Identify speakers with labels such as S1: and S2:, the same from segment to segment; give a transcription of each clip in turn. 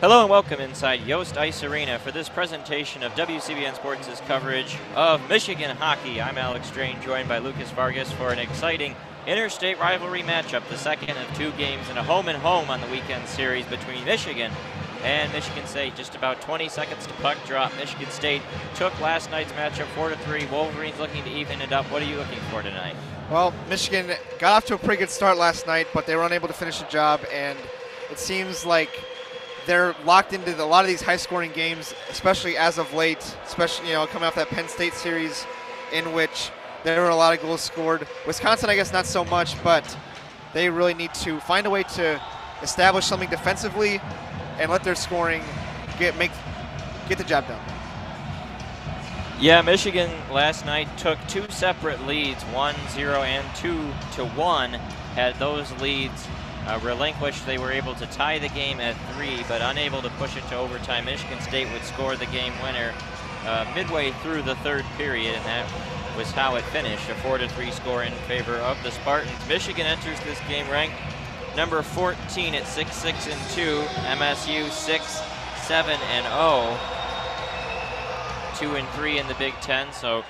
S1: Hello and welcome inside Yost Ice Arena for this presentation of WCBN Sports' coverage of Michigan hockey. I'm Alex Strain, joined by Lucas Vargas for an exciting interstate rivalry matchup, the second of two games in a home-and-home on the weekend series between Michigan and Michigan State. Just about 20 seconds to puck drop. Michigan State took last night's matchup 4-3. Wolverines looking to even it up. What are you looking for tonight?
S2: Well, Michigan got off to a pretty good start last night, but they were unable to finish the job, and it seems like they're locked into a lot of these high-scoring games, especially as of late, especially coming off that Penn State series in which there were a lot of goals scored. Wisconsin, I guess, not so much, but they really need to find a way to establish something defensively and let their scoring get the job done.
S1: Yeah, Michigan last night took two separate leads, 1-0 and 2-1. Had those leads relinquished, they were able to tie the game at 3, but unable to push it to overtime. Michigan State would score the game winner midway through the third period, and that was how it finished, a 4-3 score in favor of the Spartans. Michigan enters this game ranked number 14 at 6-6-2, MSU 6-7-0, 2-3 in the Big Ten, so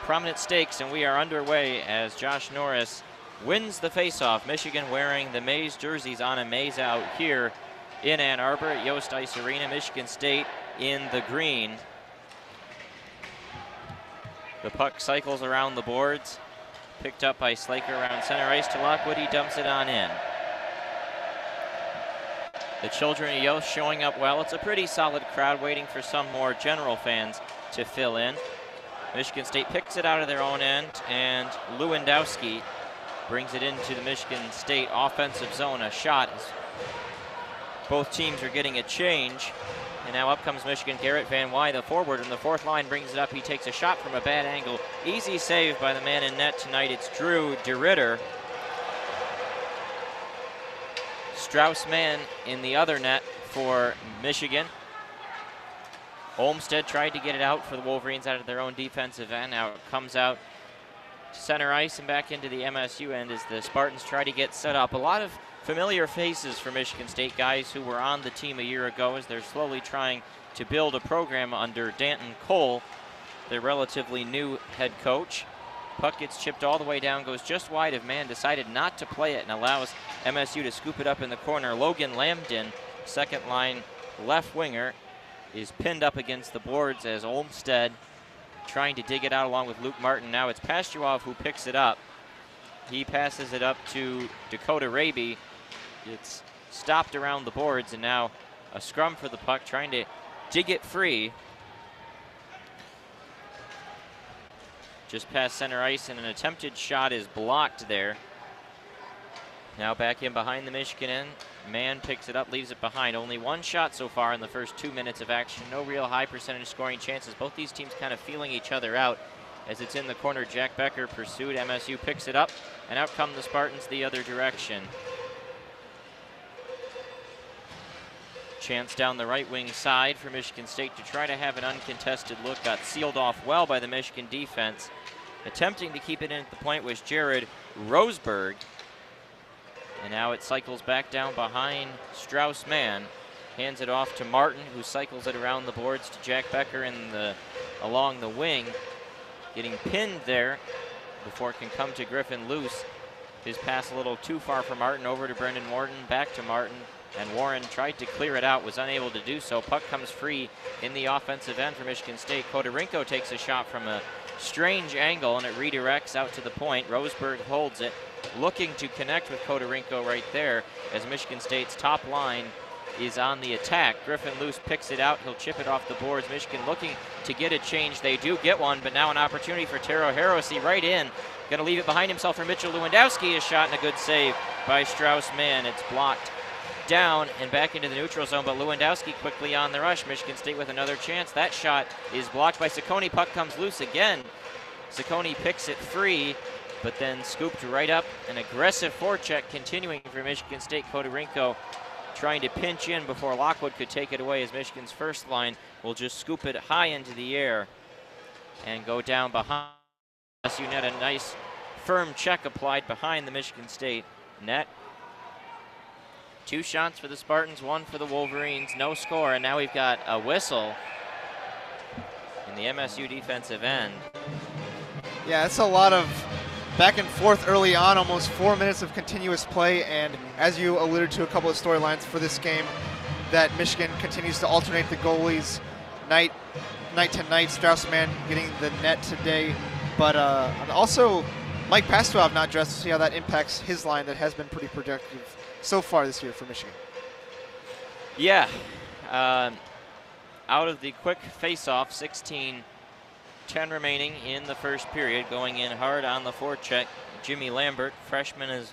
S1: prominent stakes, and we are underway as Josh Norris wins the faceoff. Michigan wearing the maize jerseys on a maize out here in Ann Arbor at Yost Ice Arena. Michigan State in the green. The puck cycles around the boards, picked up by Slaker around center ice to Lockwood. He dumps it on in. The children of Yost showing up well. It's a pretty solid crowd waiting for some more general fans to fill in. Michigan State picks it out of their own end, and Lewandowski brings it into the Michigan State offensive zone. A shot as both teams are getting a change. And now up comes Michigan. Garrett Van Wy, the forward, and the fourth line brings it up. He takes a shot from a bad angle. Easy save by the man in net tonight. It's Drew DeRitter. Strauss-Mann in the other net for Michigan. Olmsted tried to get it out for the Wolverines out of their own defensive end. Now it comes out to center ice and back into the MSU end as the Spartans try to get set up. A lot of familiar faces for Michigan State, guys who were on the team a year ago as they're slowly trying to build a program under Danton Cole, their relatively new head coach. Puck gets chipped all the way down, goes just wide of man, decided not to play it and allows MSU to scoop it up in the corner. Logan Lambden, second line left winger, is pinned up against the boards as Olmsted trying to dig it out along with Luke Martin. Now it's Pastuov who picks it up. He passes it up to Dakota Raby. It's stopped around the boards, and now a scrum for the puck, trying to dig it free. Just past center ice, and an attempted shot is blocked there. Now back in behind the Michigan end. Mann picks it up, leaves it behind. Only one shot so far in the first 2 minutes of action. No real high percentage scoring chances. Both these teams kind of feeling each other out as it's in the corner. Jack Becker pursued. MSU picks it up, and out come the Spartans the other direction. Chance down the right wing side for Michigan State to try to have an uncontested look. Got sealed off well by the Michigan defense. Attempting to keep it in at the point was Jared Roseberg. And now it cycles back down behind Strauss-Mann. Hands it off to Martin, who cycles it around the boards to Jack Becker along the wing. Getting pinned there before it can come to Griffin Luce. His pass a little too far for Martin, over to Brendan Warren, back to Martin. And Warren tried to clear it out, was unable to do so. Puck comes free in the offensive end for Michigan State. Kodorinko takes a shot from a strange angle, and it redirects out to the point. Roseberg holds it, looking to connect with Kodorinko right there as Michigan State's top line is on the attack. Griffin Luce picks it out. He'll chip it off the boards. Michigan looking to get a change. They do get one, but now an opportunity for Taro Hirose right in. Going to leave it behind himself for Mitchell Lewandowski. A shot and a good save by Strauss-Mann. It's blocked down and back into the neutral zone, but Lewandowski quickly on the rush. Michigan State with another chance. That shot is blocked by Ciccone. Puck comes loose again. Ciccone picks it free, but then scooped right up. An aggressive forecheck continuing for Michigan State. Kodorinko trying to pinch in before Lockwood could take it away, as Michigan's first line will just scoop it high into the air and go down behind MSU net. A nice firm check applied behind the Michigan State net. 2 shots for the Spartans, 1 for the Wolverines, no score, and now we've got a whistle in the MSU defensive end.
S2: Yeah, it's a lot of back and forth early on, almost 4 minutes of continuous play, and as you alluded to a couple of storylines for this game, that Michigan continues to alternate the goalies night to night. Straussman getting the net today, but also Mike Pastov not dressed. To see how that impacts his line that has been pretty productive so far this year for Michigan.
S1: Yeah, out of the quick face-off, 16-10 remaining in the first period, going in hard on the forecheck. Jimmy Lambert, freshman, is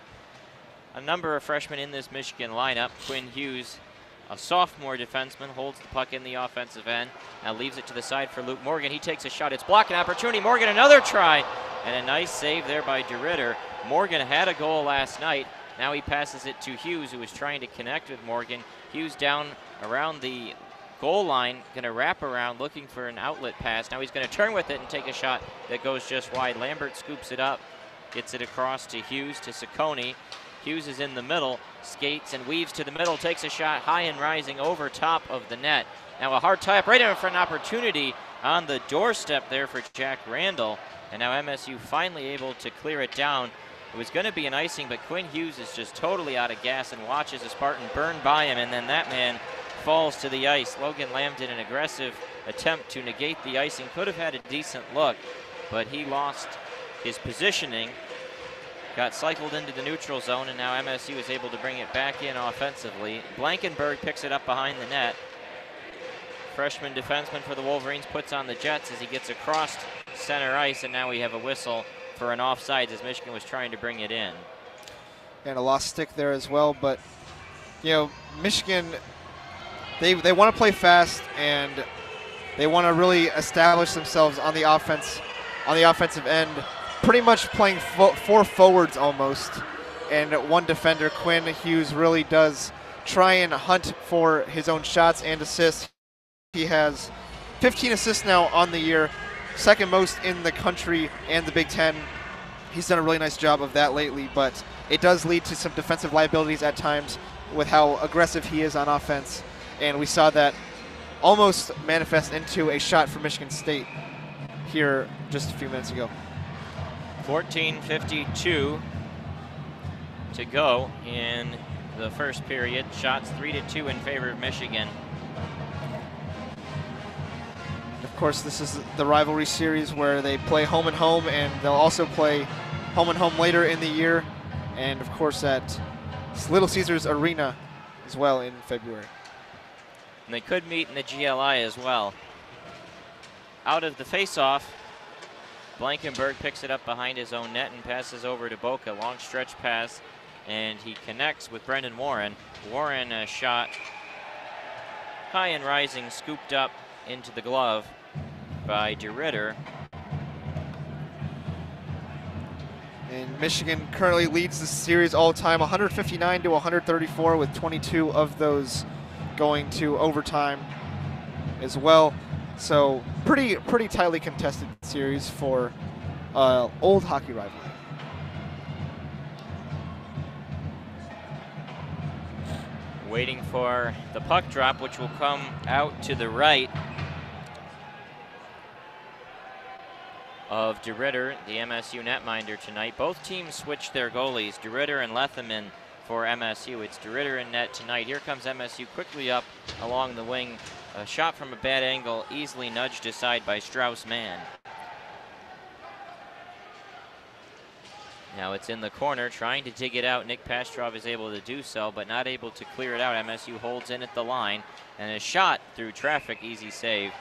S1: a number of freshmen in this Michigan lineup. Quinn Hughes, a sophomore defenseman, holds the puck in the offensive end. Now leaves it to the side for Luke Morgan. He takes a shot. It's blocked, an opportunity. Morgan, another try, and a nice save there by DeRitter. Morgan had a goal last night. Now he passes it to Hughes, who was trying to connect with Morgan. Hughes down around the goal line, going to wrap around, looking for an outlet pass. Now he's going to turn with it and take a shot that goes just wide. Lambert scoops it up, gets it across to Hughes, to Ciccone. Hughes is in the middle, skates and weaves to the middle, takes a shot high and rising over top of the net. Now a hard tie-up right in for an opportunity on the doorstep there for Jack Randall. And now MSU finally able to clear it down. It was going to be an icing, but Quinn Hughes is just totally out of gas and watches a Spartan burn by him, and then that man falls to the ice. Logan Lamb did an aggressive attempt to negate the icing. Could have had a decent look, but he lost his positioning. Got cycled into the neutral zone, and now MSU is able to bring it back in offensively. Blankenberg picks it up behind the net. Freshman defenseman for the Wolverines puts on the Jets as he gets across center ice, and now we have a whistle for an offsides as Michigan was trying to bring it in.
S2: And a lost stick there as well, but you know, Michigan, they want to play fast and they want to really establish themselves on the offensive end, pretty much playing 4 forwards almost, and 1 defender. Quinn Hughes really does try and hunt for his own shots and assists. He has 15 assists now on the year, second most in the country and the Big Ten. He's done a really nice job of that lately, but it does lead to some defensive liabilities at times with how aggressive he is on offense, and we saw that almost manifest into a shot for Michigan State here just a few minutes ago.
S1: 14:52 to go in the first period. Shots 3-2 in favor of Michigan.
S2: Of course, this is the rivalry series where they play home and home, and they'll also play home and home later in the year, and of course at Little Caesars Arena as well in February.
S1: And they could meet in the GLI as well. Out of the face-off, Blankenberg picks it up behind his own net and passes over to Boca. Long stretch pass, and he connects with Brendan Warren. Warren, a shot high and rising, scooped up into the glove by DeRitter.
S2: And Michigan currently leads the series all time, 159 to 134, with 22 of those going to overtime as well. So pretty tightly contested series for old hockey rivalry.
S1: Waiting for the puck drop, which will come out to the right of DeRitter, the MSU netminder tonight. Both teams switched their goalies, DeRitter and Letheman for MSU. It's DeRitter in net tonight. Here comes MSU quickly up along the wing. A shot from a bad angle, easily nudged aside by Strauss-Mann. Now it's in the corner, trying to dig it out. Nick Pastrov is able to do so, but not able to clear it out. MSU holds in at the line, and a shot through traffic, easy save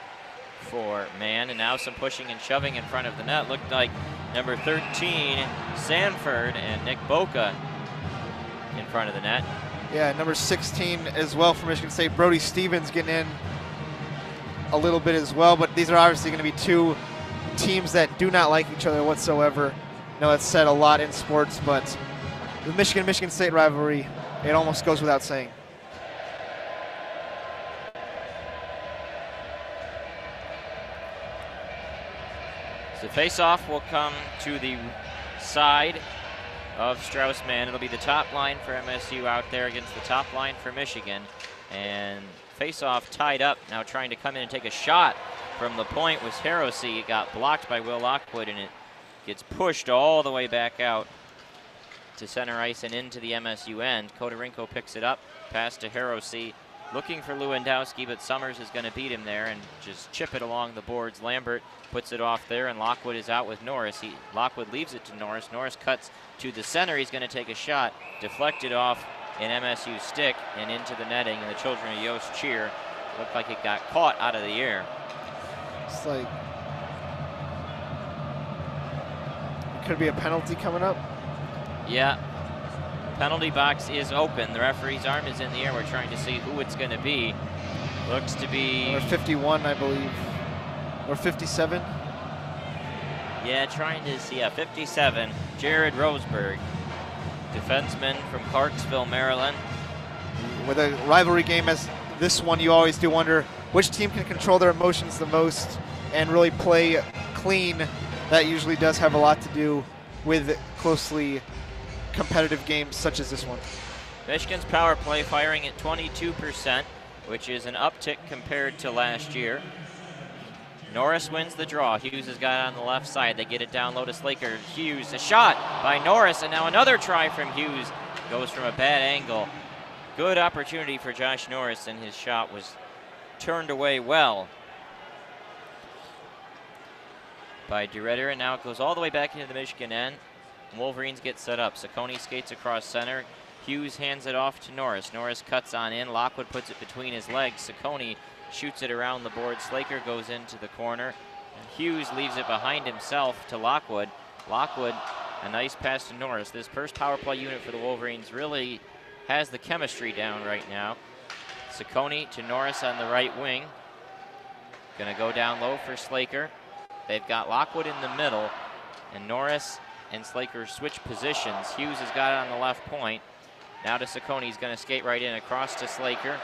S1: for Mann. And now some pushing and shoving in front of the net. Looked like number 13, Sanford, and Nick Boca in front of the net.
S2: Yeah, number 16 as well for Michigan State. Brody Stevens getting in a little bit as well, but these are obviously going to be 2 teams that do not like each other whatsoever. I know that's said a lot in sports, but the Michigan State rivalry, it almost goes without saying.
S1: So face-off will come to the side of Strauss-Mann. It'll be the top line for MSU out there against the top line for Michigan. And face-off tied up, now trying to come in and take a shot from the point was Hirose. It got blocked by Will Lockwood, and it gets pushed all the way back out to center ice and into the MSU end. Kodarenko picks it up, pass to Hirose, looking for Lewandowski, but Summers is going to beat him there and just chip it along the boards. Lambert puts it off there, and Lockwood is out with Norris. Lockwood leaves it to Norris. Norris cuts to the center. He's going to take a shot, deflected off an MSU stick and into the netting, and the children of Yost cheer. Looked like it got caught out of the air.
S2: It's like it could be a penalty coming up.
S1: Yeah, penalty box is open. The referee's arm is in the air. We're trying to see who it's going to be. Looks to be...
S2: Or 51, I believe. Or 57.
S1: Yeah, trying to see, 57. Jared Roseberg, defenseman from Clarksville, Maryland.
S2: With a rivalry game as this one, you always do wonder which team can control their emotions the most and really play clean. That usually does have a lot to do with closely competitive games such as this one.
S1: Michigan's power play firing at 22%, which is an uptick compared to last year. Norris wins the draw. Hughes has got it on the left side. They get it down low to Slaker. Hughes, a shot by Norris, and now another try from Hughes. Goes from a bad angle. Good opportunity for Josh Norris, and his shot was turned away well by DeRitter, and now it goes all the way back into the Michigan end. Wolverines get set up. Saccone skates across center. Hughes hands it off to Norris. Norris cuts on in. Lockwood puts it between his legs. Saccone shoots it around the board. Slaker goes into the corner. And Hughes leaves it behind himself to Lockwood. Lockwood, a nice pass to Norris. This first power play unit for the Wolverines really has the chemistry down right now. Saccone to Norris on the right wing. Gonna go down low for Slaker. They've got Lockwood in the middle, and Norris and Slaker switch positions. Hughes has got it on the left point. Now to Saccone. He's going to skate right in across to Slaker.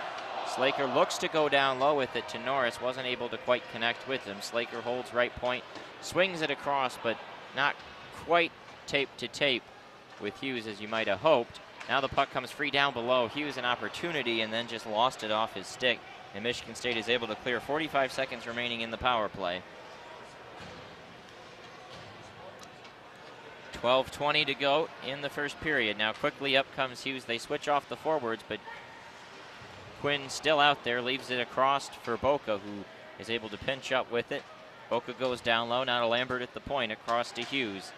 S1: Slaker looks to go down low with it to Norris. Wasn't able to quite connect with him. Slaker holds right point, swings it across, but not quite tape to tape with Hughes as you might have hoped. Now the puck comes free down below. Hughes an opportunity and then just lost it off his stick. And Michigan State is able to clear. 45 seconds remaining in the power play. 12:20 to go in the first period. Now quickly up comes Hughes. They switch off the forwards, but Quinn still out there, leaves it across for Boca, who is able to pinch up with it. Boca goes down low, now to Lambert at the point, across to Hughes.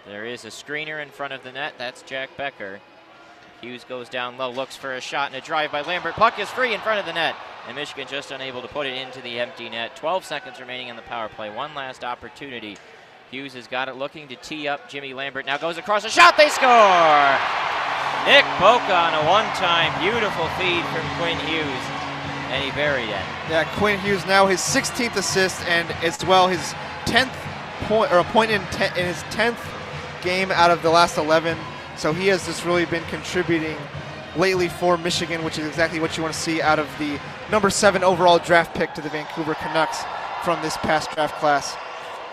S1: There is a screener in front of the net, that's Jack Becker. Hughes goes down low, looks for a shot and a drive by Lambert. Puck is free in front of the net, and Michigan just unable to put it into the empty net. 12 seconds remaining in the power play, one last opportunity. Hughes has got it, looking to tee up Jimmy Lambert. Now goes across, a shot, they score! Nick Boca on a one-time beautiful feed from Quinn Hughes, and he buried it.
S2: Yeah, Quinn Hughes now his 16th assist, and as well his 10th point, or a point in his 10th game out of the last 11. So he has just really been contributing lately for Michigan, which is exactly what you want to see out of the number 7 overall draft pick to the Vancouver Canucks from this past draft class.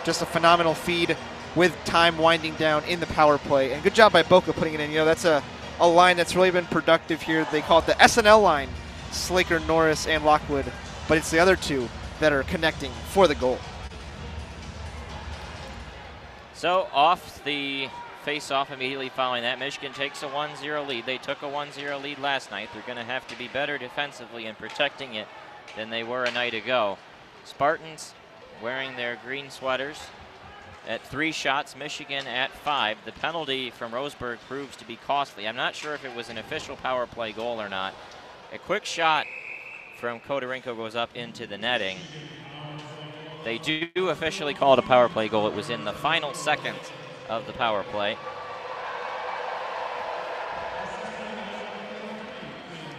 S2: Just a phenomenal feed with time winding down in the power play. And good job by Boca putting it in. You know, that's a line that's really been productive here. They call it the SNL line, Slaker, Norris, and Lockwood. But it's the other two that are connecting for the goal.
S1: So off the face-off immediately following that, Michigan takes a 1-0 lead. They took a 1-0 lead last night. They're going to have to be better defensively in protecting it than they were a night ago. Spartans wearing their green sweaters at 3 shots, Michigan at 5. The penalty from Roseberg proves to be costly. I'm not sure if it was an official power play goal or not. A quick shot from Kodarenko goes up into the netting. They do officially call it a power play goal. It was in the final seconds of the power play.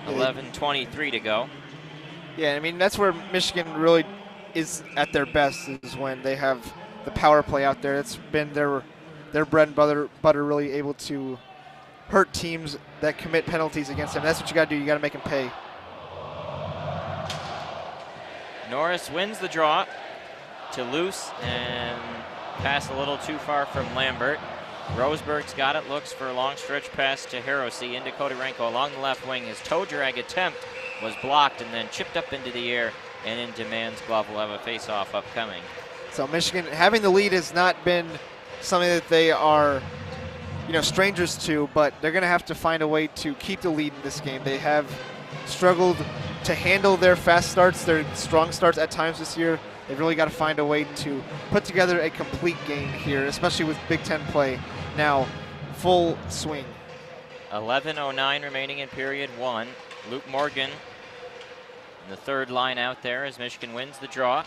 S1: 11:23 to go.
S2: Yeah, I mean, that's where Michigan really is at their best, is when they have the power play out there. It's been their bread and butter, really able to hurt teams that commit penalties against them. That's what you got to do. You got to make them pay.
S1: Norris wins the draw to Luce and pass a little too far from Lambert. Roseberg's got it, looks for a long stretch pass to Hiroshi into Kodarenko along the left wing. His toe drag attempt was blocked and then chipped up into the air and into Mann's glove. Will have a face-off upcoming.
S2: So Michigan having the lead has not been something that they are, strangers to, but they're going to have to find a way to keep the lead in this game. They have struggled to handle their fast starts, their strong starts at times this year. They've really got to find a way to put together a complete game here, especially with Big Ten play now full swing.
S1: 11:09 remaining in period one. Luke Morgan in the third line out there as Michigan wins the draw.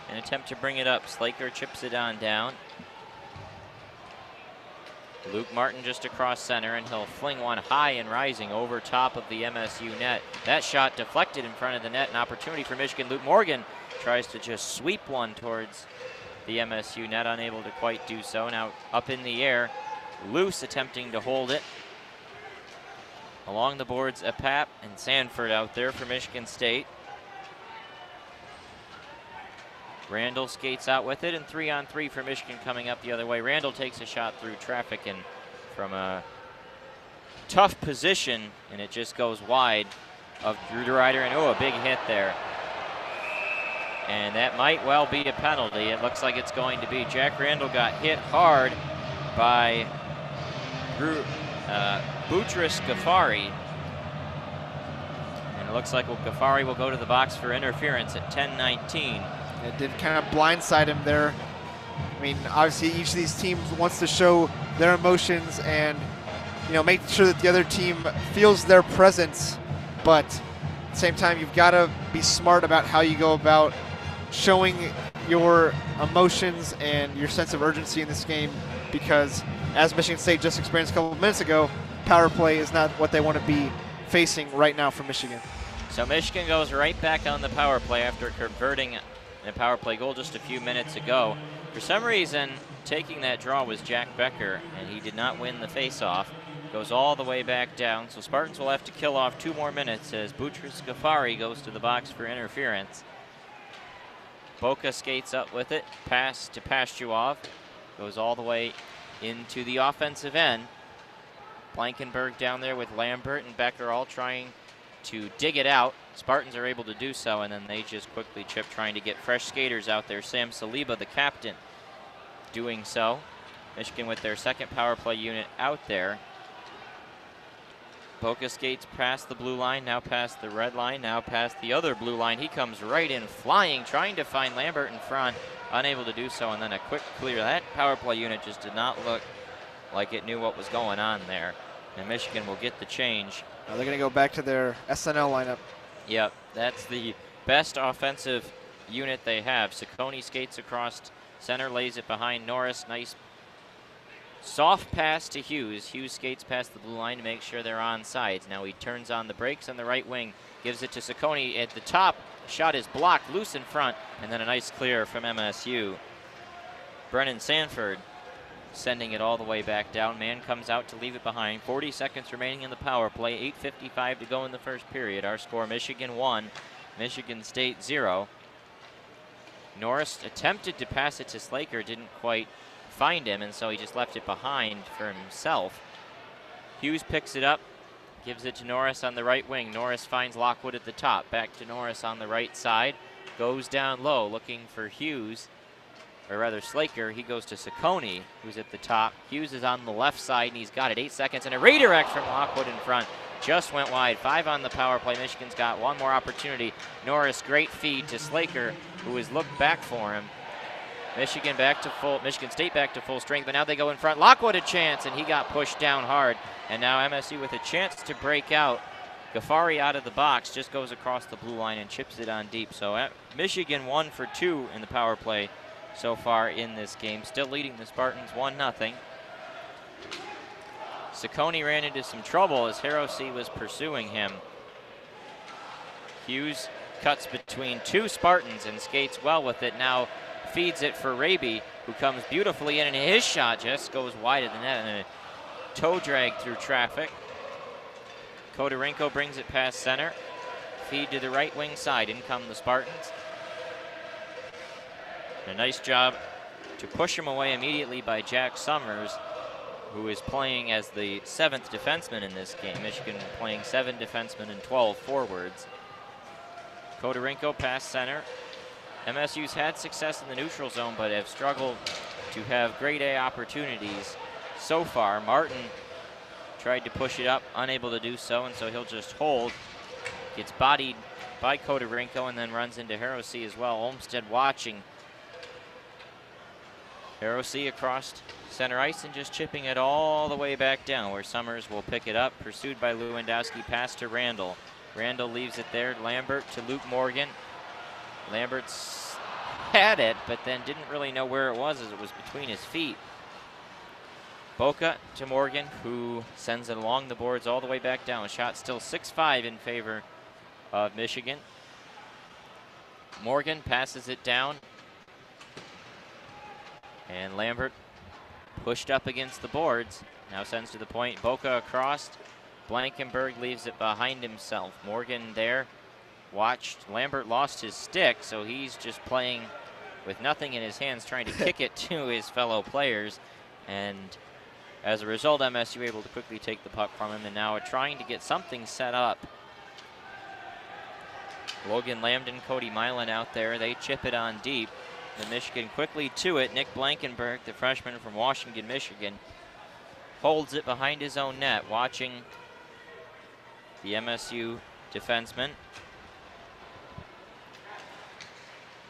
S1: An attempt to bring it up. Slaker chips it on down. Luke Martin just across center, and he'll fling one high and rising over top of the MSU net. That shot deflected in front of the net. An opportunity for Michigan. Luke Morgan tries to just sweep one towards the MSU net, unable to quite do so. Now up in the air, loose, attempting to hold it. Along the boards, Apap and Sanford out there for Michigan State. Randall skates out with it, and 3-on-3 for Michigan coming up the other way. Randall takes a shot through traffic and from a tough position, and it just goes wide of Drew DeRuyter, and a big hit there. And that might well be a penalty. It looks like it's going to be. Jack Randall got hit hard by Boutros Ghaffari. And it looks like Ghaffari will go to the box for interference at 10:19.
S2: It did kind of blindside him there. I mean, obviously each of these teams wants to show their emotions and, make sure that the other team feels their presence. But at the same time, you've got to be smart about how you go about showing your emotions and your sense of urgency in this game, because as Michigan State just experienced a couple of minutes ago, power play is not what they want to be facing right now for Michigan.
S1: So Michigan goes right back on the power play after converting a power play goal just a few minutes ago. For some reason, taking that draw was Jack Becker, and he did not win the face-off. Goes all the way back down, so Spartans will have to kill off 2 more minutes as Boutros Ghaffari goes to the box for interference. Boca skates up with it, pass to Pastuov, goes all the way into the offensive end. Blankenberg down there with Lambert and Becker all trying to dig it out. Spartans are able to do so, and then they just quickly chip, trying to get fresh skaters out there. Sam Saliba, the captain, doing so. Michigan with their second power play unit out there. Boca skates past the blue line, now past the red line, now past the other blue line. He comes right in flying, trying to find Lambert in front, unable to do so, and then a quick clear. That power play unit just did not look like it knew what was going on there. And Michigan will get the change.
S2: Now they're going to go back to their SNL lineup.
S1: Yep, that's the best offensive unit they have. Ciccone skates across center, lays it behind Norris. Nice soft pass to Hughes. Hughes skates past the blue line to make sure they're on sides. Now he turns on the brakes on the right wing, gives it to Ciccone at the top. Shot is blocked, loose in front, and then a nice clear from MSU. Brennan Sanford sending it all the way back down. Mann comes out to leave it behind. 40 seconds remaining in the power play. 8:55 to go in the first period. Our score, Michigan 1, Michigan State 0. Norris attempted to pass it to Slaker, didn't quite find him, and so he just left it behind for himself. Hughes picks it up, gives it to Norris on the right wing. Norris finds Lockwood at the top. Back to Norris on the right side. Goes down low, looking for Hughes. Or rather Slaker. He goes to Ciccone, who's at the top. Hughes is on the left side, and he's got it. 8 seconds, and a redirect from Lockwood in front. Just went wide. 5 on the power play. Michigan's got one more opportunity. Norris, great feed to Slaker, who has looked back for him. Michigan State back to full strength, but now they go in front. Lockwood a chance, and he got pushed down hard. And now MSU with a chance to break out. Ghaffari out of the box, just goes across the blue line and chips it on deep. So Michigan 1 for 2 in the power play so far in this game, still leading the Spartans 1-0. Ciccone ran into some trouble as Hiroshi was pursuing him. Hughes cuts between 2 Spartans and skates well with it. Now feeds it for Raby, who comes beautifully in, and his shot just goes wide of the net, and a toe drag through traffic. Kodarenko brings it past center. Feed to the right wing side. In come the Spartans. A nice job to push him away immediately by Jack Summers. who is playing as the 7th defenseman in this game. Michigan playing 7 defensemen and 12 forwards. Kodorenko past center. MSU's had success in the neutral zone, but have struggled to have grade A opportunities so far. Martin tried to push it up, unable to do so, and so he'll just hold. Gets bodied by Kodorenko and then runs into Hirose as well. Olmsted watching. Hirose across center ice and just chipping it all the way back down, where Summers will pick it up, pursued by Lewandowski, pass to Randall. Randall leaves it there. Lambert to Luke Morgan. Lambert's had it, but then didn't really know where it was as it was between his feet. Boca to Morgan, who sends it along the boards all the way back down. Shot still 6-5 in favor of Michigan. Morgan passes it down. And Lambert pushed up against the boards. Now sends to the point. Boca across. Blankenberg leaves it behind himself. Morgan there. Watched. Lambert lost his stick, so he's just playing with nothing in his hands, trying to kick it to his fellow players. And as a result, MSU able to quickly take the puck from him, and now are trying to get something set up. Logan Lambden, Cody Milan out there. They chip it on deep. The Michigan quickly to it. Nick Blankenberg, the freshman from Washington, Michigan, holds it behind his own net, watching the MSU defenseman.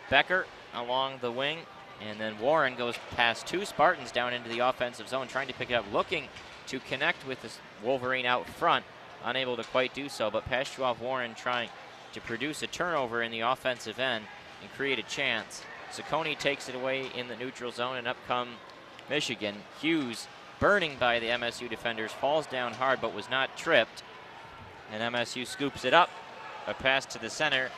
S1: Becker along the wing, and then Warren goes past 2 Spartans down into the offensive zone, trying to pick it up, looking to connect with this Wolverine out front, unable to quite do so, but Pashtuov Warren trying to produce a turnover in the offensive end and create a chance. Saccone takes it away in the neutral zone, and up come Michigan. Hughes, burning by the MSU defenders, falls down hard but was not tripped, and MSU scoops it up. A pass to the center,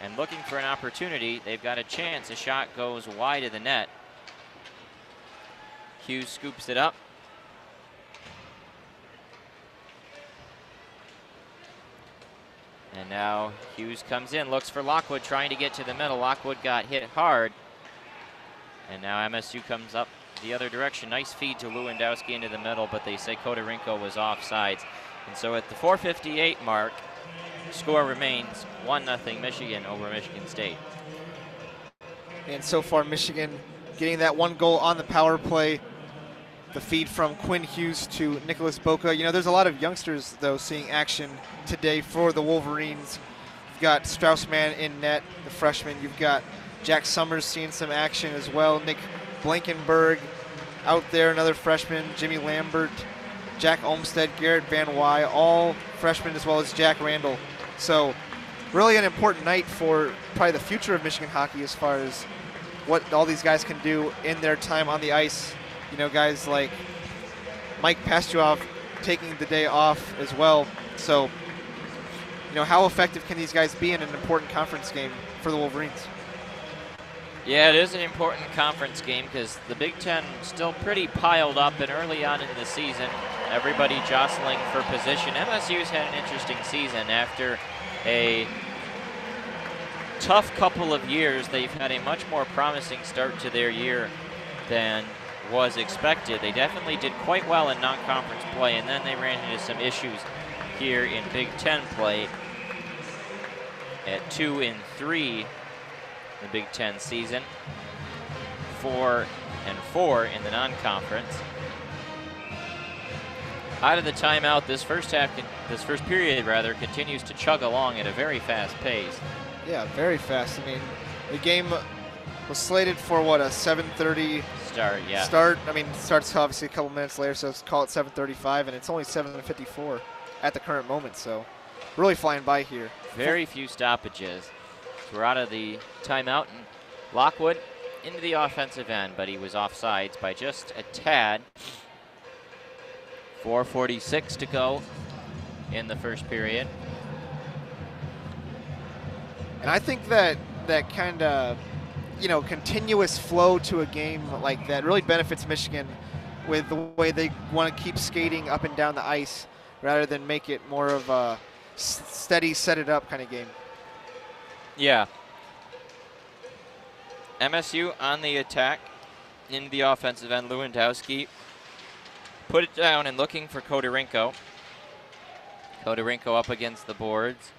S1: and looking for an opportunity. They've got a chance. A shot goes wide of the net. Hughes scoops it up. And now Hughes comes in, looks for Lockwood, trying to get to the middle. Lockwood got hit hard. And now MSU comes up the other direction. Nice feed to Lewandowski into the middle, but they say Kodorenko was offsides. And so at the 4:58 mark, score remains 1-0 Michigan over Michigan State.
S2: And so far, Michigan getting that 1 goal on the power play. The feed from Quinn Hughes to Nicholas Boca. You know, there's a lot of youngsters, though, seeing action today for the Wolverines. You've got Straussman in net, the freshman. You've got Jack Summers seeing some action as well. Nick Blankenberg out there, another freshman. Jimmy Lambert, Jack Olmsted, Garrett Van Wy, all freshmen, as well as Jack Randall. So really an important night for probably the future of Michigan hockey as far as what all these guys can do in their time on the ice. You know, guys like Mike Pastujov taking the day off as well. So, you know, how effective can these guys be in an important conference game for the Wolverines?
S1: Yeah, it is an important conference game because the Big Ten still pretty piled up, and early on in the season, everybody jostling for position. MSU's had an interesting season. After a tough couple of years, they've had a much more promising start to their year than was expected. They definitely did quite well in non-conference play, and then they ran into some issues here in Big Ten play at 2-3 the Big Ten season, 4-4 in the non-conference. Out of the timeout, this first period continues to chug along at a very fast pace.
S2: Yeah, very fast. I mean, the game was slated for what, a 7:30
S1: start? Yeah.
S2: Start. I mean, starts obviously a couple minutes later, so let's call it 7:35, and it's only 7:54 at the current moment. So, really flying by here.
S1: Very few stoppages. We're out of the timeout, and Lockwood into the offensive end, but he was offsides by just a tad. 4:46 to go in the first period.
S2: And I think that kind of, you know, continuous flow to a game like that really benefits Michigan with the way they want to keep skating up and down the ice rather than make it more of a steady, set it up kind of game.
S1: Yeah. MSU on the attack in the offensive end. Lewandowski Put it down and looking for Kodorinko. Kodorinko up against the boards.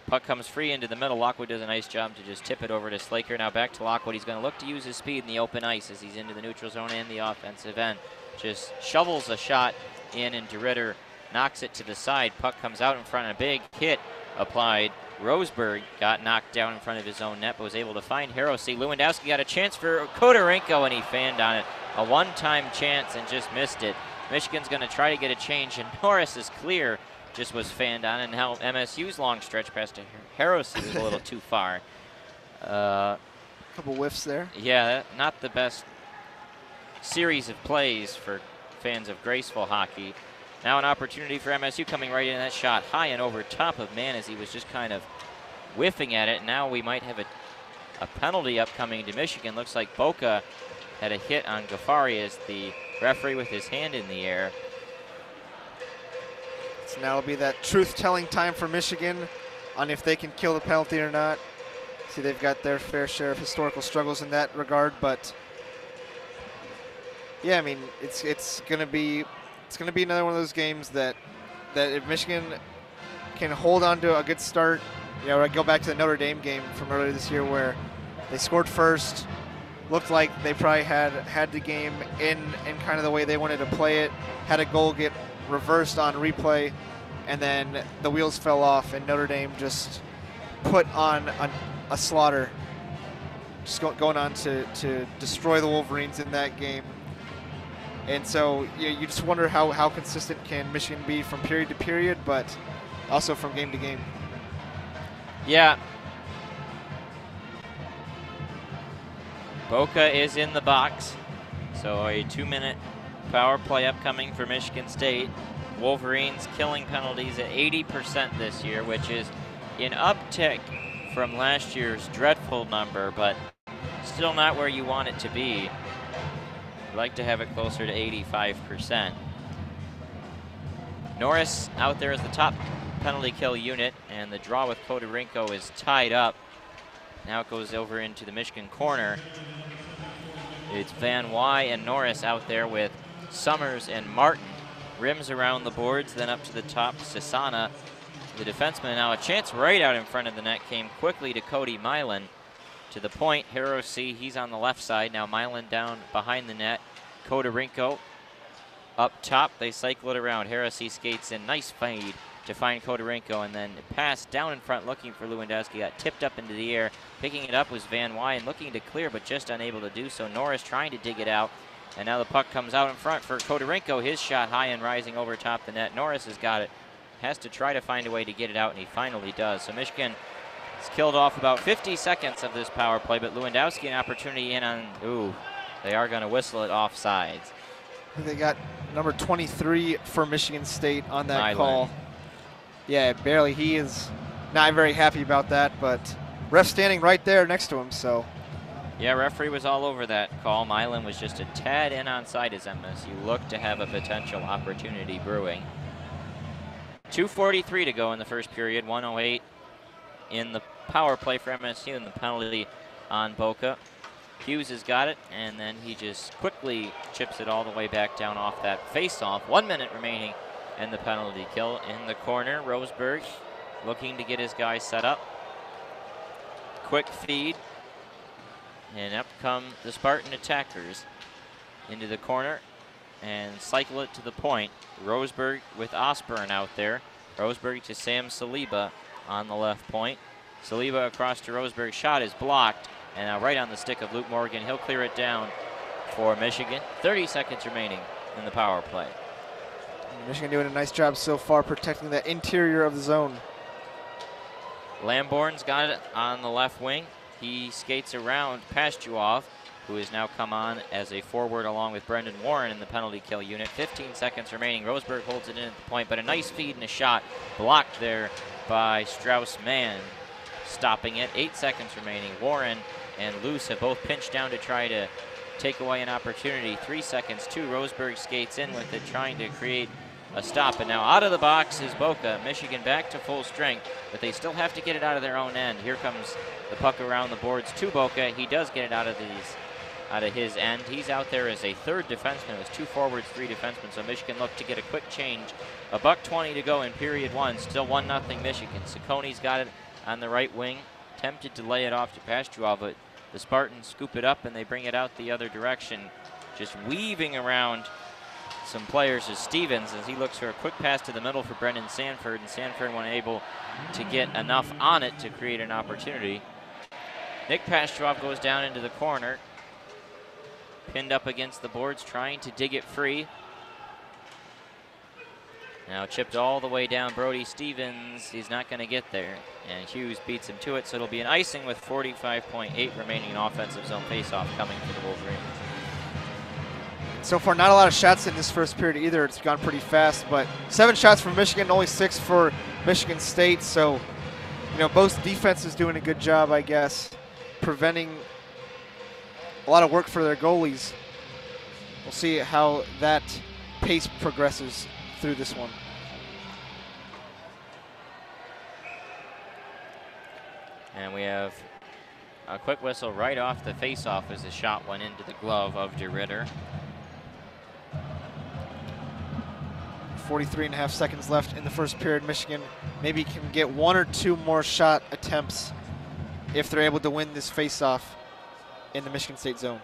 S1: Puck comes free into the middle. Lockwood does a nice job to just tip it over to Slaker. Now back to Lockwood. He's going to look to use his speed in the open ice as he's into the neutral zone and the offensive end. Just shovels a shot in, and DeRitter knocks it to the side. Puck comes out in front. A big hit applied. Roseberg got knocked down in front of his own net, but was able to find Harrowsey. Lewandowski got a chance for Kodorinko, and he fanned on it. A one-time chance and just missed it. Michigan's going to try to get a change, and Norris is clear. Just was fanned on, and how MSU's long stretch pass to Harrowsey was a little too far.
S2: Couple whiffs there.
S1: Yeah, not the best series of plays for fans of graceful hockey. Now an opportunity for MSU coming right in. That shot high and over top of Mann as he was just kind of whiffing at it. Now we might have a penalty upcoming to Michigan. Looks like Boca had a hit on Ghaffari as the referee with his hand in the air.
S2: So now it'll be that truth-telling time for Michigan on if they can kill the penalty or not. See, they've got their fair share of historical struggles in that regard, but yeah, I mean, it's gonna be another one of those games that if Michigan can hold on to a good start, you know, I go back to the Notre Dame game from earlier this year where they scored first, looked like they probably had the game in kind of the way they wanted to play it, had a goal get reversed on replay, and then the wheels fell off, and Notre Dame just put on a slaughter, just going on to destroy the Wolverines in that game. And so you just wonder how consistent can Michigan be from period to period, but also from game to game.
S1: Yeah. Boca is in the box, so a 2-minute power play upcoming for Michigan State. Wolverines killing penalties at 80% this year, which is an uptick from last year's dreadful number, but still not where you want it to be. I'd like to have it closer to 85%. Norris out there as the top penalty kill unit, and the draw with Kodorinko is tied up. Now it goes over into the Michigan corner. It's Van Wy and Norris out there with Summers and Martin. Rims around the boards, then up to the top, Sasana, the defenseman. Now a chance right out in front of the net came quickly to Cody Milan. To the point, Hirose, he's on the left side. Now Milan down behind the net. Kodorinko up top. They cycle it around. Hirose skates in. Nice fade to find Kodorinko, and then pass down in front looking for Lewandowski. Got tipped up into the air. Picking it up was Van Wy looking to clear, but just unable to do so. Norris trying to dig it out. And now the puck comes out in front for Kodorinko. His shot high and rising over top the net. Norris has got it. Has to try to find a way to get it out, and he finally does. So Michigan has killed off about 50 seconds of this power play, but Lewandowski an opportunity in on, ooh, they are going to whistle it offsides.
S2: They got number 23 for Michigan State on that
S1: Milan.
S2: call. Yeah, barely. He is not very happy about that, but ref standing right there next to him, so.
S1: Yeah, referee was all over that call. Milan was just a tad in onside as MSU looked to have a potential opportunity brewing. 2:43 to go in the first period, 1:08 in the power play for MSU, and the penalty on Boca. Hughes has got it, and then he just quickly chips it all the way back down off that face-off. 1 minute remaining and the penalty kill. In the corner, Roseberg looking to get his guys set up. Quick feed. And up come the Spartan attackers into the corner and cycle it to the point. Roseberg with Osborne out there. Roseberg to Sam Saliba on the left point. Saliba across to Roseberg. Shot is blocked. And now right on the stick of Luke Morgan. He'll clear it down for Michigan. 30 seconds remaining in the power play.
S2: Michigan doing a nice job so far protecting the interior of the zone.
S1: Lamborn's got it on the left wing. He skates around Pastuoff, who has now come on as a forward along with Brendan Warren in the penalty kill unit. 15 seconds remaining. Roseberg holds it in at the point, but a nice feed and a shot blocked there by Strauss-Mann. Stopping it. 8 seconds remaining. Warren and Luce have both pinched down to try to take away an opportunity. 3 seconds, too. Roseberg skates in with it, trying to create a stop. And now out of the box is Boca. Michigan back to full strength, but they still have to get it out of their own end. Here comes the puck around the boards to Boca. He does get it out of these out of his end. He's out there as a third defenseman. It was 2 forwards, 3 defensemen, so Michigan looked to get a quick change. $1:20 to go in period 1, still 1-0 Michigan. Sacconi's got it on the right wing, tempted to lay it off to Pastrov, but the Spartans scoop it up and they bring it out the other direction. Just weaving around some players is Stevens as he looks for a quick pass to the middle for Brendan Sanford, and Sanford wasn't able to get enough on it to create an opportunity. Nick Pastrov goes down into the corner, pinned up against the boards, trying to dig it free. Now chipped all the way down. Brody Stevens, he's not going to get there, and Hughes beats him to it, so it'll be an icing with 45.8 remaining in offensive zone faceoff coming for the Wolverines.
S2: So far, not a lot of shots in this first period either. It's gone pretty fast, but 7 shots from Michigan, only 6 for Michigan State. So, both defenses doing a good job, I guess, preventing a lot of work for their goalies. We'll see how that pace progresses through this one.
S1: And we have a quick whistle right off the face-off as the shot went into the glove of DeRitter.
S2: 43.5 seconds left in the first period. Michigan maybe can get 1 or 2 more shot attempts if they're able to win this face-off in the Michigan State zone.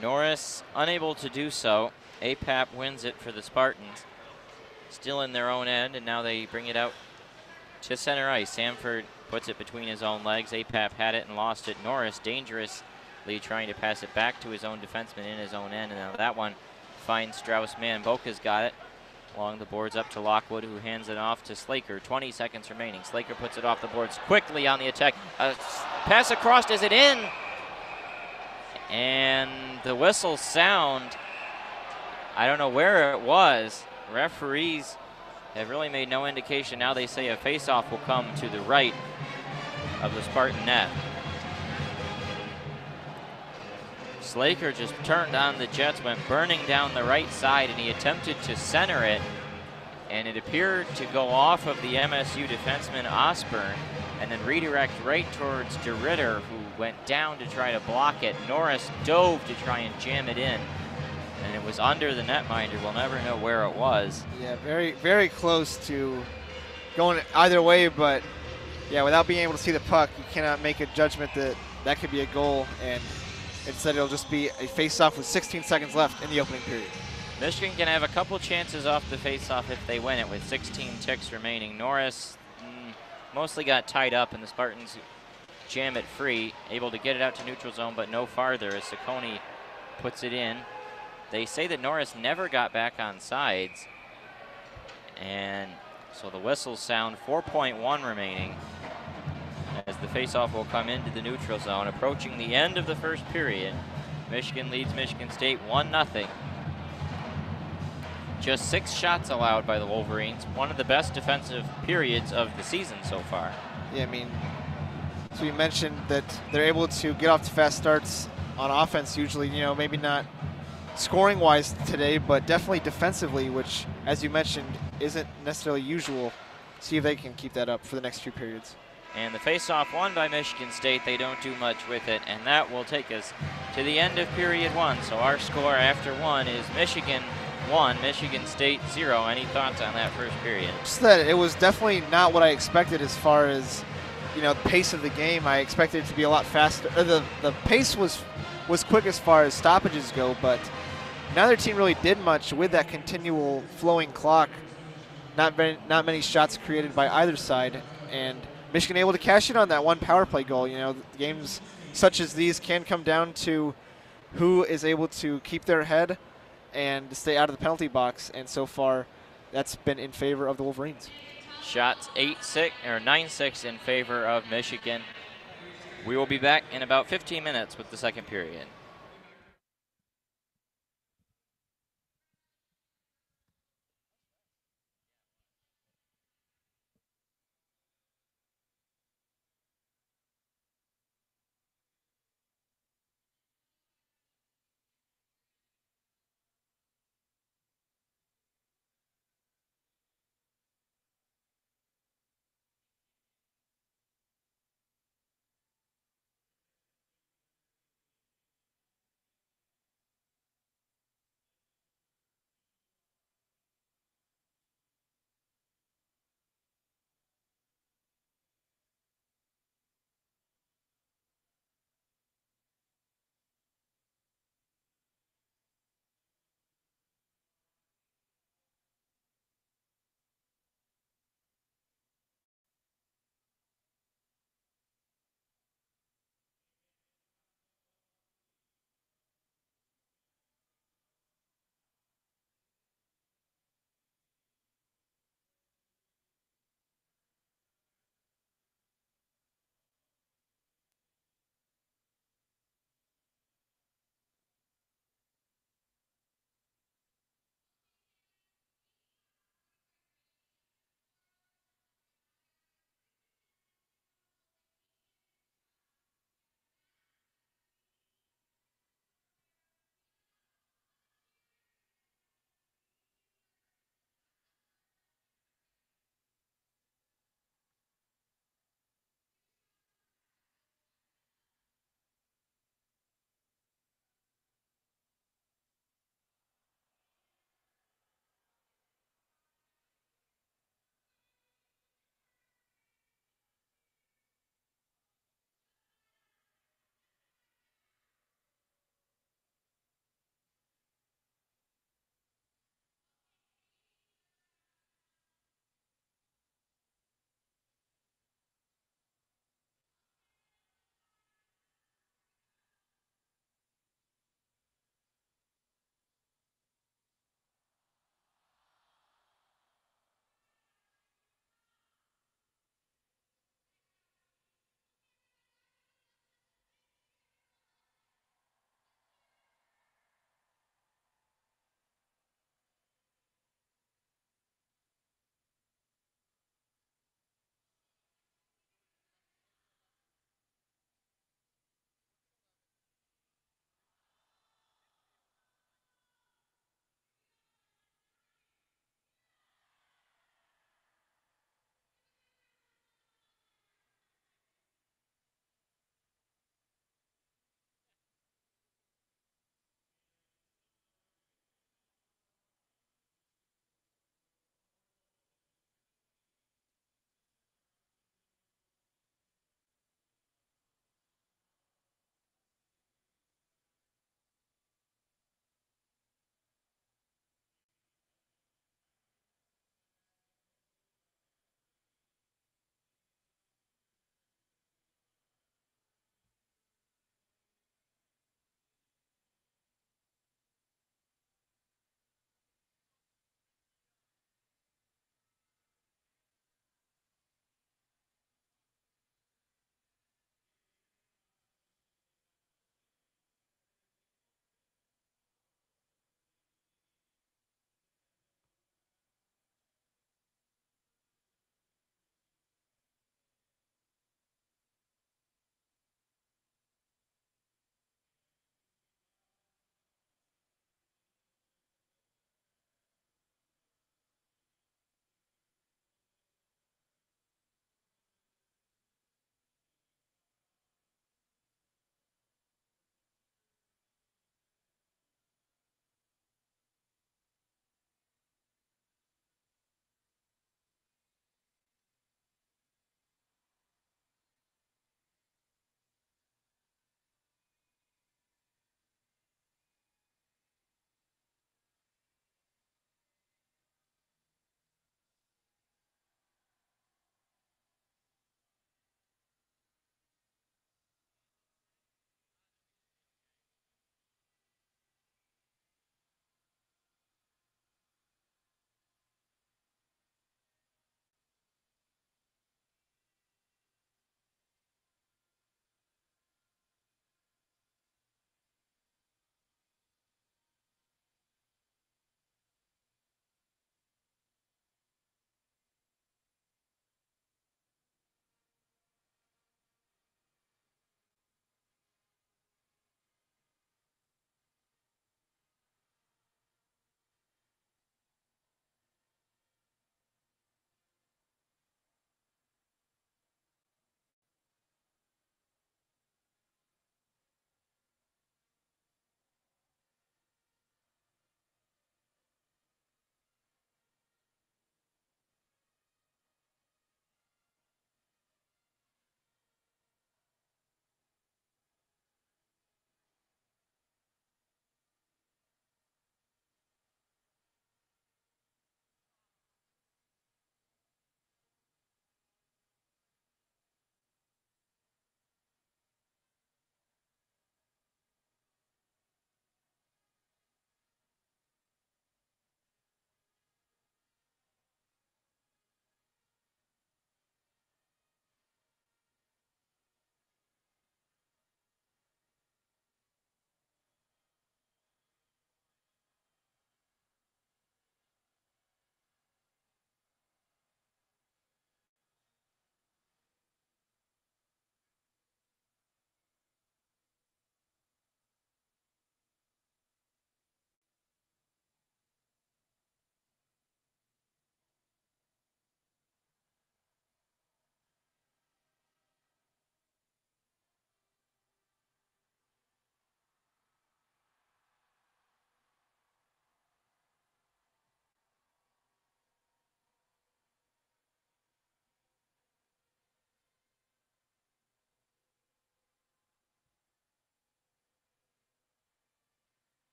S1: Norris unable to do so. APAP wins it for the Spartans. Still in their own end, and now they bring it out to center ice. Sanford puts it between his own legs. APAP had it and lost it. Norris dangerously trying to pass it back to his own defenseman in his own end, and now that one finds Strauss-Mann. Boca's got it along the boards up to Lockwood, who hands it off to Slaker. 20 seconds remaining. Slaker puts it off the boards quickly on the attack. Pass across, is it in? And the whistle sound, I don't know where it was. Referees have really made no indication. Now they say a face-off will come to the right of the Spartan net. Slaker just turned on the Jets, went burning down the right side, and he attempted to center it, and it appeared to go off of the MSU defenseman Osborne and then redirect right towards DeRitter, who went down to try to block it. Norris dove to try and jam it in, and it was under the netminder. We'll never know where it was.
S2: Yeah, very, very close to going either way, but yeah, without being able to see the puck, you cannot make a judgment that that could be a goal, and instead it'll just be a face-off with 16 seconds left in the opening period.
S1: Michigan can have a couple chances off the face-off if they win it with 16 ticks remaining. Norris mostly got tied up, and the Spartans jam it free, able to get it out to neutral zone, but no farther as Sacconi puts it in. They say that Norris never got back on sides, and so the whistles sound. 4.1 remaining as the faceoff will come into the neutral zone. Approaching the end of the first period, Michigan leads Michigan State 1-0. Just 6 shots allowed by the Wolverines. One of the best defensive periods of the season so far.
S2: Yeah, I mean, so you mentioned that they're able to get off to fast starts on offense usually, maybe not scoring-wise today, but definitely defensively, which, as you mentioned, isn't necessarily usual. See if they can keep that up for the next few periods.
S1: And the face-off won by Michigan State. They don't do much with it, and that will take us to the end of period 1. So our score after 1 is Michigan 1, Michigan State 0. Any thoughts on that first period?
S2: Just that it was definitely not what I expected as far as, the pace of the game. I expected it to be a lot faster. The pace was quick as far as stoppages go, but neither team really did much with that continual flowing clock. Not many shots created by either side, and Michigan able to cash in on that one power play goal. Games such as these can come down to who is able to keep their head and stay out of the penalty box, and so far that's been in favor of the Wolverines.
S1: Shots 8-6 or 9-6 in favor of Michigan. We will be back in about 15 minutes with the second period.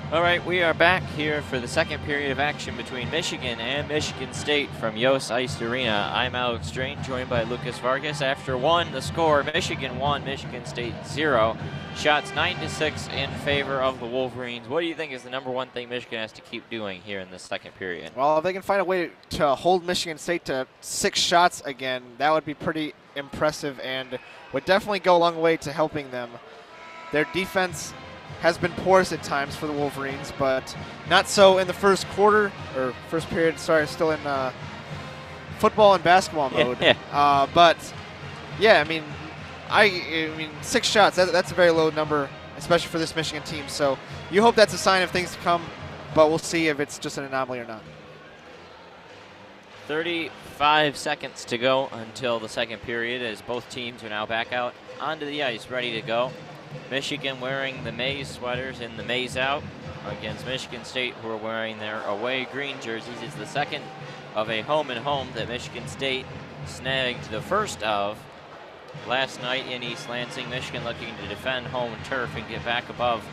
S1: All right, we are back here for the second period of action between Michigan and Michigan State from Yost Ice Arena. I'm Alex Drain, joined by Lucas Vargas. After one, the score, Michigan 1, Michigan State 0. Shots 9-6 in favor of the Wolverines. What do you think is the number one thing Michigan has to keep doing here in the second period?
S2: Well, if they can find a way to hold Michigan State to 6 shots again, that would be pretty impressive and would definitely go a long way to helping them. Their defense has been porous at times for the Wolverines, but not so in the first quarter, or first period, sorry, still in football and basketball mode. But, yeah, I mean 6 shots, that's a very low number, especially for this Michigan team. So you hope that's a sign of things to come, but we'll see if it's just an anomaly or not.
S1: 35 seconds to go until the second period, as both teams are now back out onto the ice, ready to go. Michigan wearing the maize sweaters in the maize out against Michigan State, who are wearing their away green jerseys. It's the second of a home and home that Michigan State snagged the first of last night in East Lansing. Michigan looking to defend home turf and get back above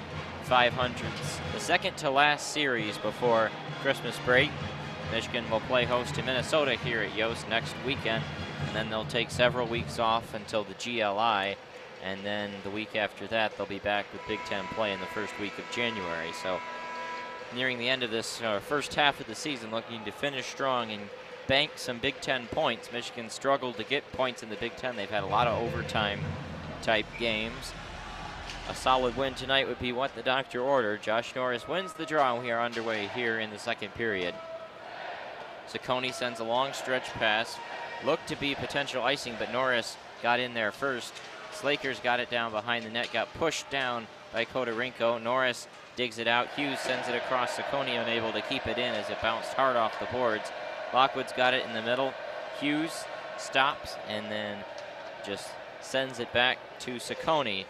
S1: 500. The second to last series before Christmas break. Michigan will play host to Minnesota here at Yost next weekend, and then they'll take several weeks off until the GLI. And then the week after that, they'll be back with Big Ten play in the first week of January. So nearing the end of this first half of the season, looking to finish strong and bank some Big Ten points. Michigan struggled to get points in the Big Ten. They've had a lot of overtime type games. A solid win tonight would be what the doctor ordered. Josh Norris wins the draw. We are underway here in the second period. Ciccone sends a long stretch pass. Looked to be potential icing, but Norris got in there first. Slaker's got it down behind the net, got pushed down by Kodarenko. Norris digs it out. Hughes sends it across. Ciccone unable to keep it in as it bounced hard off the boards. Lockwood's got it in the middle. Hughes stops and then just sends it back to Ciccone.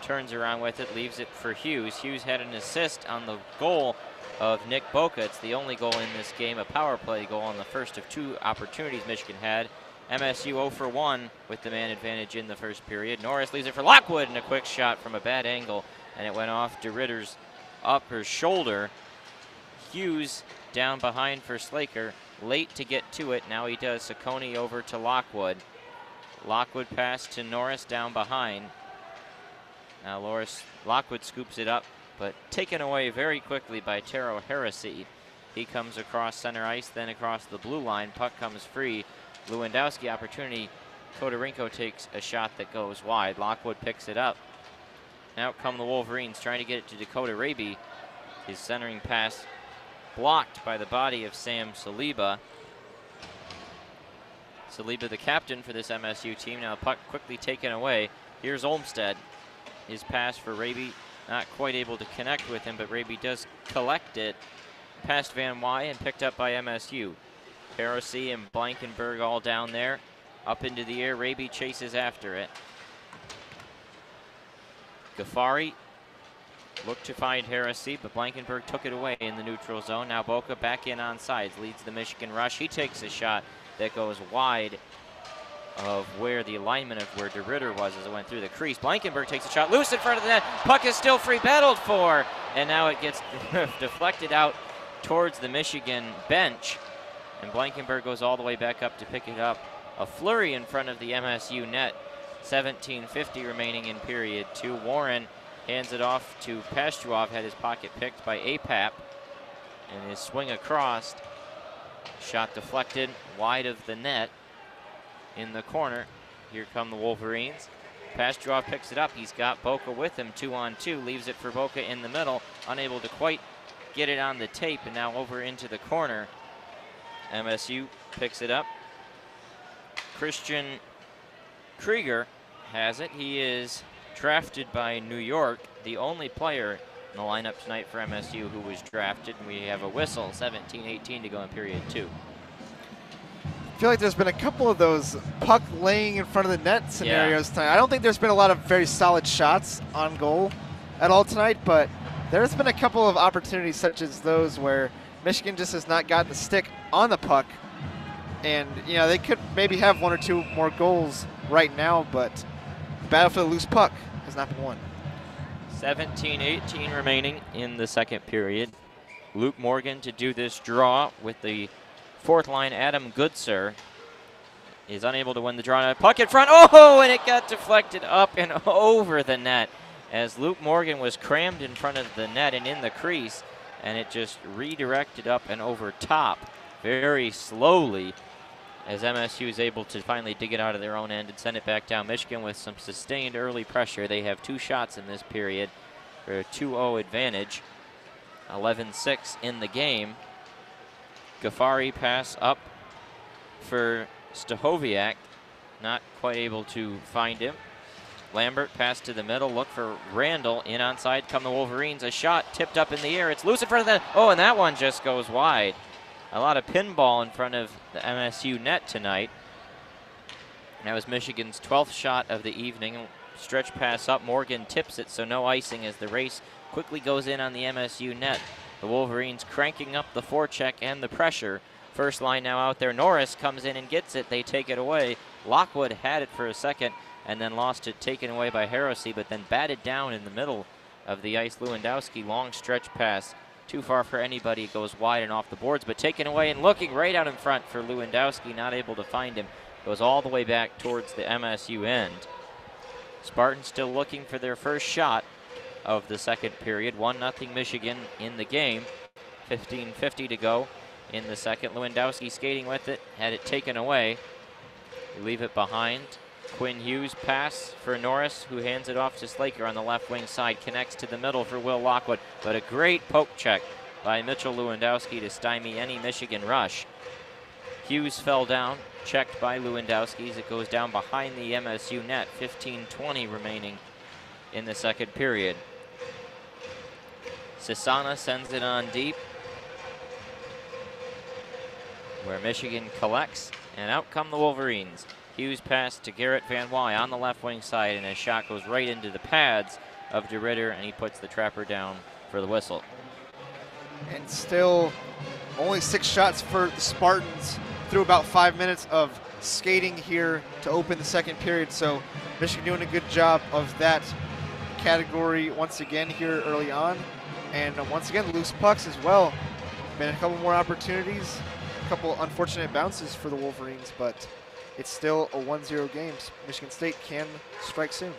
S1: Turns around with it, leaves it for Hughes. Hughes had an assist on the goal of Nick Boca. It's the only goal in this game, a power play goal on the first of 2 opportunities Michigan had. MSU 0 for 1 with the man advantage in the first period. Norris leaves it for Lockwood, and a quick shot from a bad angle, and it went off DeRitter's upper shoulder. Hughes down behind for Slaker, late to get to it. Now he does. Ciccone over to Lockwood. Lockwood pass to Norris down behind. Now Lockwood scoops it up, but taken away very quickly by Taro Heresy. He comes across center ice, then across the blue line. Puck comes free. Lewandowski opportunity. Kodarenko takes a shot that goes wide. Lockwood picks it up. Now come the Wolverines trying to get it to Dakota Raby. His centering pass blocked by the body of Sam Saliba. Saliba, the captain for this MSU team. Now puck quickly taken away. Here's Olmstead. His pass for Raby, not quite able to connect with him, but Raby does collect it past Van Wy and picked up by MSU. Heresy and Blankenberg all down there. Up into the air, Raby chases after it. Ghaffari looked to find Heresy, but Blankenberg took it away in the neutral zone. Now Boca back in on sides, leads the Michigan rush. He takes a shot that goes wide of where the alignment of where DeRitter was as it went through the crease. Blankenberg takes a shot loose in front of the net. Puck is still free, battled for, and now it gets deflected out towards the Michigan bench. And Blankenberg goes all the way back up to pick it up. A flurry in front of the MSU net. 17:50 remaining in period 2. Warren hands it off to Pastuov, had his pocket picked by Apap. And his swing across. Shot deflected wide of the net in the corner. Here come the Wolverines. Pastuov picks it up. He's got Boca with him, 2-on-2. Leaves it for Boca in the middle. Unable to quite get it on the tape, and now over into the corner. MSU picks it up. Christian Krieger has it. He is drafted by New York, the only player in the lineup tonight for MSU who was drafted. And we have a whistle, 17-18 to go in period 2.
S2: I feel like there's been a couple of those puck laying in front of the net scenarios tonight. I don't think there's been a lot of very solid shots on goal at all tonight, but there's been a couple of opportunities such as those where Michigan just has not got the stick on the puck. And, you know, they could maybe have 1 or 2 more goals right now, but the battle for the loose puck has not been won.
S1: 17-18 remaining in the second period. Luke Morgan to do this draw with the fourth line. Adam Goodser is unable to win the draw. Puck in front. Oh, and it got deflected up and over the net as Luke Morgan was crammed in front of the net and in the crease, and it just redirected up and over top very slowly as MSU is able to finally dig it out of their own end and send it back down. Michigan with some sustained early pressure. They have 2 shots in this period for a 2-0 advantage. 11-6 in the game. Ghaffari pass up for Stahoviak, not quite able to find him. Lambert pass to the middle, look for Randall, in onside come the Wolverines. A shot tipped up in the air, it's loose in front of the, oh, and that one just goes wide. A lot of pinball in front of the MSU net tonight. That was Michigan's 12th shot of the evening. Stretch pass up, Morgan tips it, so no icing as the race quickly goes in on the MSU net. The Wolverines cranking up the forecheck and the pressure. First line now out there. Norris comes in and gets it. They take it away. Lockwood had it for a second and then lost it, taken away by Heresy, but then batted down in the middle of the ice. Lewandowski, long stretch pass. Too far for anybody. It goes wide and off the boards, but taken away and looking right out in front for Lewandowski. Not able to find him. Goes all the way back towards the MSU end. Spartans still looking for their first shot of the second period. 1-0 Michigan in the game. 15:50 to go in the second. Lewandowski skating with it, had it taken away. Leave it behind. Quinn Hughes pass for Norris, who hands it off to Slaker on the left wing side. Connects to the middle for Will Lockwood, but a great poke check by Mitchell Lewandowski to stymie any Michigan rush. Hughes fell down, checked by Lewandowski as it goes down behind the MSU net. 15:20 remaining in the second period. Sisana sends it on deep, where Michigan collects, and out come the Wolverines. Hughes pass to Garrett Van Wy on the left wing side, and his shot goes right into the pads of DeRitter, and he puts the trapper down for the whistle.
S2: And still only 6 shots for the Spartans through about 5 minutes of skating here to open the second period. So Michigan doing a good job of that category once again here early on. And once again, loose pucks as well. Been a couple more opportunities, a couple unfortunate bounces for the Wolverines, but it's still a 1-0 game. Michigan State can strike soon.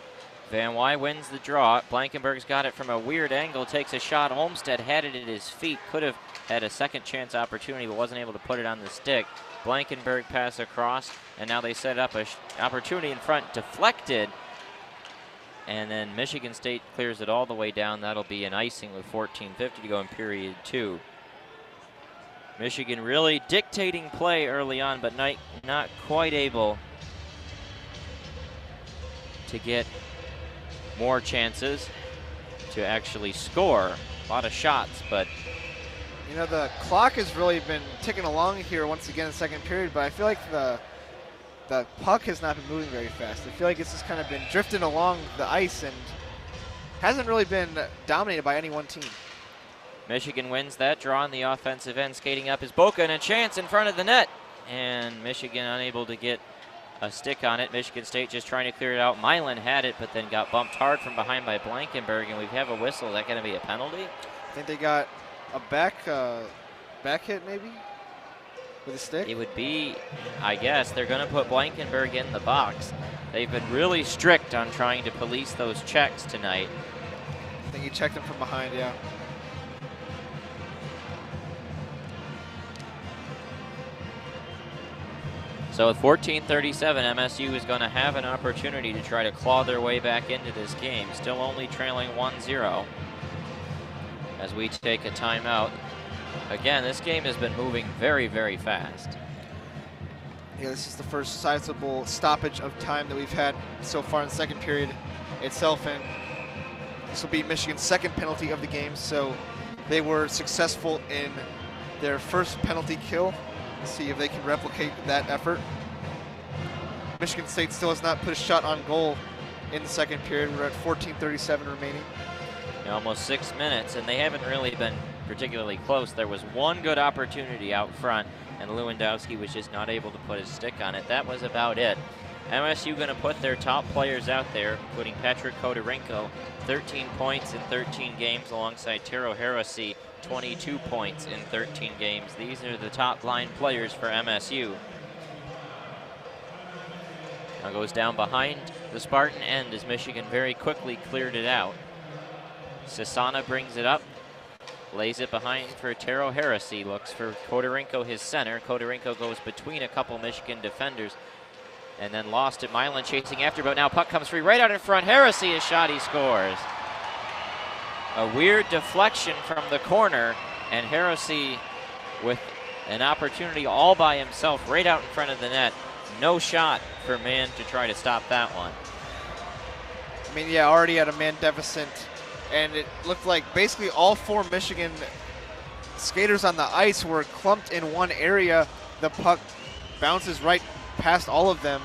S1: Van Wy wins the draw. Blankenberg's got it from a weird angle, takes a shot. Olmsted had it at his feet, could have had a second chance opportunity, but wasn't able to put it on the stick. Blankenberg pass across, and now they set up an opportunity in front, deflected, and then Michigan State clears it all the way down. That'll be an icing with 14:50 to go in period 2. Michigan really dictating play early on, but not quite able to get more chances to actually score. A lot of shots, but
S2: you know, the clock has really been ticking along here once again in the second period, but I feel like the puck has not been moving very fast. I feel like it's just kind of been drifting along the ice and hasn't really been dominated by any one team.
S1: Michigan wins that draw on the offensive end. Skating up is Boca, and a chance in front of the net. And Michigan unable to get a stick on it. Michigan State just trying to clear it out. Milan had it, but then got bumped hard from behind by Blankenberg, and we have a whistle. Is that going to be a penalty?
S2: I think they got a back hit maybe with a stick.
S1: It would be, I guess. They're going to put Blankenberg in the box. They've been really strict on trying to police those checks tonight.
S2: I think he checked him from behind, yeah.
S1: So with 14:37, MSU is going to have an opportunity to try to claw their way back into this game. Still only trailing 1-0 as we take a timeout. Again, this game has been moving very, very fast.
S2: Yeah, this is the first sizable stoppage of time that we've had so far in the second period itself, and this will be Michigan's second penalty of the game. So they were successful in their first penalty kill. See if they can replicate that effort. Michigan State still has not put a shot on goal in the second period. We're at 14:37 remaining.
S1: Almost 6 minutes, and they haven't really been particularly close. There was one good opportunity out front, and Lewandowski was just not able to put his stick on it. That was about it. MSU going to put their top players out there, including Patrick Kodorinko, 13 points in 13 games, alongside Tero Heresy, 22 points in 13 games. These are the top line players for MSU. Now goes down behind the Spartan end as Michigan very quickly cleared it out. Sasana brings it up, lays it behind for Tero Heresy, looks for Kodorinko, his center. Kodorinko goes between a couple Michigan defenders and then lost it. Milan chasing after, but now puck comes free right out in front. Heresy, a shot, he scores. A weird deflection from the corner, and Heresy with an opportunity all by himself right out in front of the net. No shot for man to try to stop that one.
S2: I mean, yeah, already at a man deficit, and it looked like basically all 4 Michigan skaters on the ice were clumped in one area. The puck bounces right past all of them,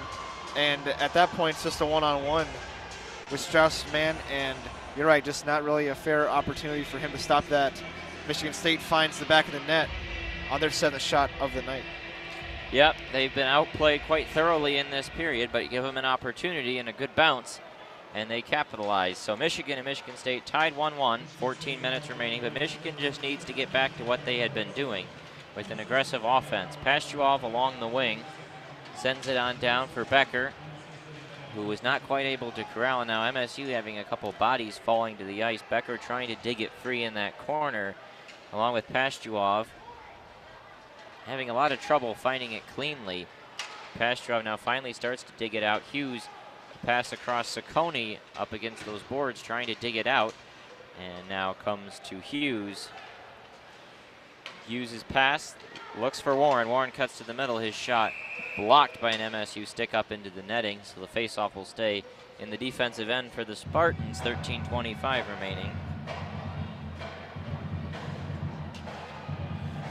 S2: and at that point it's just a one-on-one with Strauss' man, and you're right, just not really a fair opportunity for him to stop that. Michigan State finds the back of the net on their 7th shot of the night.
S1: Yep, they've been outplayed quite thoroughly in this period, but you give them an opportunity and a good bounce, and they capitalize. So Michigan and Michigan State tied 1-1, 14 minutes remaining, but Michigan just needs to get back to what they had been doing with an aggressive offense. Pastuov along the wing sends it on down for Becker, who was not quite able to corral. And now MSU having a couple bodies falling to the ice. Becker trying to dig it free in that corner, along with Pastuov. Having a lot of trouble finding it cleanly. Pastuov now finally starts to dig it out. Hughes pass across Saccone up against those boards, trying to dig it out. And now comes to Hughes. Hughes' pass looks for Warren. Warren cuts to the middle. His shot blocked by an MSU stick up into the netting, so the faceoff will stay in the defensive end for the Spartans. 13:25 remaining.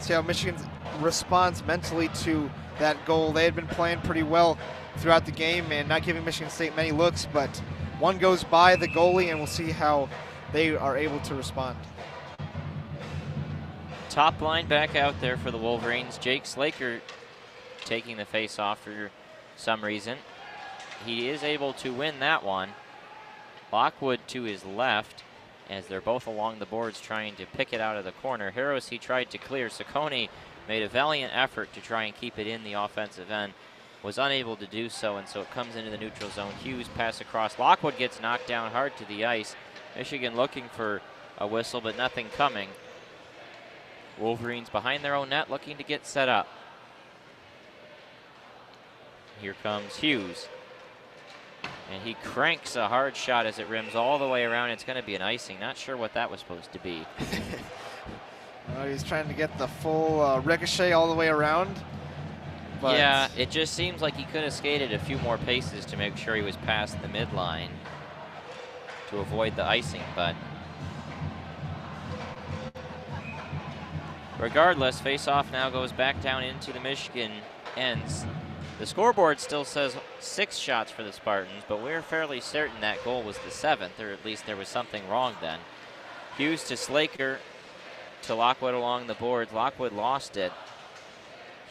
S2: See how Michigan responds mentally to that goal. They had been playing pretty well throughout the game and not giving Michigan State many looks, but one goes by the goalie, and we'll see how they are able to respond.
S1: Top line back out there for the Wolverines. Jake Slaker taking the face-off for some reason. He is able to win that one. Lockwood to his left as they're both along the boards trying to pick it out of the corner. Harris, he tried to clear. Saccone made a valiant effort to try and keep it in the offensive end. Was unable to do so, and so it comes into the neutral zone. Hughes pass across. Lockwood gets knocked down hard to the ice. Michigan looking for a whistle, but nothing coming. Wolverines behind their own net looking to get set up. Here comes Hughes. And he cranks a hard shot as it rims all the way around. It's going to be an icing. Not sure what that was supposed to be.
S2: He's trying to get the full ricochet all the way around. But
S1: yeah, it just seems like he could have skated a few more paces to make sure he was past the midline to avoid the icing, but regardless, face-off now goes back down into the Michigan ends. The scoreboard still says 6 shots for the Spartans, but we're fairly certain that goal was the 7th, or at least there was something wrong then. Hughes to Slaker to Lockwood along the boards. Lockwood lost it.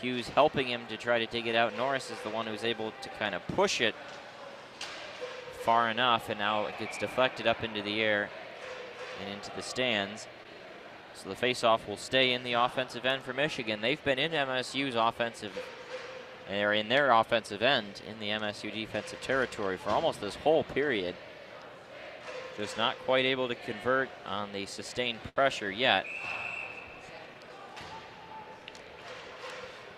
S1: Hughes helping him to try to dig it out. Norris is the one who's able to kind of push it far enough, and now it gets deflected up into the air and into the stands. So the faceoff will stay in the offensive end for Michigan. They've been in MSU's offensive, they're in their offensive end in the MSU defensive territory for almost this whole period. Just not quite able to convert on the sustained pressure yet.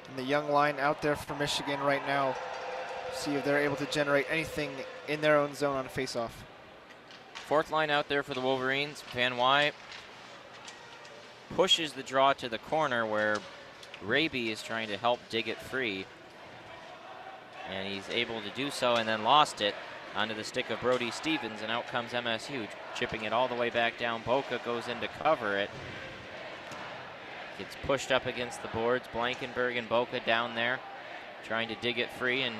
S2: And the young line out there for Michigan right now. See if they're able to generate anything in their own zone on a faceoff.
S1: 4th line out there for the Wolverines. Van Wy pushes the draw to the corner where Raby is trying to help dig it free. And he's able to do so and then lost it onto the stick of Brody Stevens, and out comes MSU, chipping it all the way back down. Boca goes in to cover it. Gets pushed up against the boards. Blankenberg and Boca down there trying to dig it free, and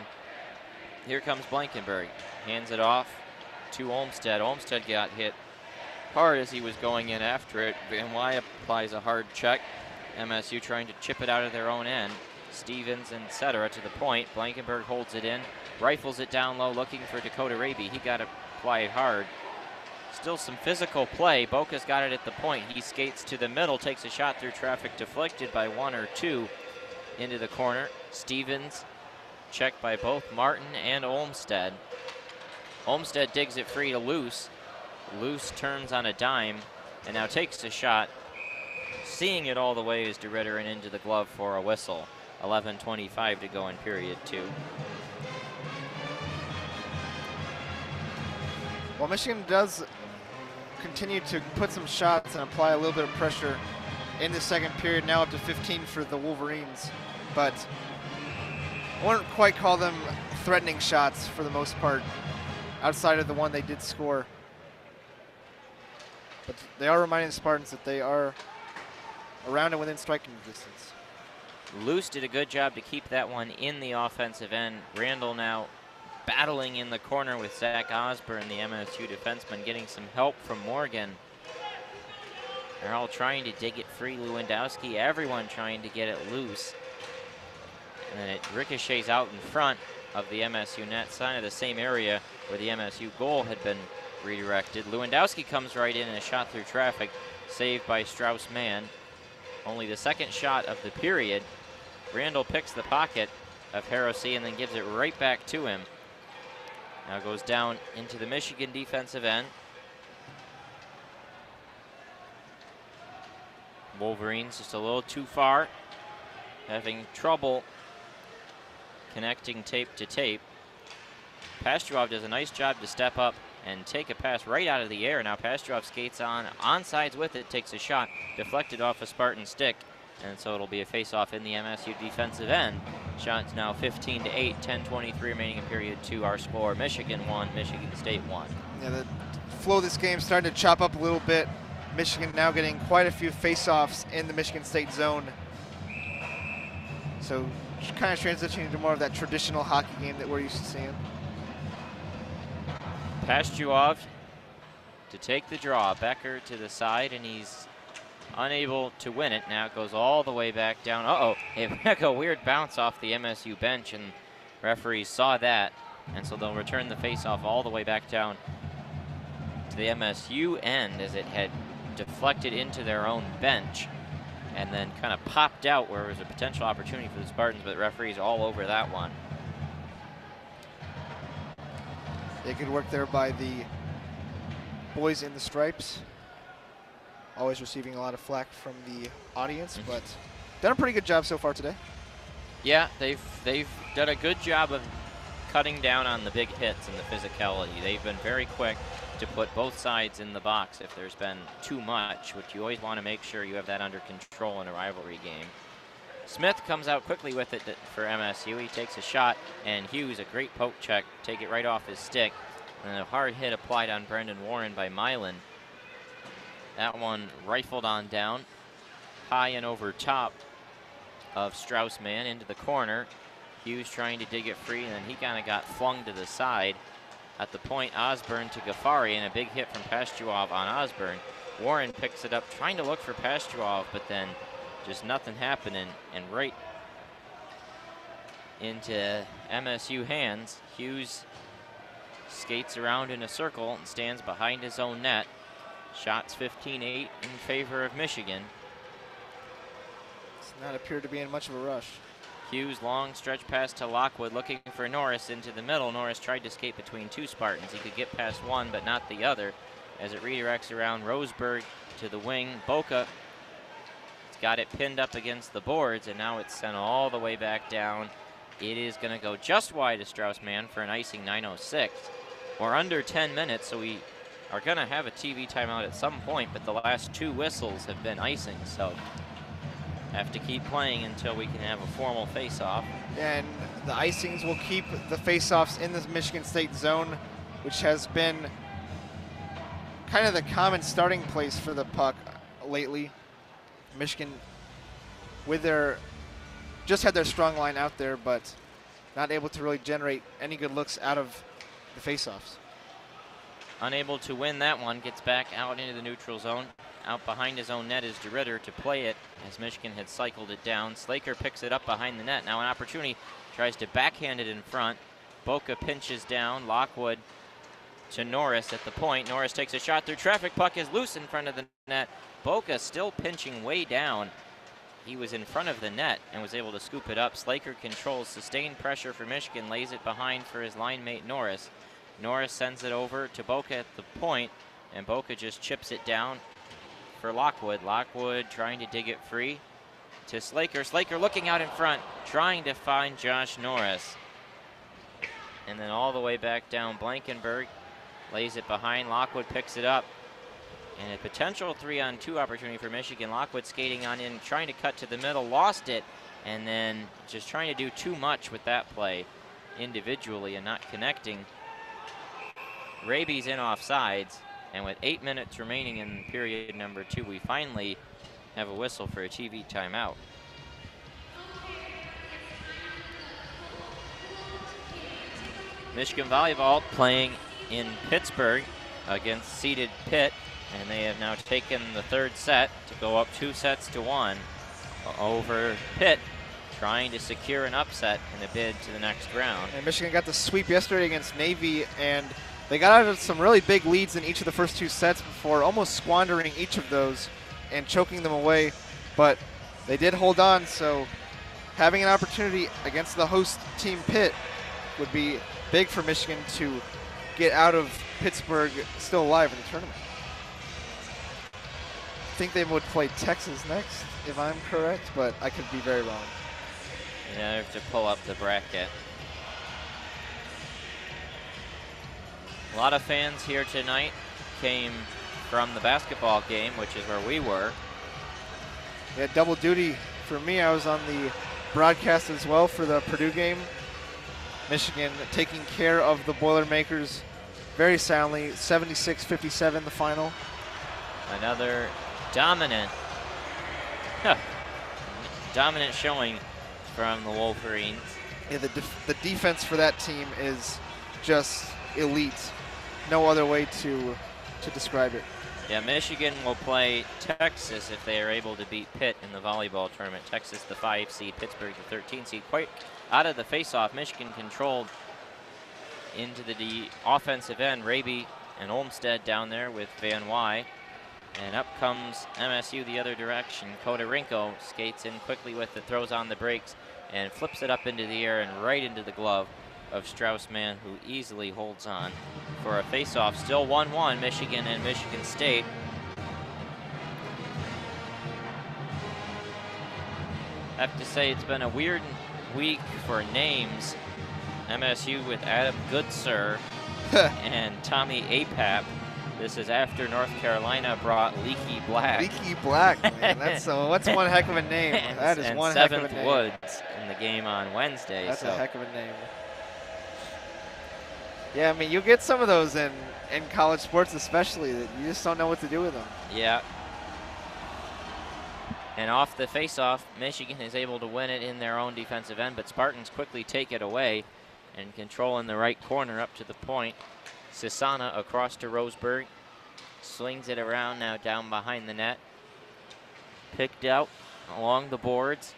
S1: here comes Blankenberg. Hands it off to Olmstead. Olmstead got hit hard as he was going in after it. Van Wy applies a hard check. MSU trying to chip it out of their own end. Stevens, etc. to the point. Blankenberg holds it in, rifles it down low, looking for Dakota Raby. He got to apply it hard. Still some physical play. Boca's got it at the point. He skates to the middle, takes a shot through traffic, deflected by one or two into the corner. Stevens checked by both Martin and Olmstead. Olmstead digs it free to Luce. Luce turns on a dime and now takes a shot. Seeing it all the way is DeRitter and into the glove for a whistle. 11:25 to go in period 2.
S2: Well, Michigan does continue to put some shots and apply a little bit of pressure in the second period, now up to 15 for the Wolverines. But I wouldn't quite call them threatening shots for the most part, outside of the one they did score. But they are reminding the Spartans that they are around and within striking distance.
S1: Luce did a good job to keep that one in the offensive end. Randall now battling in the corner with Zach Osborne, the MSU defenseman, getting some help from Morgan. They're all trying to dig it free. Lewandowski, everyone trying to get it loose. And it ricochets out in front of the MSU net, sign of the same area where the MSU goal had been redirected. Lewandowski comes right in and a shot through traffic, saved by Strauss-Mann. Only the second shot of the period. Randall picks the pocket of Heresy and then gives it right back to him. Now goes down into the Michigan defensive end. Wolverines just a little too far, having trouble connecting tape to tape. Pastuov does a nice job to step up and take a pass right out of the air. Now Pastuov skates onsides with it, takes a shot, deflected off a Spartan stick, and so it'll be a face-off in the MSU defensive end. Shots now 15-8, 10:23 remaining in period 2. Our score: Michigan 1, Michigan State 1.
S2: Yeah, the flow of this game starting to chop up a little bit. Michigan now getting quite a few face-offs in the Michigan State zone. So kind of transitioning into more of that traditional hockey game that we're used to seeing.
S1: Pastuov to take the draw. Becker to the side, and he's unable to win it. Now it goes all the way back down. A weird bounce off the MSU bench, and referees saw that, and so they'll return the face-off all the way back down to the MSU end as it had deflected into their own bench and then kind of popped out where there was a potential opportunity for the Spartans, but referees all over that one.
S2: Yeah, good work there by the boys in the stripes. Always receiving a lot of flack from the audience, but done a pretty good job so far today.
S1: Yeah, they've done a good job of cutting down on the big hits and the physicality. They've been very quick to put both sides in the box if there's been too much, which you always want to make sure you have that under control in a rivalry game. Smith comes out quickly with it for MSU. He takes a shot, and Hughes, a great poke check, take it right off his stick. And a hard hit applied on Brendan Warren by Milan. That one rifled on down, high and over top of Strauss-Mann into the corner. Hughes trying to dig it free, and then he kind of got flung to the side. At the point, Osborne to Ghaffari, and a big hit from Pastuov on Osborne. Warren picks it up, trying to look for Pastuov, but then just nothing happening, and right into MSU hands. Hughes skates around in a circle and stands behind his own net. Shots 15-8 in favor of Michigan.
S2: Does not appear to be in much of a rush.
S1: Hughes, long stretch pass to Lockwood, looking for Norris into the middle. Norris tried to skate between two Spartans. He could get past one, but not the other, as it redirects around Roseburg to the wing. Boca got it pinned up against the boards, and now it's sent all the way back down. It is going to go just wide of Strauss-Mann for an icing 9:06. We're under 10 minutes, so we are going to have a TV timeout at some point, but the last two whistles have been icing, so have to keep playing until we can have a formal face-off.
S2: And the icings will keep the face-offs in the Michigan State zone, which has been kind of the common starting place for the puck lately. Michigan, with just had their strong line out there, but not able to really generate any good looks out of the face-offs.
S1: Unable to win that one, gets back out into the neutral zone. out behind his own net is DeRitter to play it as Michigan had cycled it down. Slaker picks it up behind the net. Now an opportunity, tries to backhand it in front. Boca pinches down. Lockwood to Norris at the point. Norris takes a shot through traffic. Puck is loose in front of the net. Boca still pinching way down. He was in front of the net and was able to scoop it up. Slaker controls sustained pressure for Michigan, lays it behind for his line mate Norris. Norris sends it over to Boca at the point, and Boca just chips it down for Lockwood. Lockwood trying to dig it free to Slaker. Slaker looking out in front, trying to find Josh Norris. And then all the way back down, Blankenberg lays it behind. Lockwood picks it up. And a potential 3-on-2 opportunity for Michigan. Lockwood skating on in, trying to cut to the middle, lost it, and then just trying to do too much with that play individually and not connecting. Raby's in offsides, and with 8 minutes remaining in period number 2, we finally have a whistle for a TV timeout. Michigan volleyball playing in Pittsburgh against seeded Pitt, and they have now taken the third set to go up 2-1 over Pitt, trying to secure an upset in a bid to the next round.
S2: And Michigan got the sweep yesterday against Navy, and they got out of some really big leads in each of the first 2 sets before almost squandering each of those and choking them away, but they did hold on, so having an opportunity against the host team Pitt would be big for Michigan to get out of Pittsburgh still alive in the tournament. I think they would play Texas next, if I'm correct, but I could be very wrong.
S1: Yeah, I have to pull up the bracket. A lot of fans here tonight came from the basketball game, which is where we were.
S2: Yeah, double duty for me. I was on the broadcast as well for the Purdue game. Michigan taking care of the Boilermakers very soundly, 76-57 the final.
S1: Another dominant showing from the Wolverines.
S2: Yeah, the defense for that team is just elite. No other way to describe it.
S1: Yeah, Michigan will play Texas if they are able to beat Pitt in the volleyball tournament. Texas, the 5 seed, Pittsburgh, the 13 seed. Quite out of the face-off, Michigan controlled into the offensive end. Raby and Olmstead down there with Van Wy. And up comes MSU the other direction. Kodarenko skates in quickly with it, throws on the brakes, and flips it up into the air and right into the glove of Straussman, who easily holds on for a face-off. Still 1-1, Michigan and Michigan State. I have to say it's been a weird week for names. MSU with Adam Goodsir and Tommy Apap. This is after North Carolina brought Leaky Black.
S2: Leaky Black, man. That's one heck of a name. That is one heck of a name.
S1: Woods in the game on Wednesday.
S2: That's a heck of a name. Yeah, I mean, you get some of those in college sports especially, that you just don't know what to do with them.
S1: Yeah. And off the face-off, Michigan is able to win it in their own defensive end, but Spartans quickly take it away and control in the right corner up to the point. Sisana across to Roseburg, slings it around now down behind the net. Picked out along the boards.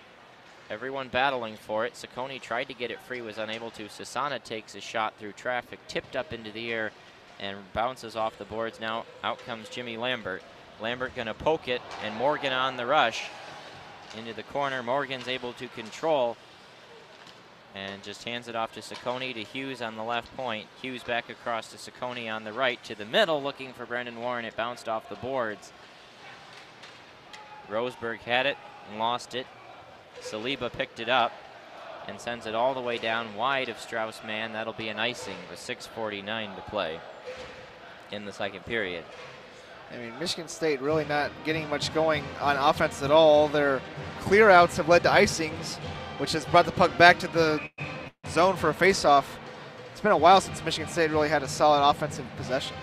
S1: Everyone battling for it. Ciccone tried to get it free, was unable to. Sisana takes a shot through traffic, tipped up into the air, and bounces off the boards. Now out comes Jimmy Lambert. Lambert gonna poke it, and Morgan on the rush into the corner. Morgan's able to control and just hands it off to Ciccone to Hughes on the left point. Hughes back across to Ciccone on the right to the middle, looking for Brendan Warren. It bounced off the boards. Roseburg had it and lost it. Saliba picked it up and sends it all the way down wide of Straussman. That'll be an icing with 6:49 to play in the second period.
S2: I mean, Michigan State really not getting much going on offense at all. Their clear-outs have led to icings, which has brought the puck back to the zone for a face-off. It's been a while since Michigan State really had a solid offensive possession.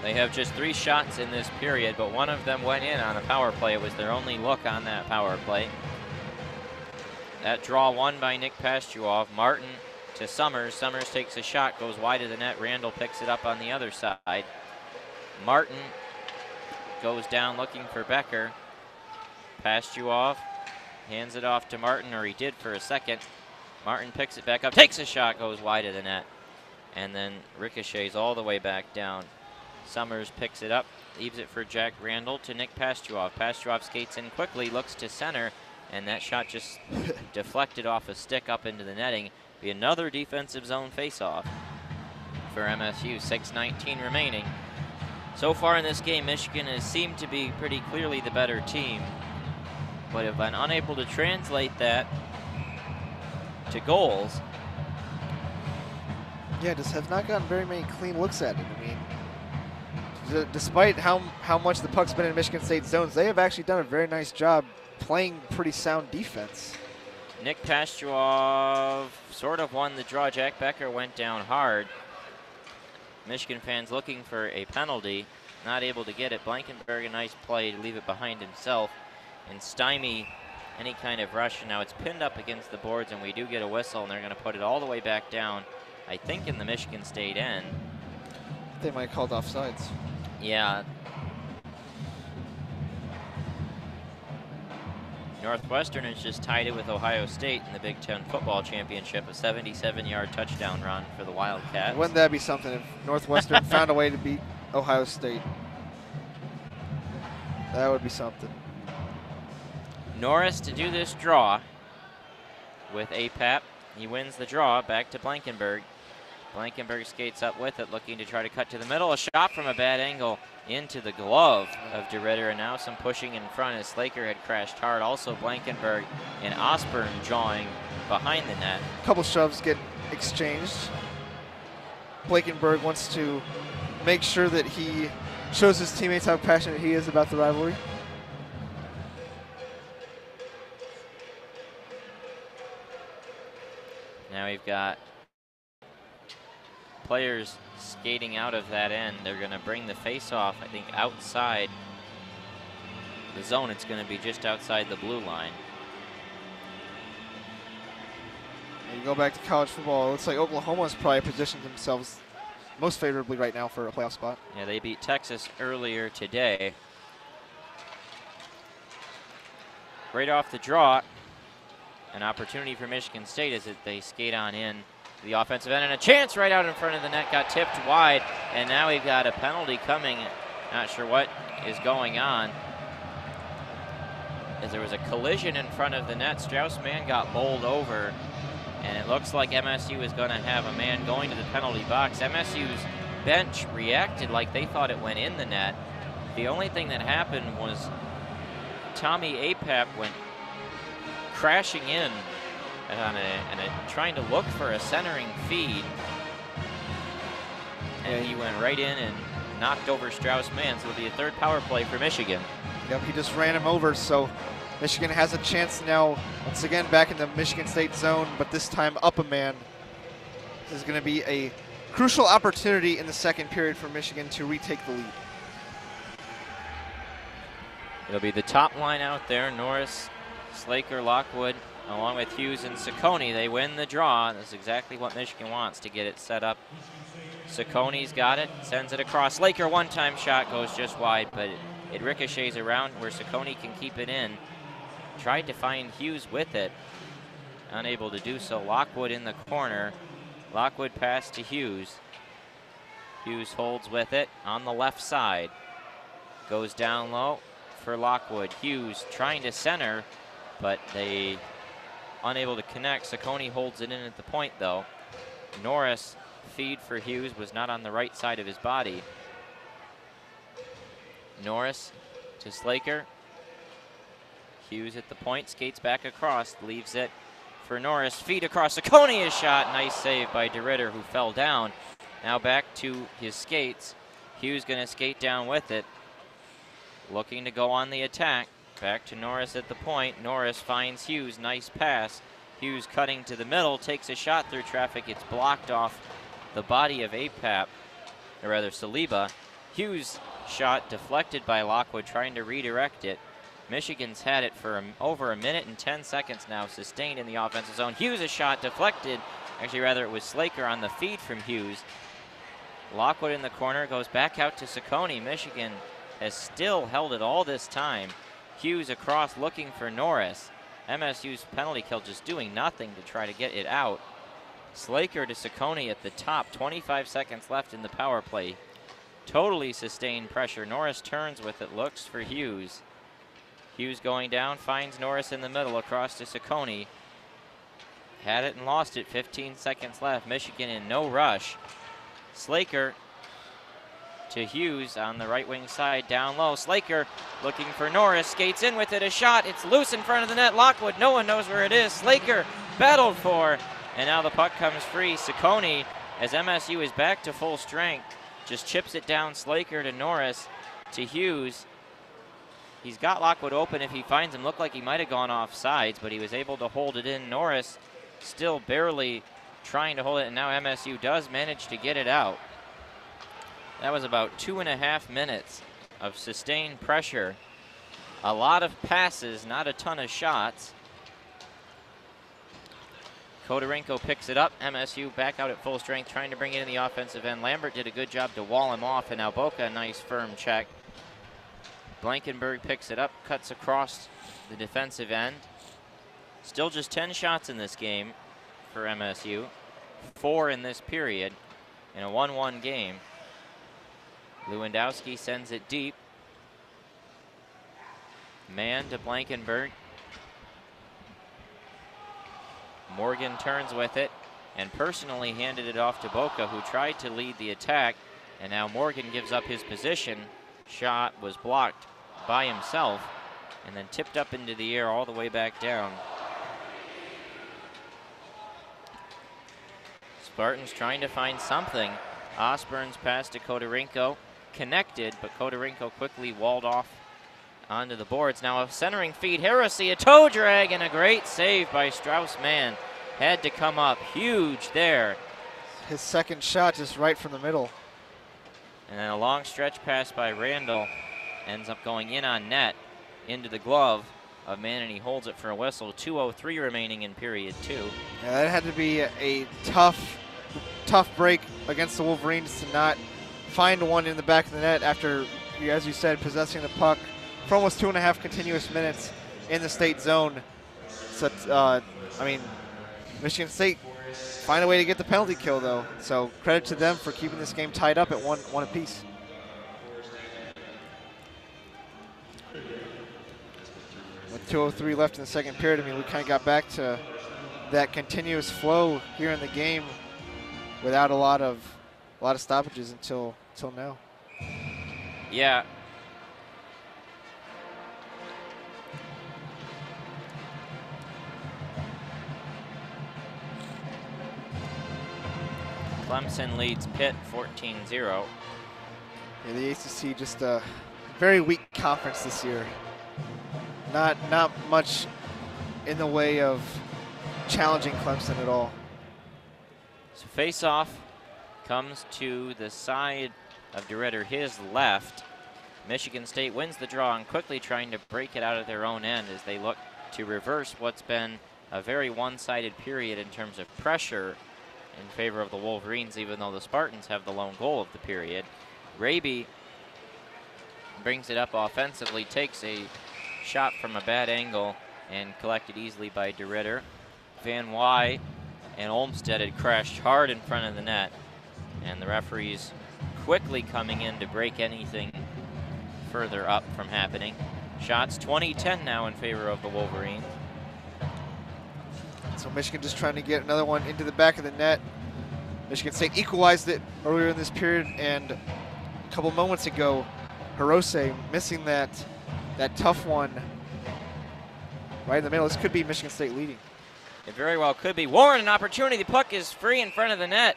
S1: They have just 3 shots in this period, but one of them went in on a power play. It was their only look on that power play. That draw won by Nick Pastuov. Martin to Summers. Summers takes a shot, goes wide of the net. Randall picks it up on the other side. Martin goes down looking for Becker. Passed you off, hands it off to Martin, or he did for a second. Martin picks it back up, takes a shot, goes wide of the net, and then ricochets all the way back down. Summers picks it up, leaves it for Jack Randall to Nick Pastuoff. Pastuoff skates in quickly, looks to center, and that shot just deflected off a stick up into the netting. Be another defensive zone faceoff for MSU. 6:19 remaining. So far in this game, Michigan has seemed to be pretty clearly the better team, but have been unable to translate that to goals.
S2: Yeah, just have not gotten very many clean looks at it. I mean, despite how much the puck's been in Michigan State zones, they have actually done a very nice job playing pretty sound defense.
S1: Nick Pastuoff sort of won the draw. Jack Becker went down hard. Michigan fans looking for a penalty, not able to get it. Blankenberg, a nice play to leave it behind himself and stymie any kind of rush. And now it's pinned up against the boards, and we do get a whistle, and they're going to put it all the way back down, I think, in the Michigan State end.
S2: They might have called offsides.
S1: Yeah. Northwestern has just tied it with Ohio State in the Big Ten football championship, a 77-yard touchdown run for the Wildcats.
S2: Wouldn't that be something if Northwestern found a way to beat Ohio State? That would be something.
S1: Norris to do this draw with APAP. He wins the draw, back to Blankenberg. Blankenberg skates up with it, looking to try to cut to the middle. A shot from a bad angle into the glove of DeRitter, and now some pushing in front as Slaker had crashed hard. Also Blankenberg and Osborne jawing behind the net.
S2: A couple shoves get exchanged. Blankenberg wants to make sure that he shows his teammates how passionate he is about the rivalry.
S1: Now we've got players skating out of that end. They're going to bring the face-off, I think, outside the zone. It's going to be just outside the blue line.
S2: You go back to college football, it looks like Oklahoma's probably positioned themselves most favorably right now for a playoff spot.
S1: Yeah, they beat Texas earlier today. Right off the draw, an opportunity for Michigan State as they skate on in the offensive end, and a chance right out in front of the net, got tipped wide, and now we've got a penalty coming. Not sure what is going on, as there was a collision in front of the net. Strauss-Mann got bowled over, and it looks like MSU is going to have a man going to the penalty box. MSU's bench reacted like they thought it went in the net. The only thing that happened was Tommy Apap went crashing in on trying to look for a centering feed, and he went right in and knocked over Strauss-Mann, so it'll be a third power play for Michigan.
S2: Yep, he just ran him over, so Michigan has a chance now, once again back in the Michigan State zone, but this time up a man. This is going to be a crucial opportunity in the second period for Michigan to retake the lead.
S1: It'll be the top line out there, Norris, Slaker, Lockwood, along with Hughes and Ciccone. They win the draw. That's exactly what Michigan wants, to get it set up. Ciccone's got it, sends it across. Slaker, one-time shot, goes just wide, but it ricochets around where Ciccone can keep it in. Tried to find Hughes with it, unable to do so. Lockwood in the corner. Lockwood pass to Hughes. Hughes holds with it on the left side. Goes down low for Lockwood. Hughes trying to center, but they unable to connect. Ciccone holds it in at the point, though. Norris, feed for Hughes, was not on the right side of his body. Norris to Slaker. Hughes at the point, skates back across, leaves it for Norris. Feed across, Ciccone, is shot. Nice save by DeRitter, who fell down. Now back to his skates. Hughes gonna skate down with it, looking to go on the attack. Back to Norris at the point. Norris finds Hughes, nice pass. Hughes cutting to the middle, takes a shot through traffic. It's blocked off the body of Apap, or rather Saliba. Hughes' shot deflected by Lockwood, trying to redirect it. Michigan's had it for over a minute and 10 seconds now, sustained in the offensive zone. Hughes' shot deflected. Actually, rather, it was Slaker on the feed from Hughes. Lockwood in the corner, goes back out to Ciccone. Michigan has still held it all this time. Hughes across looking for Norris. MSU's penalty kill just doing nothing to try to get it out. Slaker to Ciccone at the top, 25 seconds left in the power play. Totally sustained pressure. Norris turns with it, looks for Hughes. Hughes going down, finds Norris in the middle, across to Ciccone. Had it and lost it, 15 seconds left. Michigan in no rush. Slaker to Hughes on the right wing side, down low. Slaker looking for Norris, skates in with it, a shot. It's loose in front of the net. Lockwood, no one knows where it is. Slaker battled for, and now the puck comes free. Ciccone, as MSU is back to full strength, just chips it down. Slaker to Norris to Hughes. He's got Lockwood open if he finds him. Looked like he might have gone off sides, but he was able to hold it in. Norris still barely trying to hold it, and now MSU does manage to get it out. That was about 2.5 minutes of sustained pressure. A lot of passes, not a ton of shots. Kodorenko picks it up. MSU back out at full strength, trying to bring it in the offensive end. Lambert did a good job to wall him off, and now Boca, a nice firm check. Blankenberg picks it up, cuts across the defensive end. Still just 10 shots in this game for MSU. 4 in this period in a 1-1 game. Lewandowski sends it deep. Man to Blankenberg. Morgan turns with it and personally handed it off to Boca, who tried to lead the attack, and now Morgan gives up his position. Shot was blocked by himself and then tipped up into the air all the way back down. Spartans trying to find something. Osborne's pass to Kodorenko. Connected, but Kodorenko quickly walled off onto the boards. Now a centering feed, Heresy, a toe drag, and a great save by Strauss-Mann. Had to come up huge there.
S2: His second shot just right from the middle.
S1: And then a long stretch pass by Randall ends up going in on net into the glove of Mann, and he holds it for a whistle. 2:03 remaining in period 2.
S2: Yeah, that had to be a tough break against the Wolverines to not find one in the back of the net after, as you said, possessing the puck for almost 2.5 continuous minutes in the state zone. So, I mean, Michigan State find a way to get the penalty kill, though. So credit to them for keeping this game tied up at one apiece. With 2:03 left in the second period, I mean, we kind of got back to that continuous flow here in the game without a lot of stoppages until now.
S1: Yeah. Clemson leads Pitt 14-0.
S2: Yeah, the ACC just a very weak conference this year. Not much in the way of challenging Clemson at all.
S1: So face-off comes to the side of DeRitter, his left. Michigan State wins the draw and quickly trying to break it out of their own end as they look to reverse what's been a very one-sided period in terms of pressure in favor of the Wolverines, even though the Spartans have the lone goal of the period. Raby brings it up offensively, takes a shot from a bad angle and collected easily by DeRitter. Van Wy and Olmstead had crashed hard in front of the net, and the referees quickly coming in to break anything further up from happening. Shots 20-10 now in favor of the Wolverines.
S2: So Michigan just trying to get another one into the back of the net. Michigan State equalized it earlier in this period, and a couple moments ago, Hirose missing that tough one right in the middle. This could be Michigan State leading.
S1: It very well could be. Warren, an opportunity. The puck is free in front of the net,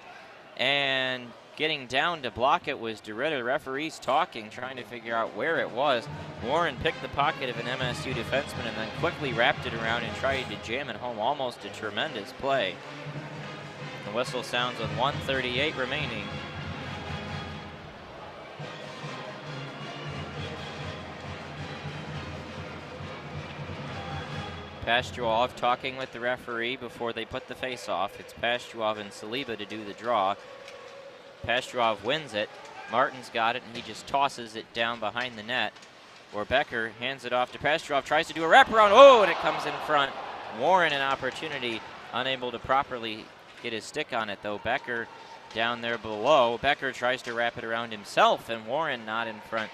S1: and getting down to block it was DeRitter. Referees talking, trying to figure out where it was. Warren picked the pocket of an MSU defenseman and then quickly wrapped it around and tried to jam it home. Almost a tremendous play. The whistle sounds with 1:38 remaining. Pastuov talking with the referee before they put the face off. It's Pastuov and Saliba to do the draw. Pastuov wins it. Martin's got it, and he just tosses it down behind the net. Where Becker hands it off to Pestrov, tries to do a wraparound. Oh, and it comes in front. Warren an opportunity, unable to properly get his stick on it, though. Becker down there below. Becker tries to wrap it around himself, and Warren not in front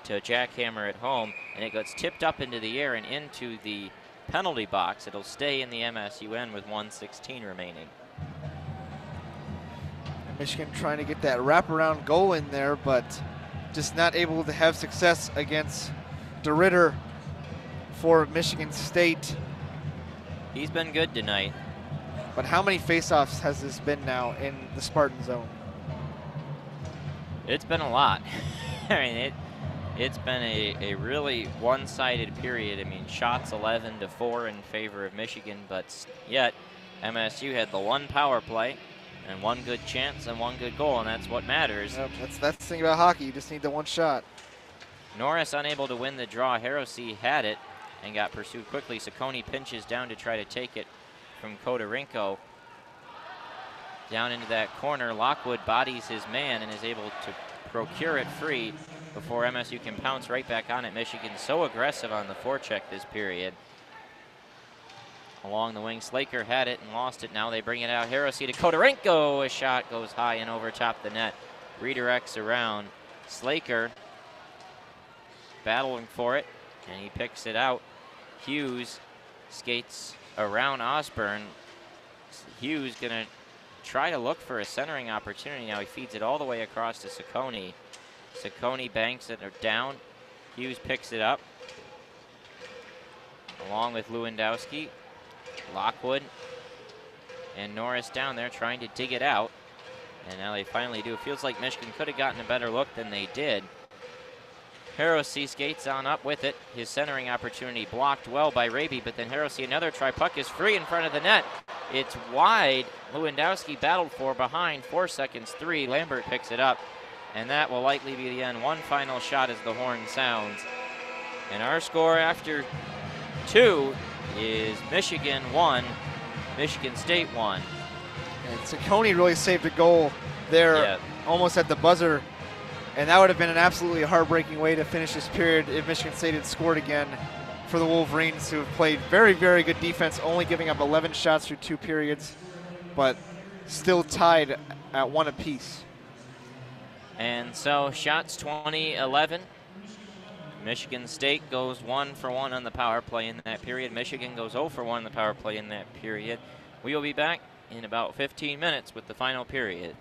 S1: to jackhammer it home, and it gets tipped up into the air and into the penalty box. It'll stay in the MSUN with 1:16 remaining.
S2: Michigan trying to get that wraparound goal in there, but just not able to have success against DeRitter for Michigan State.
S1: He's been good tonight.
S2: But how many faceoffs has this been now in the Spartan zone?
S1: It's been a lot. I mean, it's been a really one-sided period. I mean, shots 11-4 in favor of Michigan, but yet MSU had the one power play and one good chance and one good goal, and that's what matters.
S2: Yep, that's the thing about hockey. You just need the one shot.
S1: Norris unable to win the draw. Hirose had it and got pursued quickly. Ciccone pinches down to try to take it from Kodorenko. Down into that corner, Lockwood bodies his man and is able to procure it free before MSU can pounce right back on it. Michigan so aggressive on the forecheck this period. Along the wing, Slaker had it and lost it. Now they bring it out. Hirose to Kodorenko. A shot goes high and over top the net. Redirects around. Slaker battling for it, and he picks it out. Hughes skates around Osborne. Hughes gonna try to look for a centering opportunity. Now he feeds it all the way across to Ciccone. Ciccone banks it down. Hughes picks it up along with Lewandowski. Lockwood and Norris down there trying to dig it out. And now they finally do. It feels like Michigan could have gotten a better look than they did. Hirose skates on up with it. His centering opportunity blocked well by Raby, but then Hirose another try. Puck is free in front of the net. It's wide. Lewandowski battled for behind. 4 seconds, 3. Lambert picks it up, and that will likely be the end. One final shot as the horn sounds. And our score after 2 is Michigan 1, Michigan State 1.
S2: And Ciccone really saved a goal there, almost at the buzzer. And that would have been an absolutely heartbreaking way to finish this period if Michigan State had scored again for the Wolverines, who have played very, very good defense, only giving up 11 shots through 2 periods, but still tied at 1 apiece.
S1: And so shots 20-11. Michigan State goes 1 for 1 on the power play in that period. Michigan goes 0 for 1 on the power play in that period. We will be back in about 15 minutes with the final period.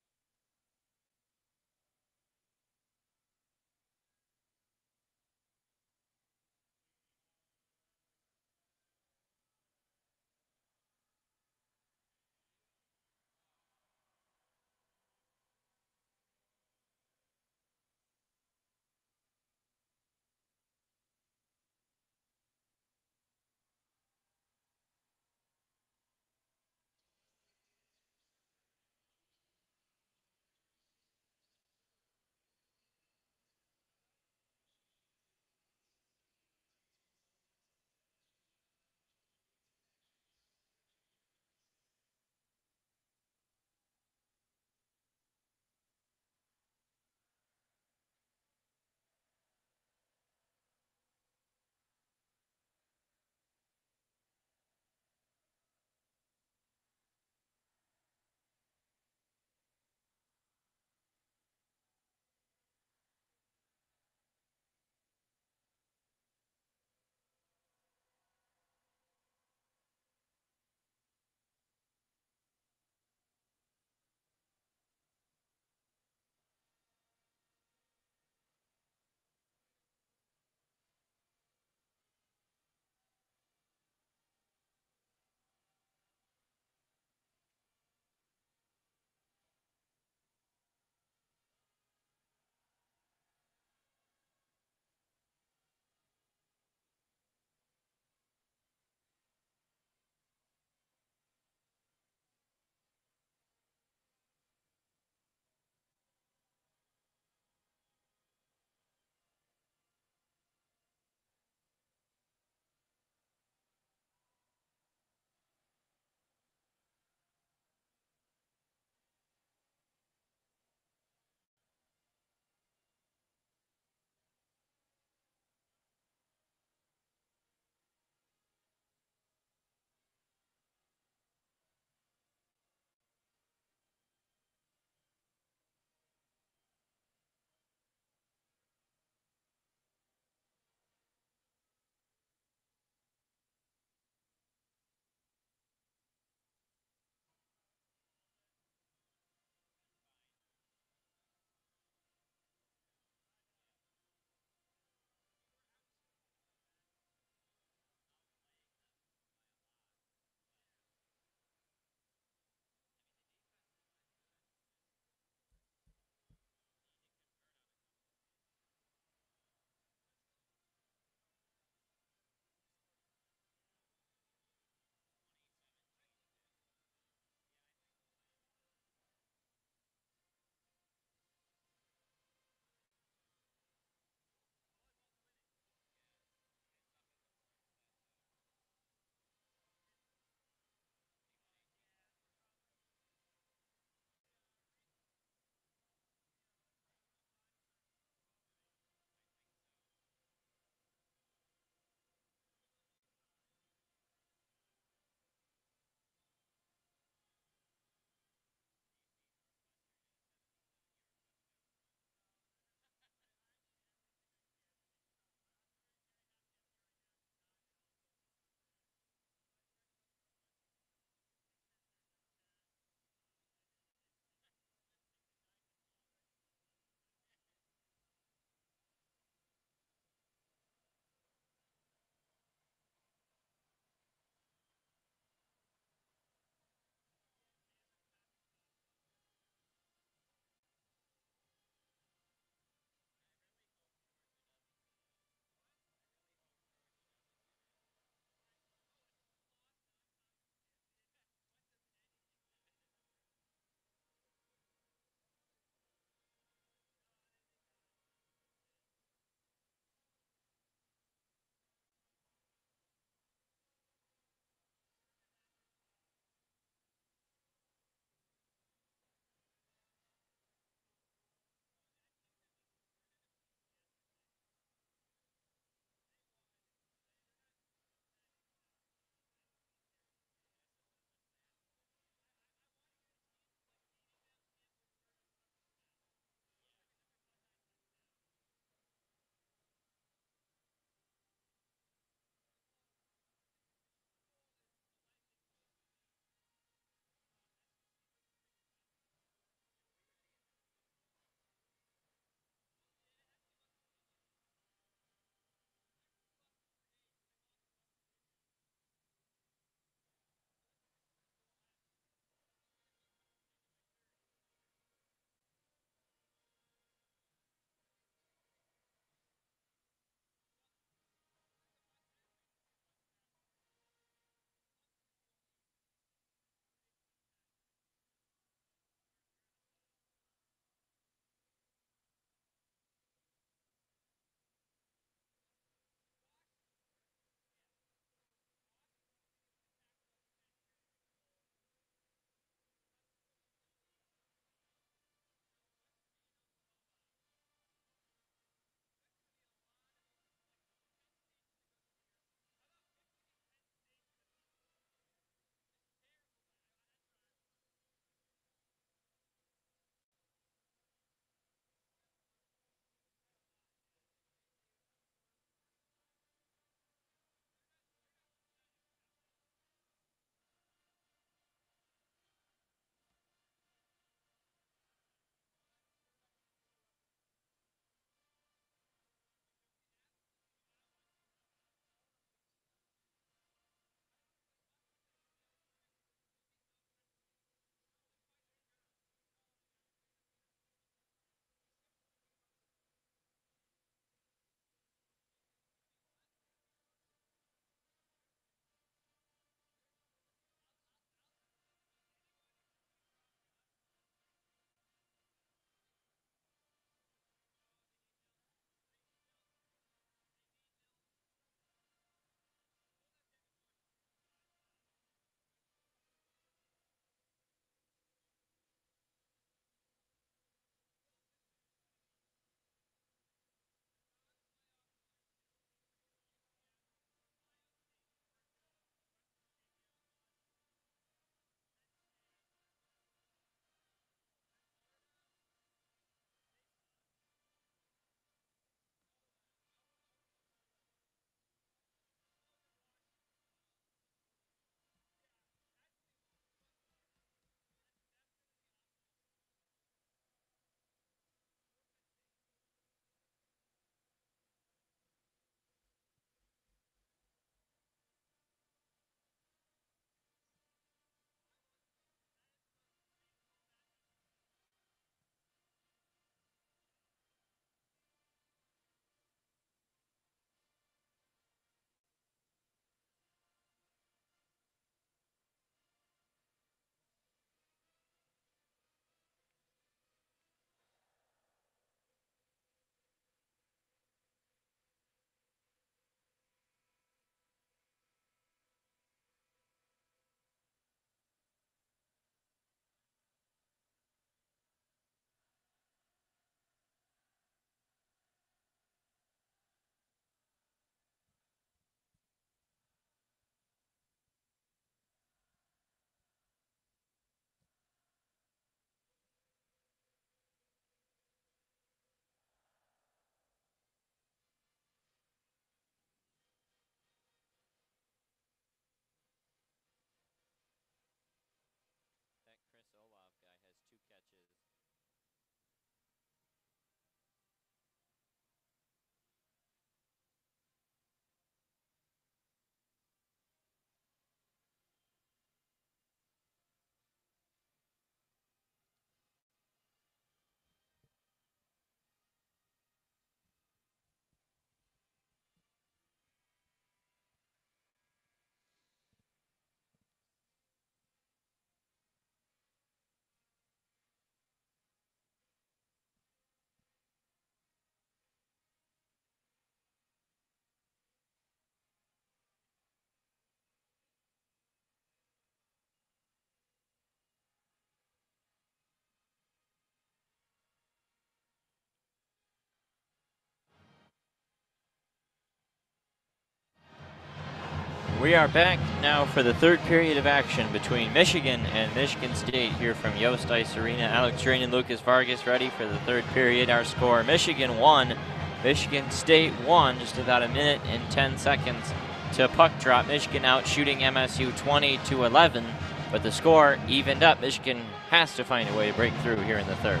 S1: We are back now for the third period of action between Michigan and Michigan State here from Yost Ice Arena. Alex Drain and Lucas Vargas ready for the third period. Our score, Michigan 1, Michigan State 1, just about a minute and 10 seconds to puck drop. Michigan out shooting MSU 20-11, but the score evened up. Michigan has to find a way to break through here in the third.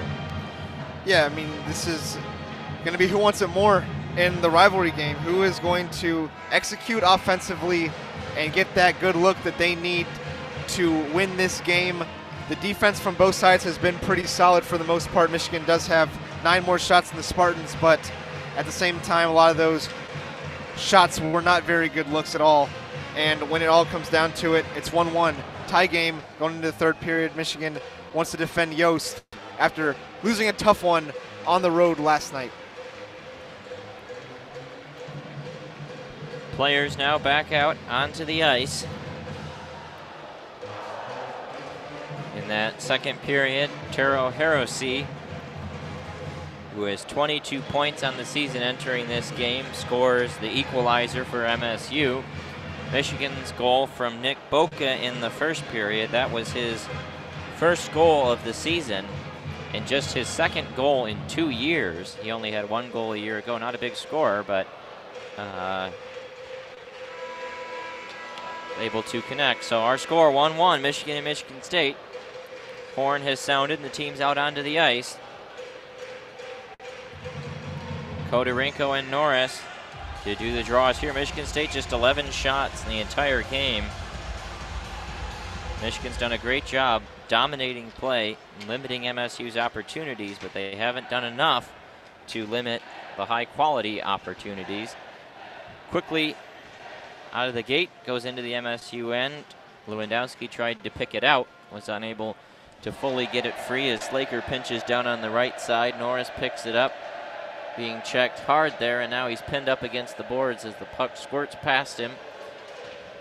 S2: Yeah, I mean, this is going to be who wants it more in the rivalry game. Who is going to execute offensively and get that good look that they need to win this game. The defense from both sides has been pretty solid for the most part. Michigan does have 9 more shots than the Spartans, but at the same time, a lot of those shots were not very good looks at all. And when it all comes down to it, it's 1-1. Tie game going into the third period. Michigan wants to defend Yost after losing a tough one on the road last night.
S1: Players now back out onto the ice. In that second period, Taro Hiroshi, who has 22 points on the season entering this game, scores the equalizer for MSU. Michigan's goal from Nick Boca in the first period, that was his first goal of the season and just his second goal in 2 years. He only had 1 goal a year ago, not a big scorer, but able to connect. So our score 1-1, Michigan and Michigan State. Horn has sounded and the team's out onto the ice. Kodarenko and Norris to do the draws here. Michigan State just 11 shots in the entire game. Michigan's done a great job dominating play, limiting MSU's opportunities, but they haven't done enough to limit the high quality opportunities. Quickly out of the gate, goes into the MSU end. Lewandowski tried to pick it out, was unable to fully get it free as Slaker pinches down on the right side. Norris picks it up, being checked hard there, and now he's pinned up against the boards as the puck squirts past him.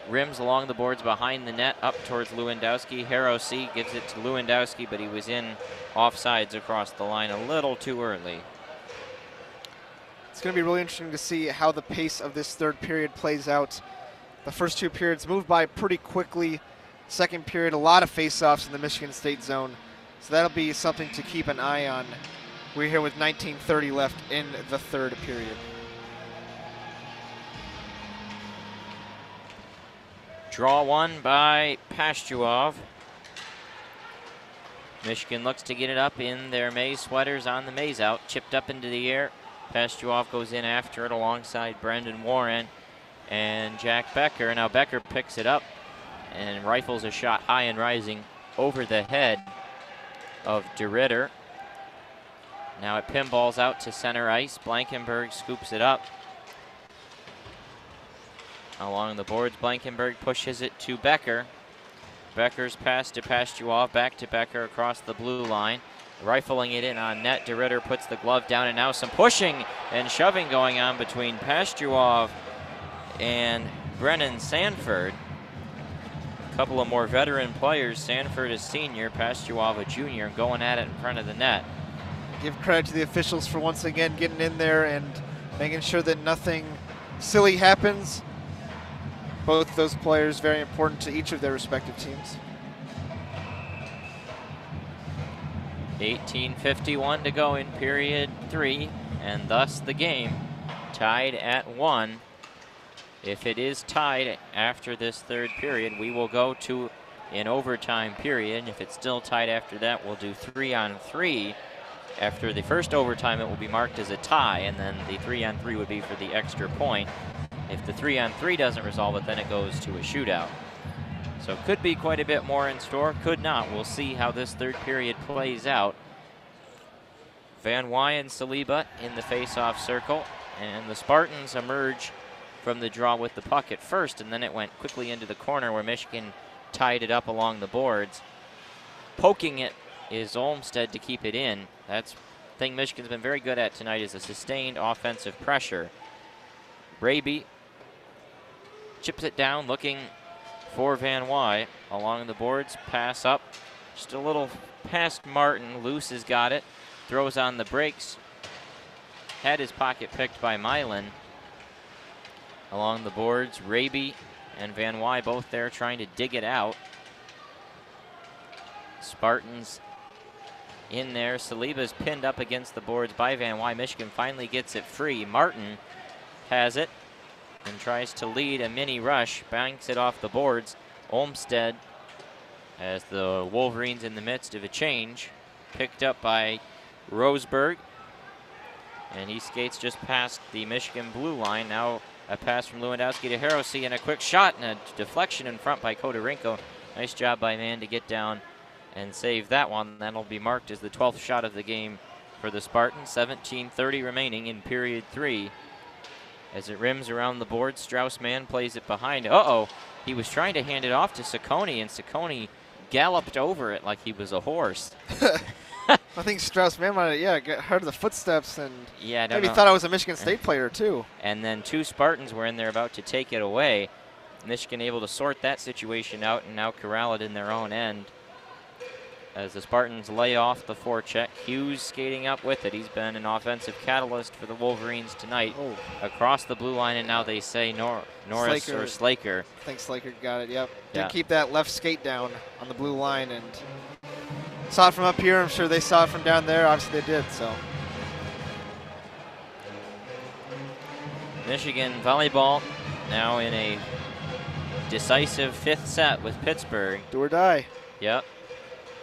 S1: Rims along the boards behind the net, up towards Lewandowski. Hiroshi gives it to Lewandowski, but he was in offsides across the line a little too early.
S2: It's going to be really interesting to see how the pace of this third period plays out. The first 2 periods moved by pretty quickly. Second period, a lot of face-offs in the Michigan State zone. So that'll be something to keep an eye on. We're here with 19:30 left in the third period.
S1: Draw one by Pastuov. Michigan looks to get it up in their maize sweaters on the maize out. Chipped up into the air. Pastuov goes in after it alongside Brendan Warren and Jack Becker. Now Becker picks it up and rifles a shot high and rising over the head of DeRitter. Now it pinballs out to center ice. Blankenberg scoops it up. Along the boards, Blankenberg pushes it to Becker. Becker's pass to Pastuov, back to Becker across the blue line. Rifling it in on net, DeRitter puts the glove down, and now some pushing and shoving going on between Pastuov and Brennan Sanford. A couple of more veteran players. Sanford is senior, Pastuov a junior, going at it in front of the net.
S2: Give credit to the officials for once again getting in there and making sure that nothing silly happens. Both those players very important to each of their respective teams.
S1: 18:51 to go in period 3, and thus the game tied at 1. If it is tied after this third period, we will go to an overtime period. If it's still tied after that, we'll do 3-on-3. After the first overtime, it will be marked as a tie, and then the 3-on-3 would be for the extra point. If the 3-on-3 doesn't resolve it, then it goes to a shootout. So could be quite a bit more in store, could not. We'll see how this third period plays out. Van Wy and Saliba in the face-off circle, and the Spartans emerge from the draw with the puck at first, and then it went quickly into the corner where Michigan tied it up along the boards. Poking it is Olmsted to keep it in. That's the thing Michigan's been very good at tonight, is a sustained offensive pressure. Raby chips it down, looking for Van Wy along the boards. Pass up, just a little past Martin. Luce has got it, throws on the brakes. Had his pocket picked by Milan. Along the boards, Raby and Van Wy both there trying to dig it out. Spartans in there. Saliba's pinned up against the boards by Van Wy. Michigan finally gets it free. Martin has it and tries to lead a mini rush, banks it off the boards. Olmsted, as the Wolverines in the midst of a change, picked up by Roseberg, and he skates just past the Michigan blue line. Now a pass from Lewandowski to Hirose, and a quick shot and a deflection in front by Kodorinko. Nice job by Mann to get down and save that one. That'll be marked as the 12th shot of the game for the Spartans. 17:30 remaining in period 3. As it rims around the board, Strauss-Mann plays it behind. Uh-oh, he was trying to hand it off to Ciccone, and Ciccone galloped over it like he was a horse.
S2: I think Strauss-Mann might have, heard the footsteps and maybe thought I was a Michigan State player too.
S1: And then 2 Spartans were in there about to take it away. Michigan able to sort that situation out and now corral it in their own end. As the Spartans lay off the forecheck, Hughes skating up with it. He's been an offensive catalyst for the Wolverines tonight.
S2: Oh.
S1: Across the blue line, and now they say Norris
S2: Slaker.
S1: or Slaker.
S2: I think Slaker got it, yep.
S1: Yeah.
S2: Did keep that left skate down on the blue line, and saw it from up here. I'm sure they saw it from down there. Obviously they did, so.
S1: Michigan volleyball now in a decisive 5th set with Pittsburgh.
S2: Do or die.
S1: Yep.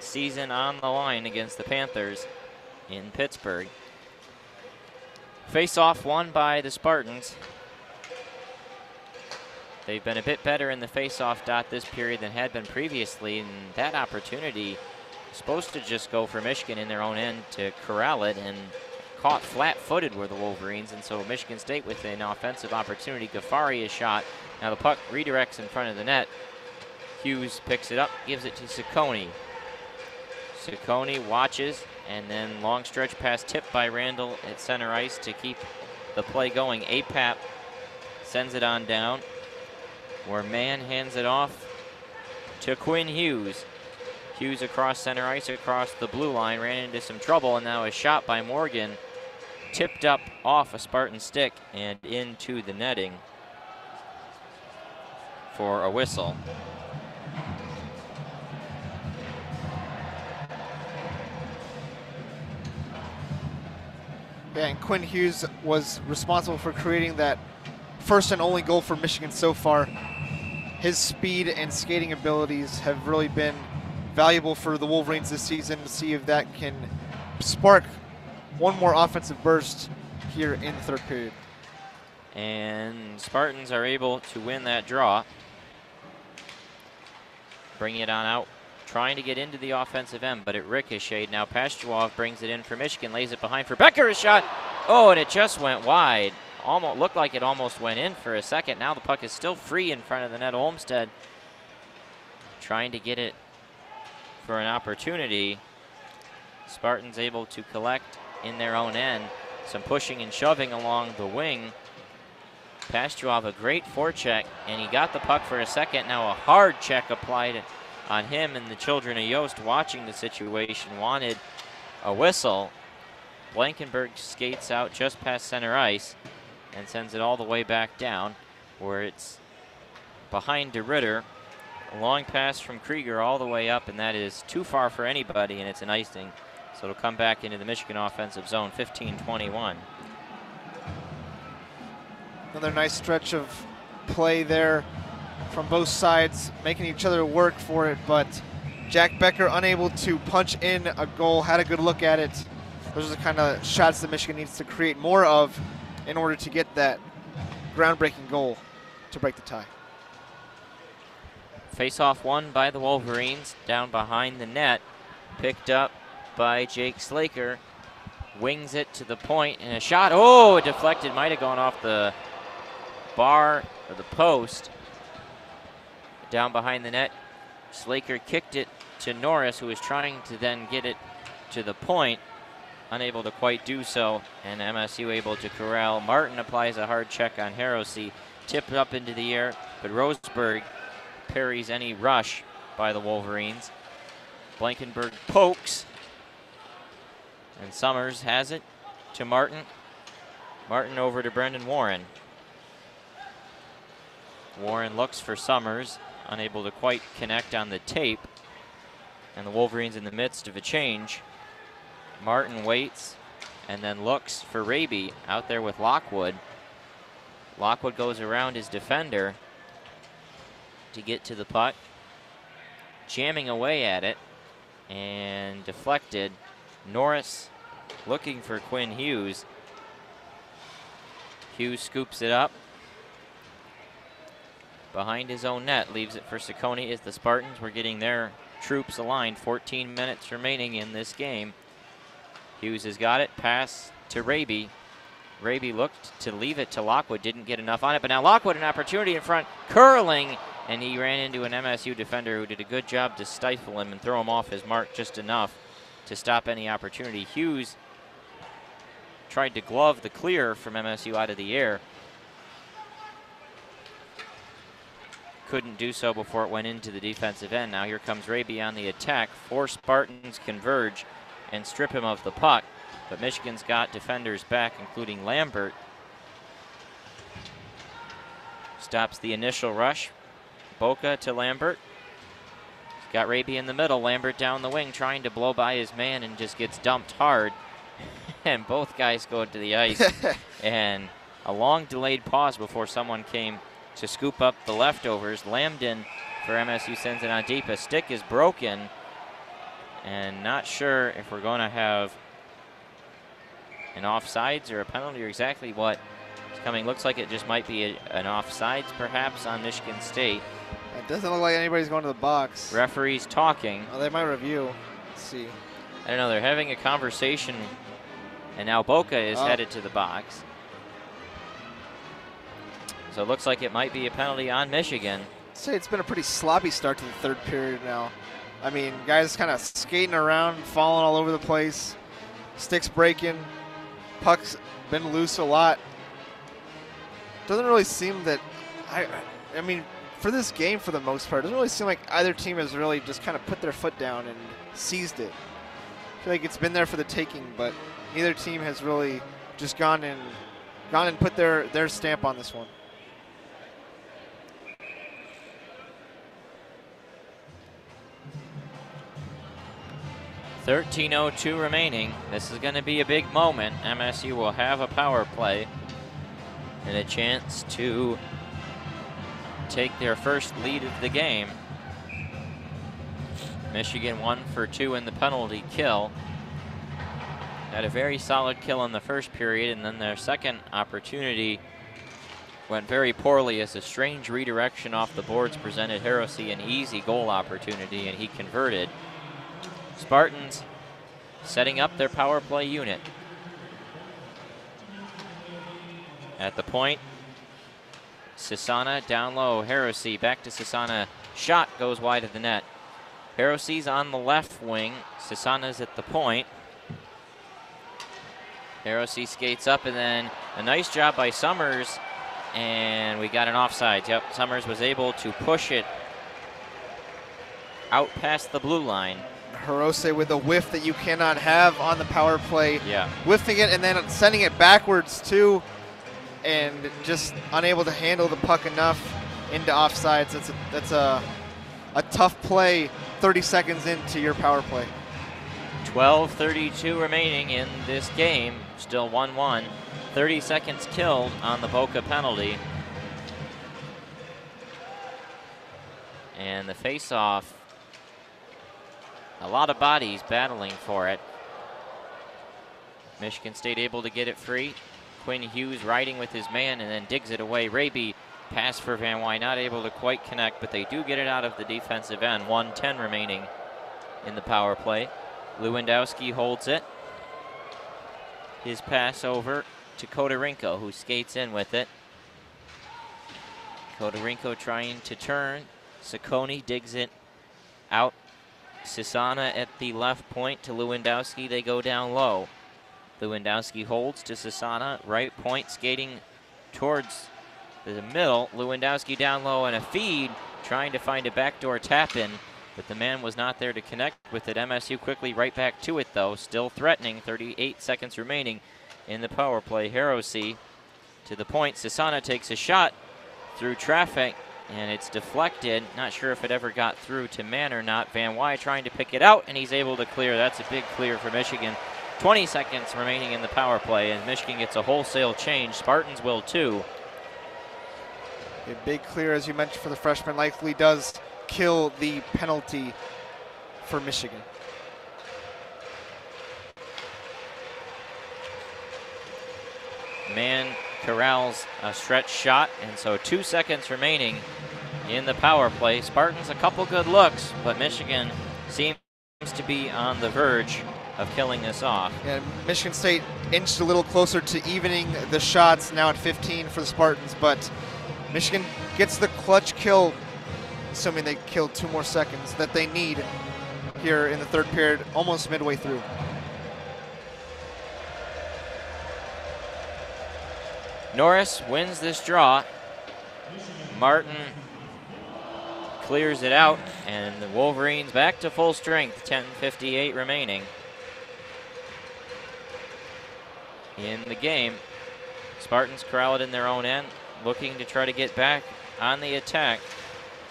S1: Season on the line against the Panthers in Pittsburgh. Face-off won by the Spartans. They've been a bit better in the face-off dot this period than had been previously, and that opportunity is supposed to just go for Michigan in their own end to corral it, and caught flat-footed were the Wolverines, and so Michigan State with an offensive opportunity. Ghaffari is shot. Now the puck redirects in front of the net. Hughes picks it up, gives it to Ciccone. Ciccone watches, and then long stretch pass tipped by Randall at center ice to keep the play going. Apap sends it on down, where Mann hands it off to Quinn Hughes. Hughes across center ice, across the blue line, ran into some trouble, and now a shot by Morgan, tipped up off a Spartan stick and into the netting for a whistle.
S2: Yeah, and Quinn Hughes was responsible for creating that first and only goal for Michigan so far. His speed and skating abilities have really been valuable for the Wolverines this season. To see if that can spark one more offensive burst here in the 3rd period.
S1: And Spartans are able to win that draw. Bringing it on out, trying to get into the offensive end, but it ricocheted. Now Pashtuov brings it in for Michigan, lays it behind for Becker, a shot. Oh, and it just went wide. Almost looked like it almost went in for a second. Now the puck is still free in front of the net. Olmsted trying to get it for an opportunity. Spartans able to collect in their own end. Some pushing and shoving along the wing. Pashtuov, a great forecheck, and he got the puck for a second. Now a hard check applied on him, and the children of Yost watching the situation wanted a whistle. Blankenberg skates out just past center ice and sends it all the way back down, where it's behind DeRitter. A long pass from Krieger all the way up, and that is too far for anybody, and it's an icing. So it'll come back into the Michigan offensive zone, 15-21.
S2: Another nice stretch of play there from both sides, making each other work for it, but Jack Becker unable to punch in a goal, had a good look at it. Those are the kind of shots that Michigan needs to create more of in order to get that groundbreaking goal to break the tie.
S1: Face-off won by the Wolverines, down behind the net, picked up by Jake Slaker, wings it to the point, and a shot. Oh, it deflected, might have gone off the bar or the post. Down behind the net, Slaker kicked it to Norris, who was trying to then get it to the point, unable to quite do so, and MSU able to corral. Martin applies a hard check on Hirose, tipped up into the air, but Roseberg parries any rush by the Wolverines. Blankenberg pokes, and Summers has it to Martin. Martin over to Brendan Warren. Warren looks for Summers, unable to quite connect on the tape. And the Wolverines in the midst of a change. Martin waits and then looks for Raby out there with Lockwood. Lockwood goes around his defender to get to the puck, jamming away at it and deflected. Norris looking for Quinn Hughes. Hughes scoops it up behind his own net, leaves it for Ciccone as the Spartans were getting their troops aligned. 14 minutes remaining in this game. Hughes has got it, pass to Raby. Raby looked to leave it to Lockwood, didn't get enough on it, but now Lockwood an opportunity in front, curling, and he ran into an MSU defender who did a good job to stifle him and throw him off his mark just enough to stop any opportunity. Hughes tried to glove the clear from MSU out of the air. Couldn't do so before it went into the defensive end. Now here comes Raby on the attack. 4 Spartans converge and strip him of the puck, but Michigan's got defenders back, including Lambert. Stops the initial rush. Boca to Lambert. He's got Raby in the middle. Lambert down the wing trying to blow by his man and just gets dumped hard. And both guys go to the ice. And a long delayed pause before someone came to scoop up the leftovers. Lambden for MSU sends it on deep. A stick is broken. And not sure if we're going to have an offsides or a penalty or exactly what is coming. Looks like it just might be an offsides perhaps on Michigan State.
S2: It doesn't look like anybody's going to the box.
S1: Referees talking.
S2: Oh, they might review. Let's see.
S1: I don't know. They're having a conversation, and now Boca is headed to the box. So it looks like it might be a penalty on Michigan.
S2: I'd say it's been a pretty sloppy start to the third period now. I mean, guys kind of skating around, falling all over the place, sticks breaking, pucks been loose a lot. Doesn't really seem that, I mean, for this game for the most part, it doesn't really seem like either team has really just kind of put their foot down and seized it. I feel like it's been there for the taking, but neither team has really just gone and put their stamp on this one.
S1: 13:02 remaining. This is going to be a big moment. MSU will have a power play and a chance to take their first lead of the game. Michigan 1 for 2 in the penalty kill. Had a very solid kill in the first period, and then their second opportunity went very poorly as a strange redirection off the boards presented Hirose an easy goal opportunity, and he converted. Spartans setting up their power play unit. At the point, Sasana down low, Hirose back to Sasana, shot goes wide of the net. Hirose's on the left wing, Sasana's at the point. Hirose skates up, and then a nice job by Summers, and we got an offside. Yep, Summers was able to push it out past the blue line.
S2: Hirose with a whiff that you cannot have on the power play.
S1: Yeah.
S2: Whiffing it and then sending it backwards too, and just unable to handle the puck enough into offsides. That's a tough play 30 seconds into your power play.
S1: 12:32 remaining in this game, still 1-1. 30 seconds killed on the Boca penalty. And the face-off, a lot of bodies battling for it. Michigan State able to get it free. Quinn Hughes riding with his man and then digs it away. Raby pass for Van Wy, not able to quite connect, but they do get it out of the defensive end. 1:10 remaining in the power play. Lewandowski holds it. His pass over to Kodorinko, who skates in with it. Kodorinko trying to turn. Ciccone digs it out. Sasana at the left point to Lewandowski. They go down low. Lewandowski holds to Sasana. Right point skating towards the middle. Lewandowski down low and a feed. Trying to find a backdoor tap in, but the man was not there to connect with it. MSU quickly right back to it though. Still threatening. 38 seconds remaining in the power play. Hirose to the point. Sasana takes a shot through traffic and it's deflected. Not sure if it ever got through to Mann or not. Van Wy trying to pick it out, and he's able to clear. That's a big clear for Michigan. 20 seconds remaining in the power play, and Michigan gets a wholesale change. Spartans will too.
S2: A big clear, as you mentioned, for the freshman, likely does kill the penalty for Michigan.
S1: Mann corrals a stretch shot, and so 2 seconds remaining in the power play. Spartans a couple good looks, but Michigan seems to be on the verge of killing this off.
S2: And Michigan State inched a little closer to evening the shots, now at 15 for the Spartans, but Michigan gets the clutch kill, assuming they kill 2 more seconds, that they need here in the third period, almost midway through.
S1: Norris wins this draw. Martin clears it out, and the Wolverines back to full strength, 10:58 remaining in the game. Spartans corral it in their own end, looking to try to get back on the attack.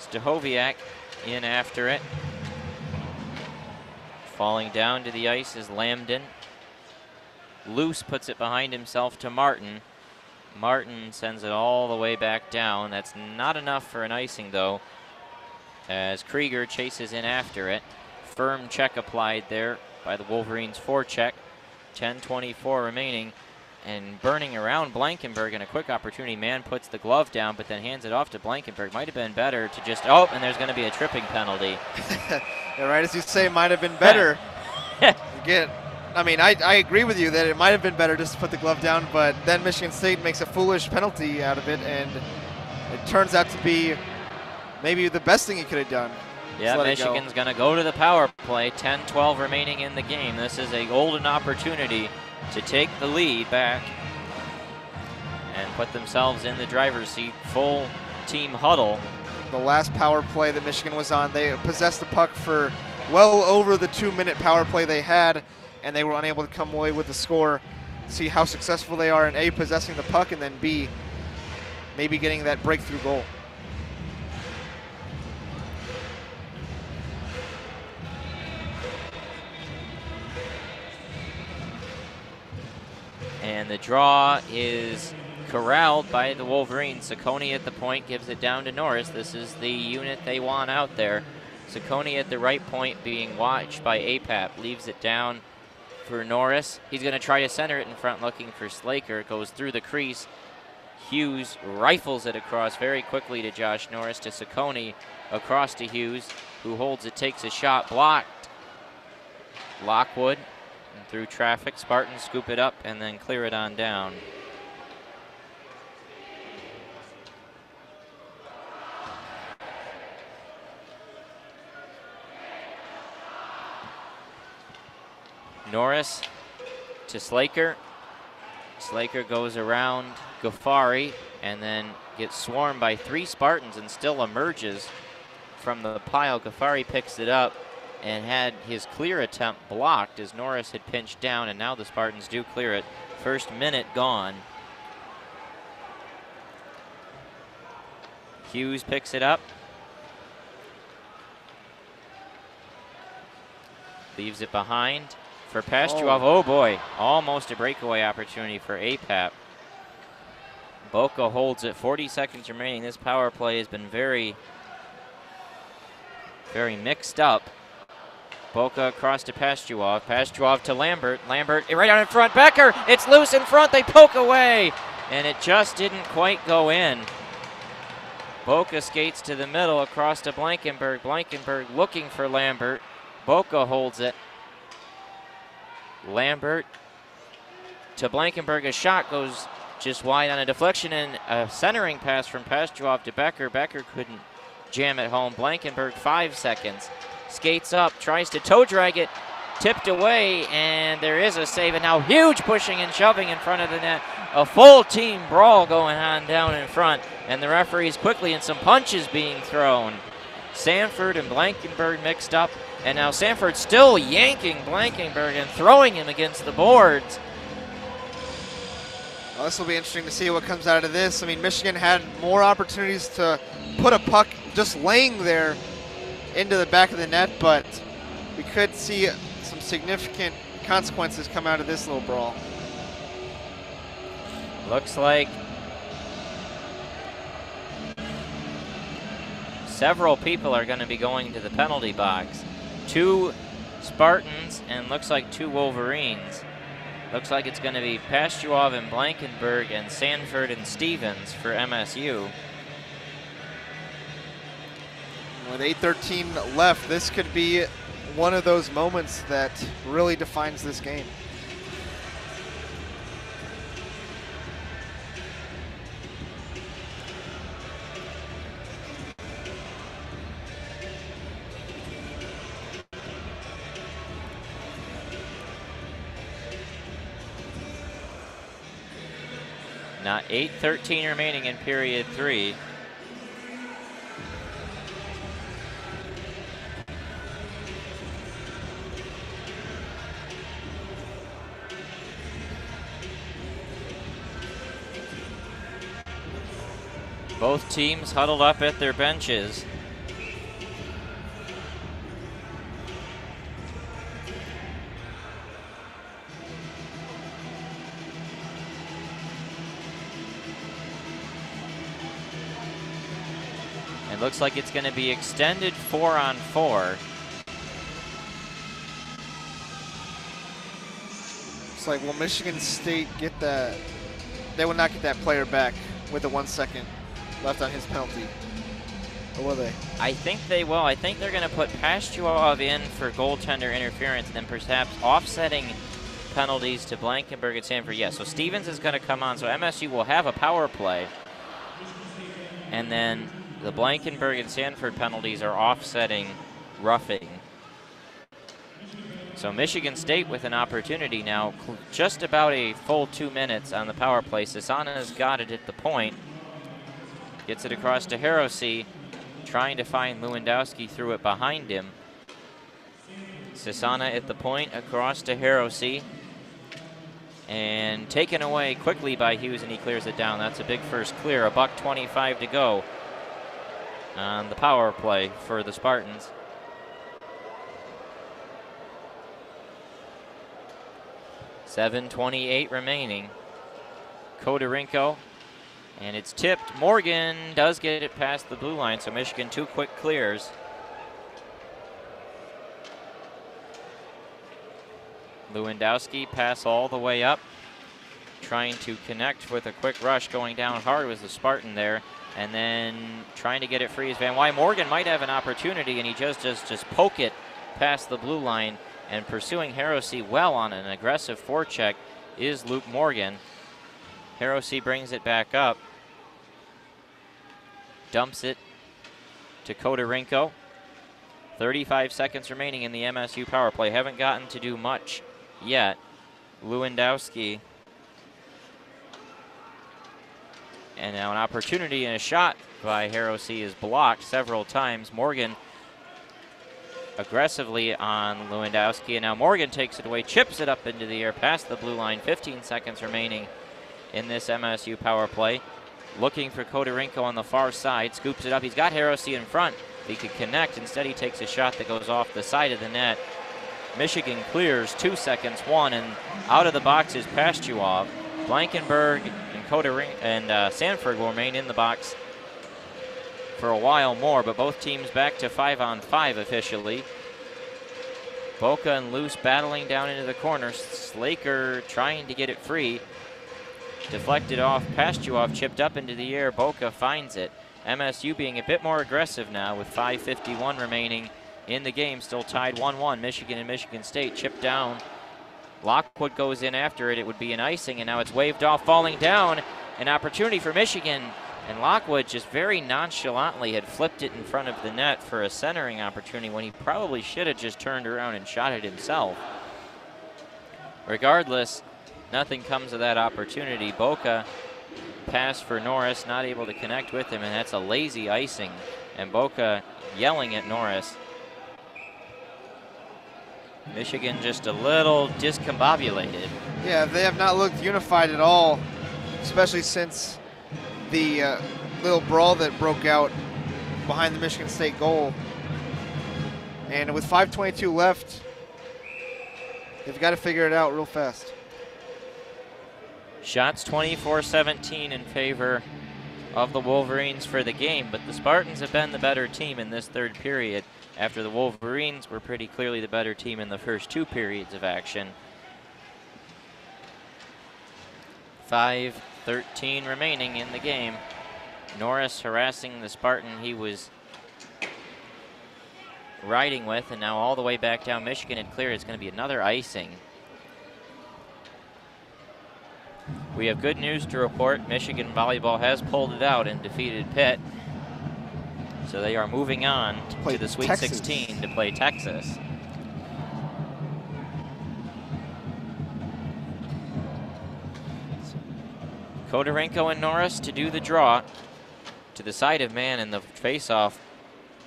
S1: Stahoviak in after it. Falling down to the ice is Lambden. Luce puts it behind himself to Martin. Martin sends it all the way back down. That's not enough for an icing, though, as Krieger chases in after it. Firm check applied there by the Wolverines forecheck. 10:24 remaining, and burning around Blankenberg in a quick opportunity. Mann puts the glove down, but then hands it off to Blankenberg. Might have been better to just, oh, and there's going to be a tripping penalty.
S2: Yeah, right as you say, might have been better. Again, I mean, I agree with you that it might have been better just to put the glove down, but then Michigan State makes a foolish penalty out of it, and it turns out to be maybe the best thing he could have done.
S1: Yeah, Michigan's going to go to the power play. 10-12 remaining in the game. This is a golden opportunity to take the lead back and put themselves in the driver's seat. Full team huddle.
S2: The last power play that Michigan was on, they possessed the puck for well over the 2-minute power play they had, and they were unable to come away with the score. See how successful they are in A, possessing the puck, and then B, maybe getting that breakthrough goal.
S1: And the draw is corralled by the Wolverines. Ciccone at the point gives it down to Norris. This is the unit they want out there. Ciccone at the right point being watched by APAP. Leaves it down for Norris. He's going to try to center it in front, looking for Slaker. It goes through the crease. Hughes rifles it across very quickly to Josh Norris, to Ciccone, across to Hughes, who holds it, takes a shot, blocked. Lockwood. And through traffic, Spartans scoop it up and then clear it on down. Norris to Slaker. Slaker goes around Ghaffari and then gets swarmed by 3 Spartans and still emerges from the pile. Ghaffari picks it up and had his clear attempt blocked as Norris had pinched down, and now the Spartans do clear it. First minute gone. Hughes picks it up. Leaves it behind for Pastuov. Oh boy, almost a breakaway opportunity for APAP. Boca holds it, 40 seconds remaining. This power play has been very, very mixed up. Boca across to Pastuov. Pastuov to Lambert. Lambert right out in front. Becker, it's loose in front. They poke away, and it just didn't quite go in. Boca skates to the middle across to Blankenberg. Blankenberg looking for Lambert. Boca holds it. Lambert to Blankenberg. A shot goes just wide on a deflection, and a centering pass from Pastuov to Becker. Becker couldn't jam it home. Blankenberg, 5 seconds. Skates up, tries to toe drag it, tipped away, and there is a save. And now huge pushing and shoving in front of the net. A full team brawl going on down in front, and the referees quickly, and some punches being thrown. Sanford and Blankenberg mixed up, and now Sanford still yanking Blankenberg and throwing him against the boards.
S2: Well, this will be interesting to see what comes out of this. I mean, Michigan had more opportunities to put a puck just laying there into the back of the net, but we could see some significant consequences come out of this little brawl.
S1: Looks like several people are going to be going to the penalty box. 2 Spartans and looks like 2 Wolverines. Looks like it's going to be Pastuov and Blankenberg and Sanford and Stevens for MSU.
S2: With 8:13 left, this could be one of those moments that really defines this game.
S1: Now 8:13 remaining in period 3. Both teams huddled up at their benches. It looks like it's going to be extended 4-on-4.
S2: It's like, will Michigan State get that? They will not get that player back with the 1 second left on his penalty. Or will they?
S1: I think they will. I think they're going to put Pastuov in for goaltender interference and then perhaps offsetting penalties to Blankenberg and Sanford. Yeah, so Stevens is going to come on. So MSU will have a power play. And then the Blankenberg and Sanford penalties are offsetting roughing. So Michigan State with an opportunity now, just about a full 2 minutes on the power play. Sasana's got it at the point. Gets it across to Hirose, trying to find Lewandowski, threw it behind him. Sasana at the point, across to Hirose. And taken away quickly by Hughes, and he clears it down. That's a big first clear. $1:25 to go on the power play for the Spartans. $7:28 remaining. Kodarenko, and it's tipped. Morgan does get it past the blue line, so Michigan 2 quick clears. Lewandowski pass all the way up, trying to connect with a quick rush. Going down hard was the Spartan there, and then trying to get it free is Van Wy. Morgan might have an opportunity, and he just poke it past the blue line. And pursuing Hirose well on an aggressive forecheck is Luke Morgan. Hirose brings it back up, dumps it to Kodarenko. 35 seconds remaining in the MSU power play. Haven't gotten to do much yet. Lewandowski. And now an opportunity and a shot by Hirose is blocked several times. Morgan aggressively on Lewandowski, and now Morgan takes it away, chips it up into the air past the blue line. 15 seconds remaining in this MSU power play. Looking for Kodarenko on the far side, scoops it up. He's got Hirose in front. He could connect. Instead, he takes a shot that goes off the side of the net. Michigan clears 2 seconds, 1, and out of the box is Pastuov. Blankenberg and Kodarenko and Sanford will remain in the box for a while more, but both teams back to 5-on-5 officially. Boca and Luce battling down into the corner. Slaker trying to get it free. Deflected off. Pastuov chipped up into the air. Boca finds it. MSU being a bit more aggressive now with 5:51 remaining in the game. Still tied 1-1. Michigan and Michigan State chipped down. Lockwood goes in after it. It would be an icing, and now it's waved off, falling down. An opportunity for Michigan. And Lockwood just very nonchalantly had flipped it in front of the net for a centering opportunity when he probably should have just turned around and shot it himself. Regardless, nothing comes of that opportunity. Boca pass for Norris, not able to connect with him, and that's a lazy icing. And Boca yelling at Norris. Michigan just a little discombobulated.
S2: Yeah, they have not looked unified at all especially since the little brawl that broke out behind the Michigan State goal. And with 5:22 left, they've got to figure it out real fast.
S1: Shots 24-17 in favor of the Wolverines for the game, but the Spartans have been the better team in this third period after the Wolverines were pretty clearly the better team in the first 2 periods of action. 5:13 remaining in the game. Norris harassing the Spartan he was riding with, and now all the way back down. Michigan had cleared. It's going to be another icing. We have good news to report. Michigan volleyball has pulled it out and defeated Pitt. So they are moving on to the Sweet 16 to play Texas. Kodorenko and Norris to do the draw to the side of Mann, and the faceoff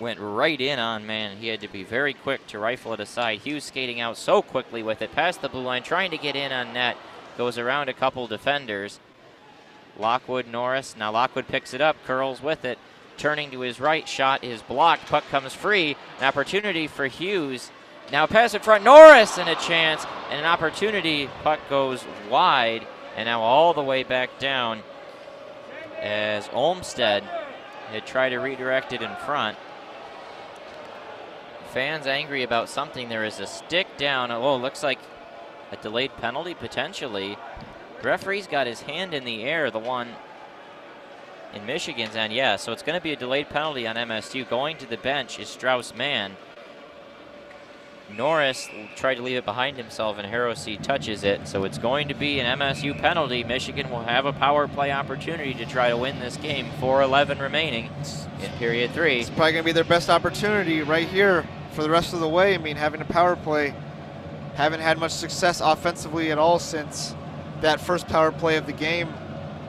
S1: went right in on Mann. He had to be very quick to rifle it aside. Hughes skating out so quickly with it, past the blue line, trying to get in on net. Goes around a couple defenders. Lockwood, Norris. Now Lockwood picks it up, curls with it. Turning to his right, shot is blocked. Puck comes free. An opportunity for Hughes. Now pass in front, Norris, and a chance, and an opportunity. Puck goes wide, and now all the way back down as Olmstead had tried to redirect it in front. Fans angry about something. There is a stick down. Oh, looks like a delayed penalty, potentially. Referee's got his hand in the air, the one in Michigan's end. Yeah, so it's going to be a delayed penalty on MSU. Going to the bench is Strauss-Mann. Norris tried to leave it behind himself, and Harrowsey touches it. So it's going to be an MSU penalty. Michigan will have a power play opportunity to try to win this game. 4:11 remaining in period 3.
S2: It's probably going to be their best opportunity right here for the rest of the way. I mean, having a power play, haven't had much success offensively at all since that first power play of the game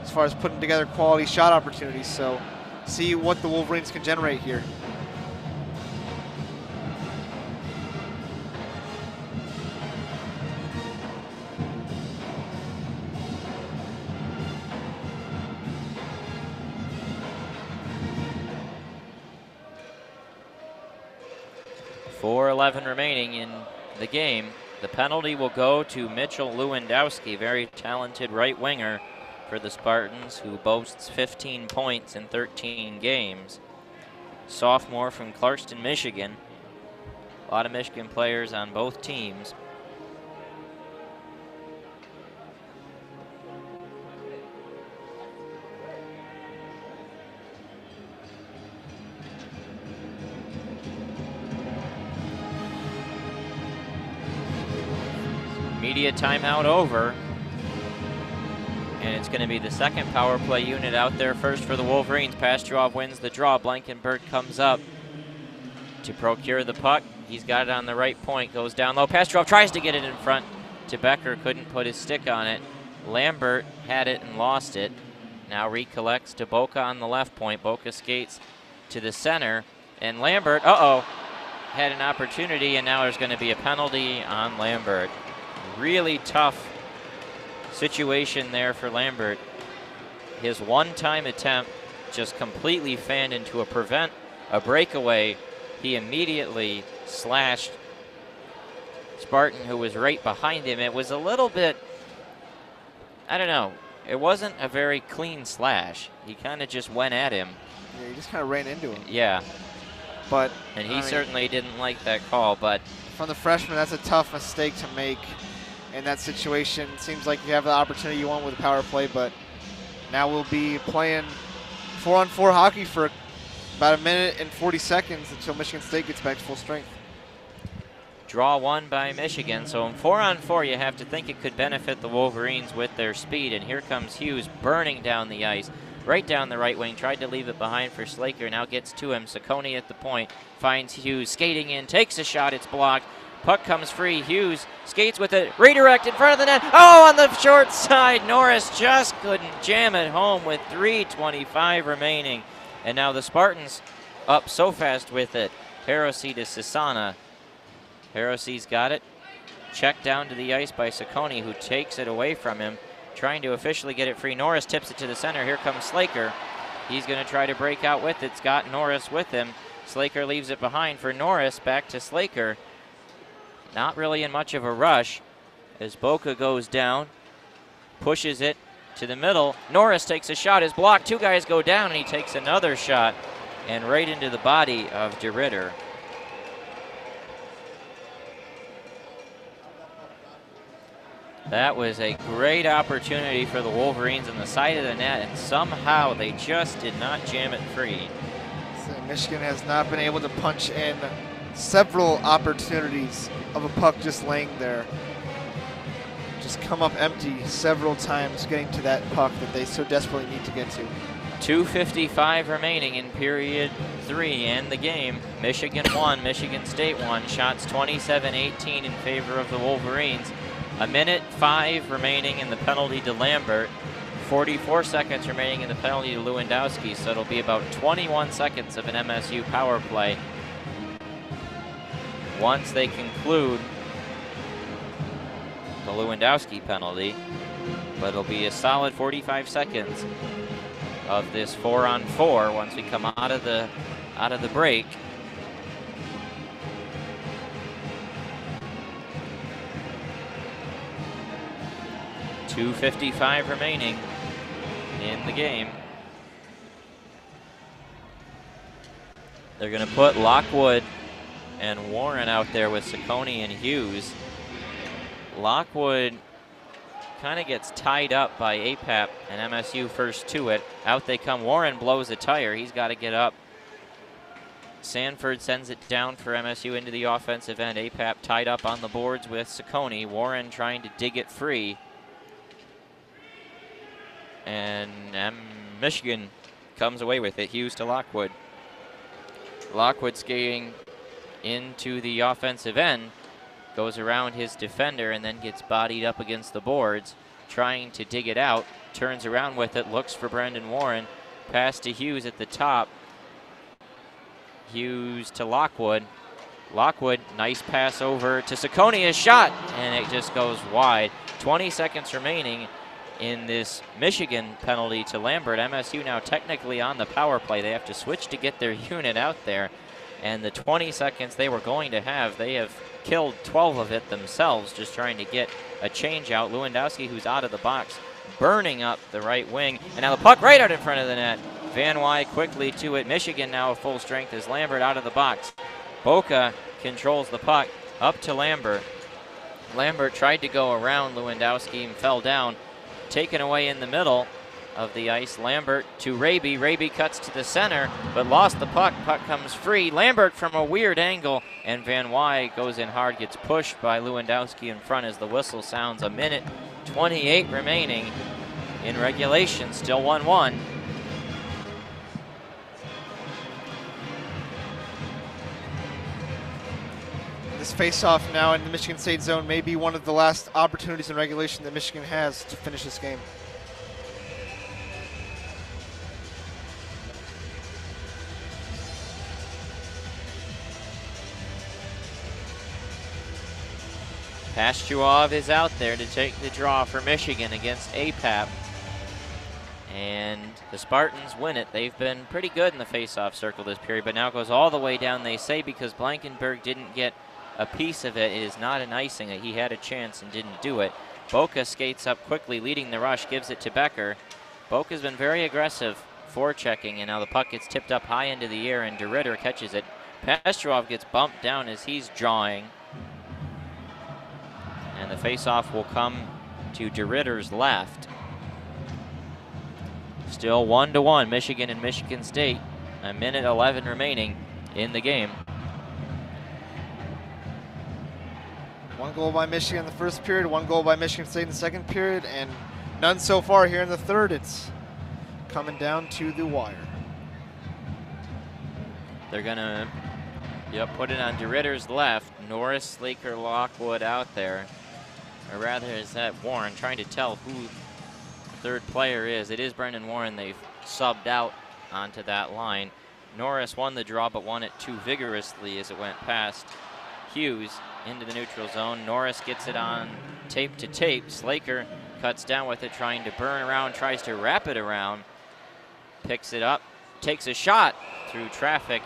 S2: as far as putting together quality shot opportunities. So see what the Wolverines can generate here.
S1: .411 remaining in the game. The penalty will go to Mitchell Lewandowski, very talented right winger for the Spartans, who boasts 15 points in 13 games. Sophomore from Clarkston, Michigan. A lot of Michigan players on both teams. Media timeout over, and it's going to be the second power play unit out there first for the Wolverines. Pastrov wins the draw. Blankenberg comes up to procure the puck. He's got it on the right point, goes down low. Pastrov tries to get it in front to Becker, couldn't put his stick on it. Lambert had it and lost it. Now recollects to Boca on the left point. Boca skates to the center, and Lambert, had an opportunity, and now there's going to be a penalty on Lambert. Really tough situation there for Lambert. His one-time attempt just completely fanned into a breakaway. He immediately slashed Spartan, who was right behind him. It was a little bit, I don't know, it wasn't a very clean slash. He kind of just went at him.
S2: Yeah, he just kind of ran into him.
S1: Yeah. And he
S2: I mean,
S1: certainly didn't like that call, but
S2: from the freshman, that's a tough mistake to make in that situation. It seems like you have the opportunity you want with a power play, but now we'll be playing 4-on-4 hockey for about 1 minute and 40 seconds until Michigan State gets back to full strength.
S1: Draw one by Michigan. So in 4-on-4, you have to think it could benefit the Wolverines with their speed. And here comes Hughes burning down the ice, right down the right wing. Tried to leave it behind for Slaker. Now gets to him. Saccone at the point. Finds Hughes skating in. Takes a shot. It's blocked. Puck comes free. Hughes skates with it. Redirect in front of the net. Oh, on the short side. Norris just couldn't jam it home with 3:25 remaining. And now the Spartans up so fast with it. Harrowsey to Sisana. Harrowsey's got it. Checked down to the ice by Saccone, who takes it away from him. trying to officially get it free. Norris tips it to the center. Here comes Slaker. He's going to try to break out with it. Scott Norris with him. Slaker leaves it behind for Norris. Back to Slaker. Not really in much of a rush as Boca goes down, pushes it to the middle. Norris takes a shot. His block. Two guys go down, and he takes another shot and right into the body of DeRitter. That was a great opportunity for the Wolverines on the side of the net, and somehow they just did not jam it free.
S2: So Michigan has not been able to punch in several opportunities of a puck just laying there. Just come up empty several times getting to that puck that they so desperately need to get to.
S1: 2:55 remaining in period 3 and the game. Michigan 1, Michigan State 1. Shots 27-18 in favor of the Wolverines. 1:05 remaining in the penalty to Lambert. 44 seconds remaining in the penalty to Lewandowski, so it'll be about 21 seconds of an MSU power play once they conclude the Lewandowski penalty. But it'll be a solid 45 seconds of this 4-on-4 once we come out of the break. .255 remaining in the game. They're going to put Lockwood and Warren out there with Ciccone and Hughes. Lockwood kind of gets tied up by APAP and MSU first to it. Out they come. Warren blows a tire. He's got to get up. Sanford sends it down for MSU into the offensive end. APAP tied up on the boards with Ciccone. Warren trying to dig it free. And Michigan comes away with it. Hughes to Lockwood. Lockwood skating into the offensive end. Goes around his defender and then gets bodied up against the boards. Trying to dig it out. Turns around with it. Looks for Brendan Warren. Pass to Hughes at the top. Hughes to Lockwood. Lockwood, nice pass over to Ciccone. A shot, and it just goes wide. 20 seconds remaining in this Michigan penalty to Lambert. MSU now technically on the power play. They have to switch to get their unit out there. And the 20 seconds they were going to have, they have killed 12 of it themselves just trying to get a change out. Lewandowski, who's out of the box, burning up the right wing. And now the puck right out in front of the net. Van Wy quickly to it. Michigan now at full strength as Lambert out of the box. Boca controls the puck up to Lambert. Lambert tried to go around Lewandowski and fell down. Taken away in the middle of the ice. Lambert to Raby. Raby cuts to the center, but lost the puck. Puck comes free. Lambert from a weird angle, and Van Wy goes in hard, gets pushed by Lewandowski in front as the whistle sounds. 1:28 remaining in regulation. Still 1-1.
S2: This face-off now in the Michigan State zone may be one of the last opportunities in regulation that Michigan has to finish this game.
S1: Pastuov is out there to take the draw for Michigan against APAP. And the Spartans win it. They've been pretty good in the face-off circle this period, but now it goes all the way down, they say, because Blankenberg didn't get a piece of it. It is not an icing. He had a chance and didn't do it. Boca skates up quickly, leading the rush, gives it to Becker. Boca's been very aggressive forechecking, and now the puck gets tipped up high into the air, and DeRitter catches it. Pastuov gets bumped down as he's drawing. And the face-off will come to DeRitter's left. Still 1-1, Michigan and Michigan State. 1:11 remaining in the game.
S2: One goal by Michigan in the first period, one goal by Michigan State in the second period, and none so far here in the third. It's coming down to the wire.
S1: They're gonna put it on DeRitter's left. Norris, Slaker, Lockwood out there. Or rather, is that Warren, trying to tell who the third player is. It is Brendan Warren they've subbed out onto that line. Norris won the draw, but won it too vigorously as it went past Hughes into the neutral zone. Norris gets it on tape to tape. Slaker cuts down with it, trying to burn around, tries to wrap it around, picks it up, takes a shot through traffic.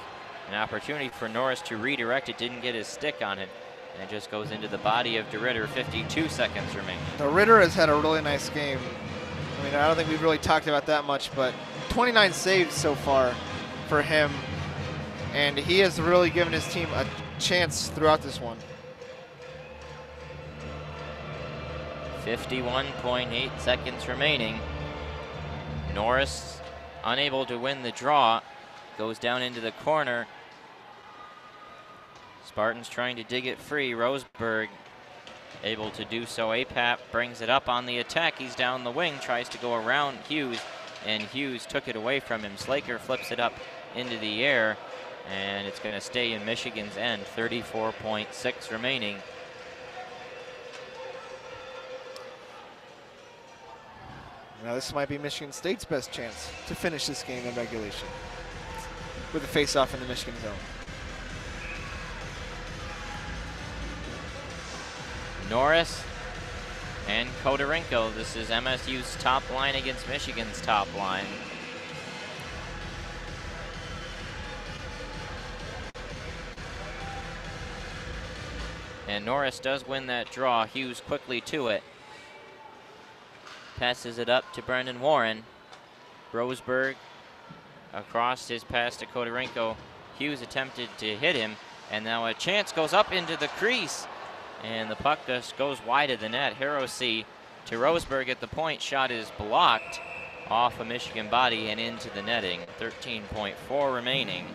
S1: An opportunity for Norris to redirect it, didn't get his stick on it, and it just goes into the body of DeRitter. 52 seconds remaining.
S2: DeRitter has had a really nice game. I mean, I don't think we've really talked about that much, but 29 saves so far for him, and he has really given his team a chance throughout this one.
S1: 51.8 seconds remaining. Norris unable to win the draw, goes down into the corner. Spartans trying to dig it free. Roseberg able to do so. Apap brings it up on the attack. He's down the wing, tries to go around Hughes, and Hughes took it away from him. Slaker flips it up into the air, and it's going to stay in Michigan's end. 34.6 remaining.
S2: Now this might be Michigan State's best chance to finish this game in regulation with a face-off in the Michigan zone.
S1: Norris and Kodorenko. This is MSU's top line against Michigan's top line. And Norris does win that draw. Hughes quickly to it. Passes it up to Brendan Warren. Roseberg across his pass to Kodorenko. Hughes attempted to hit him, and now a chance goes up into the crease, and the puck just goes wide of the net. Hirose to Roseberg at the point. Shot is blocked off a Michigan body and into the netting. 13.4 remaining.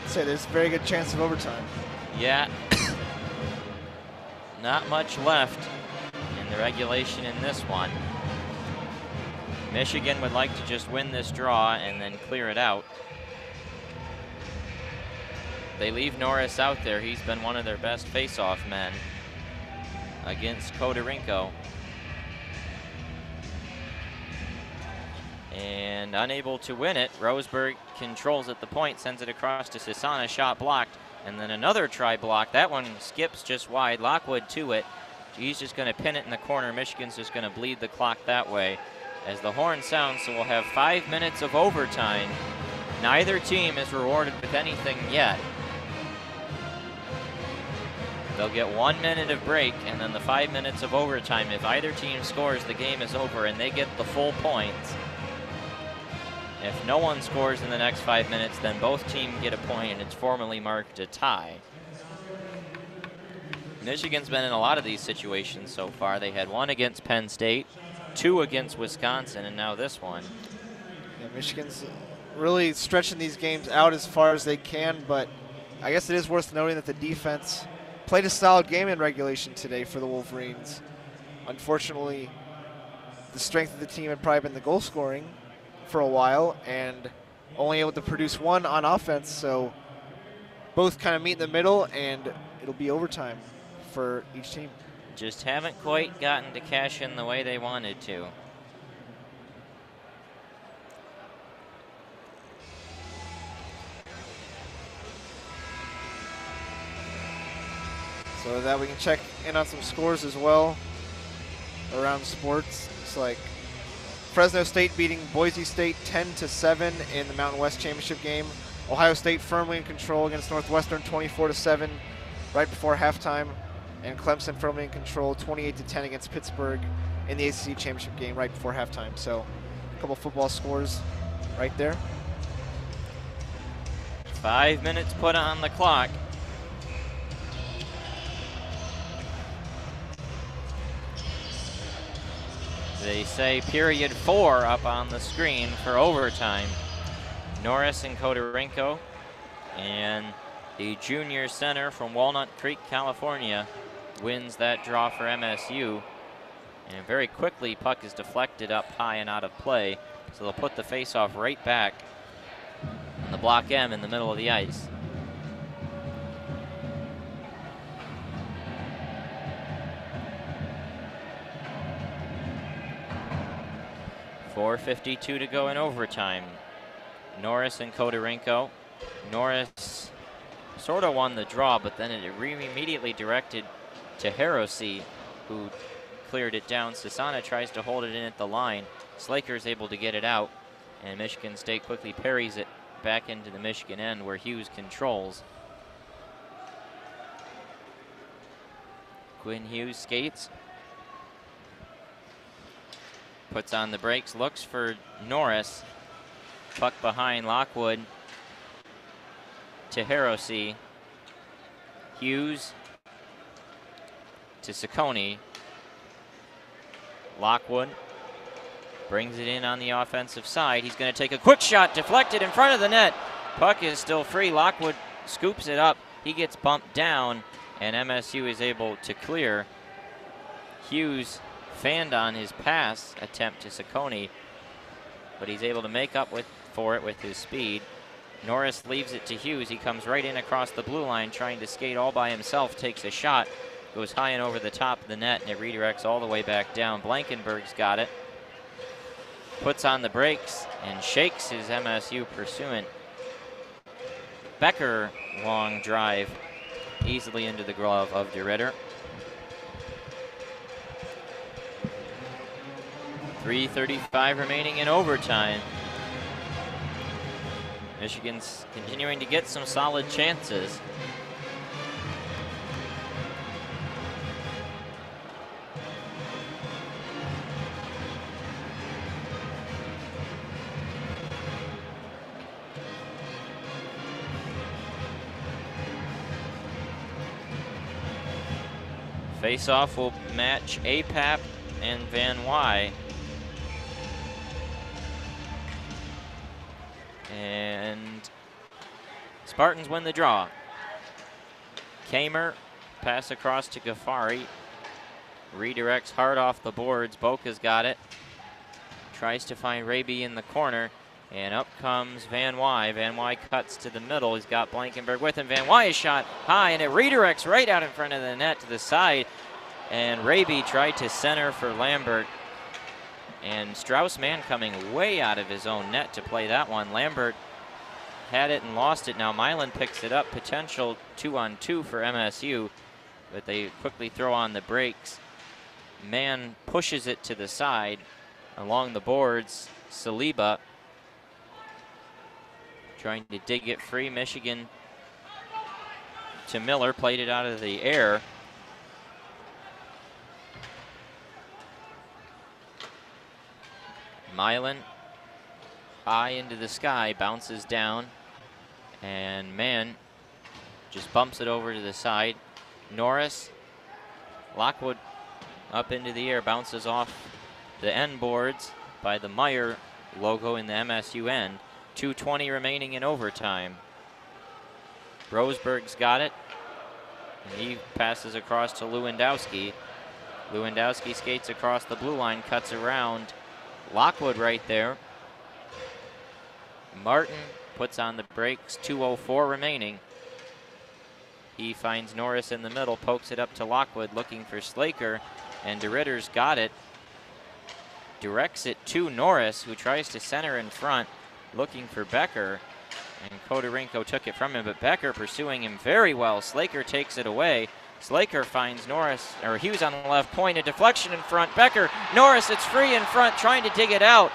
S2: I'd say there's a very good chance of overtime.
S1: Yeah. Not much left in the regulation in this one. Michigan would like to just win this draw and then clear it out. They leave Norris out there. He's been one of their best face-off men against Kodorenko. And unable to win it, Roseberg controls at the point, sends it across to Sisana, shot blocked, and then another try blocked. That one skips just wide. Lockwood to it. He's just going to pin it in the corner. Michigan's just going to bleed the clock that way as the horn sounds, so we'll have 5 minutes of overtime. Neither team is rewarded with anything yet. They'll get 1 minute of break and then the 5 minutes of overtime. If either team scores, the game is over and they get the full points. If no one scores in the next 5 minutes, then both teams get a point and it's formally marked a tie. Michigan's been in a lot of these situations so far. They had one against Penn State, 2 against Wisconsin, and now this one.
S2: Yeah, Michigan's really stretching these games out as far as they can, but I guess it is worth noting that the defense played a solid game in regulation today for the Wolverines. Unfortunately, the strength of the team had probably been the goal scoring for a while and only able to produce one on offense, so both kind of meet in the middle and it'll be overtime for each team.
S1: Just haven't quite gotten to cash in the way they wanted to.
S2: So that we can check in on some scores as well around sports. It's like Fresno State beating Boise State 10-7 in the Mountain West Championship game. Ohio State firmly in control against Northwestern 24-7 right before halftime. And Clemson firmly in control 28-10 against Pittsburgh in the ACC Championship game right before halftime. So a couple football scores right there.
S1: 5 minutes put on the clock. They say period 4 up on the screen for overtime. Norris and Kodorenko, and the junior center from Walnut Creek, California, wins that draw for MSU. And very quickly, puck is deflected up high and out of play. So they'll put the faceoff right back on the block M in the middle of the ice. .452 to go in overtime. Norris and Kodorenko. Norris sort of won the draw, but then it immediately directed to Hirose, who cleared it down. Sasana tries to hold it in at the line. Slaker is able to get it out, and Michigan State quickly parries it back into the Michigan end where Hughes controls. Quinn Hughes skates. Puts on the brakes, looks for Norris. Puck behind Lockwood to Hirose. Hughes to Ciccone. Lockwood brings it in on the offensive side. He's going to take a quick shot, deflected in front of the net. Puck is still free. Lockwood scoops it up. He gets bumped down, and MSU is able to clear. Hughes fanned on his pass attempt to Ciccone, but he's able to make up for it with his speed. Norris leaves it to Hughes. He comes right in across the blue line, trying to skate all by himself, takes a shot, goes high and over the top of the net, and it redirects all the way back down. Blankenberg's got it. Puts on the brakes and shakes his MSU pursuant. Becker, long drive, easily into the glove of DeRitter. 3:35 remaining in overtime. Michigan's continuing to get some solid chances. Face-off will match APAP and Van Wy. And Spartans win the draw. Kamer, pass across to Ghaffari. Redirects hard off the boards. Boca's got it. Tries to find Raby in the corner. And up comes Van Wy. Van Wy cuts to the middle. He's got Blankenberg with him. Van Wy is shot high, and it redirects right out in front of the net to the side. And Raby tried to center for Lambert. And Strauss-Mann coming way out of his own net to play that one. Lambert had it and lost it. Now Milan picks it up. Potential 2-on-2 for MSU, but they quickly throw on the brakes. Mann pushes it to the side along the boards. Saliba trying to dig it free. Michigan to Miller, played it out of the air. Milan, high into the sky, bounces down, and Mann just bumps it over to the side. Norris, Lockwood up into the air, bounces off the end boards by the Meyer logo in the MSU end. 2:20 remaining in overtime. Roseberg's got it, and he passes across to Lewandowski. Lewandowski skates across the blue line, cuts around Lockwood right there. Martin puts on the brakes, 2:04 remaining. He finds Norris in the middle, pokes it up to Lockwood, looking for Slaker, and DeRitter's got it. Directs it to Norris, who tries to center in front, looking for Becker, and Kodorenko took it from him, but Becker pursuing him very well. Slaker takes it away. Slaker finds Norris, or Hughes on the left point, a deflection in front. Becker, Norris, it's free in front, trying to dig it out.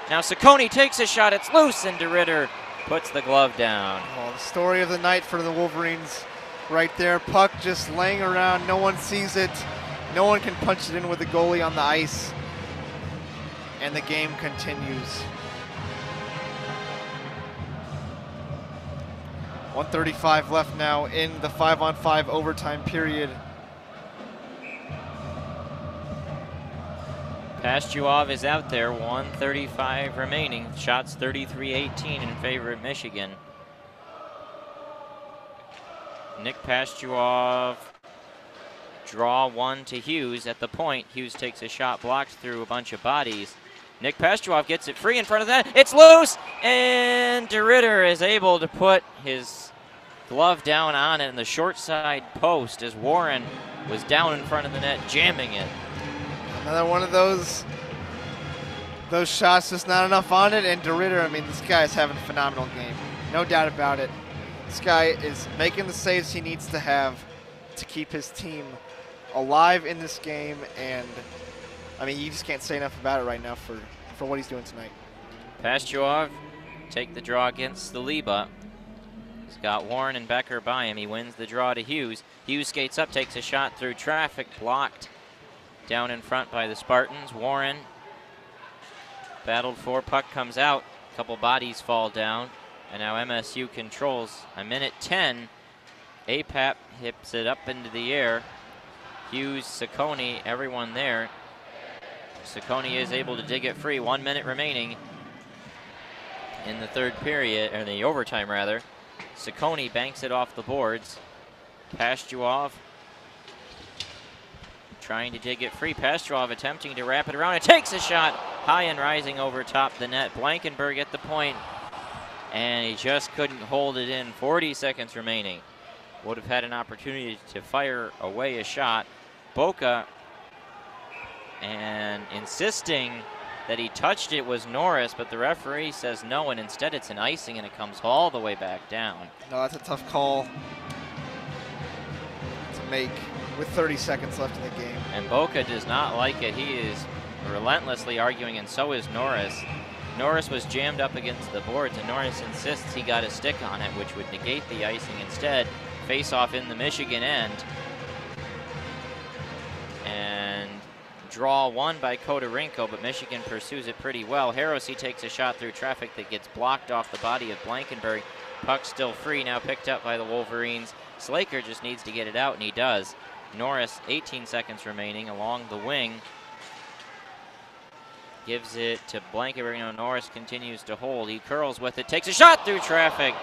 S1: Now Ciccone takes a shot, it's loose, and DeRitter puts the glove down.
S2: Oh, the story of the night for the Wolverines right there. Puck just laying around, no one sees it. No one can punch it in with the goalie on the ice. And the game continues. 1:35 left now in the 5-on-5 overtime period.
S1: Pastuov is out there, 1:35 remaining. Shots 33-18 in favor of Michigan. Nick Pastuov, draw one to Hughes at the point. Hughes takes a shot blocked through a bunch of bodies. Nick Pastuov gets it free in front of that. It's loose, and DeRitter is able to put his glove down on it in the short side post as Warren was down in front of the net, jamming it.
S2: Another one of those shots, just not enough on it, and DeRitter, I mean, this guy is having a phenomenal game. No doubt about it. This guy is making the saves he needs to have to keep his team alive in this game, and I mean, you just can't say enough about it right now for what he's doing tonight.
S1: Pastuov take the draw against the Liba. He's got Warren and Becker by him. He wins the draw to Hughes. Hughes skates up, takes a shot through traffic, blocked down in front by the Spartans. Warren battled for, puck comes out. A couple bodies fall down, and now MSU controls. A minute 10. APAP hips it up into the air. Hughes, Ciccone, everyone there. Ciccone is able to dig it free. 1 minute remaining in the third period, or the overtime rather. Ciccone banks it off the boards. Pastuov trying to dig it free. Pastuov attempting to wrap it around. It takes a shot high and rising over top the net. Blankenberg at the point, and he just couldn't hold it in. 40 seconds remaining. Would have had an opportunity to fire away a shot. Boca, and insisting that he touched it, was Norris, but the referee says no, and instead it's an icing, and it comes all the way back down.
S2: No, that's a tough call to make with 30 seconds left in the game.
S1: And Boca does not like it. He is relentlessly arguing, and so is Norris. Norris was jammed up against the boards, and Norris insists he got a stick on it, which would negate the icing. Instead, face-off in the Michigan end. And draw won by Kodorinko, but Michigan pursues it pretty well. Harosy takes a shot through traffic that gets blocked off the body of Blankenberg. Puck still free, now picked up by the Wolverines. Slaker just needs to get it out, and he does. Norris, 18 seconds remaining along the wing. Gives it to Blankenberg. Now Norris continues to hold. He curls with it, takes a shot through traffic,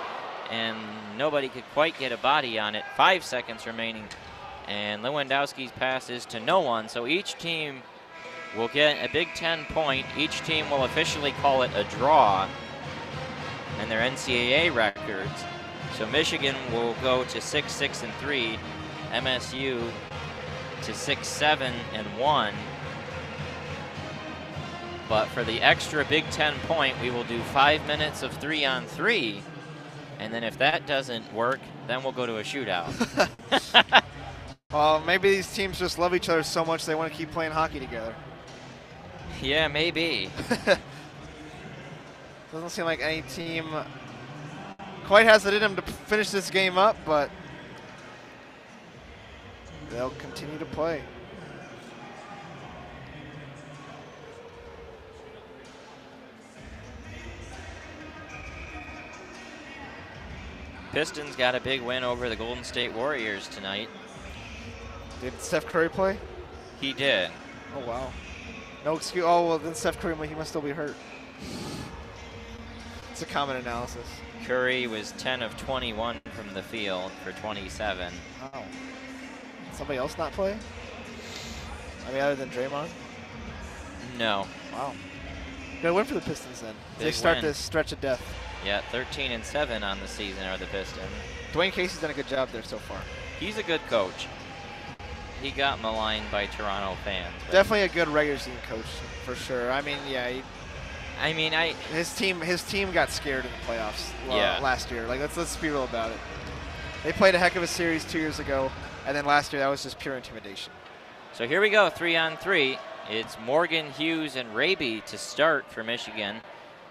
S1: and nobody could quite get a body on it. 5 seconds remaining. And Lewandowski's pass is to no one, so each team will get a Big Ten point. Each team will officially call it a draw and their NCAA records. So Michigan will go to 6-6-3, MSU to 6-7-1. But for the extra Big Ten point, we will do 5 minutes of 3-on-3, and then if that doesn't work, then we'll go to a shootout.
S2: Well, maybe these teams just love each other so much they want to keep playing hockey together.
S1: Yeah, maybe.
S2: Doesn't seem like any team quite has it in them to finish this game up, but they'll continue to play.
S1: Pistons got a big win over the Golden State Warriors tonight.
S2: Did Steph Curry play?
S1: He did.
S2: Oh, wow. No excuse. Oh, well, then Steph Curry, he must still be hurt. It's a common analysis.
S1: Curry was 10 of 21 from the field for 27.
S2: Wow. Somebody else not play? I mean, other than Draymond?
S1: No.
S2: Wow. Good win for the Pistons then.
S1: Big
S2: They start
S1: win.
S2: this stretch of death.
S1: Yeah, 13-7 on the season are the Pistons.
S2: Dwayne Casey's done a good job there so far.
S1: He's a good coach. He got maligned by Toronto fans.
S2: Definitely a good regular season coach for sure. I mean, yeah. His team got scared in the playoffs last year. Like let's be real about it. They played a heck of a series 2 years ago, and then last year that was just pure intimidation.
S1: So here we go, 3-on-3. It's Morgan, Hughes, and Raby to start for Michigan.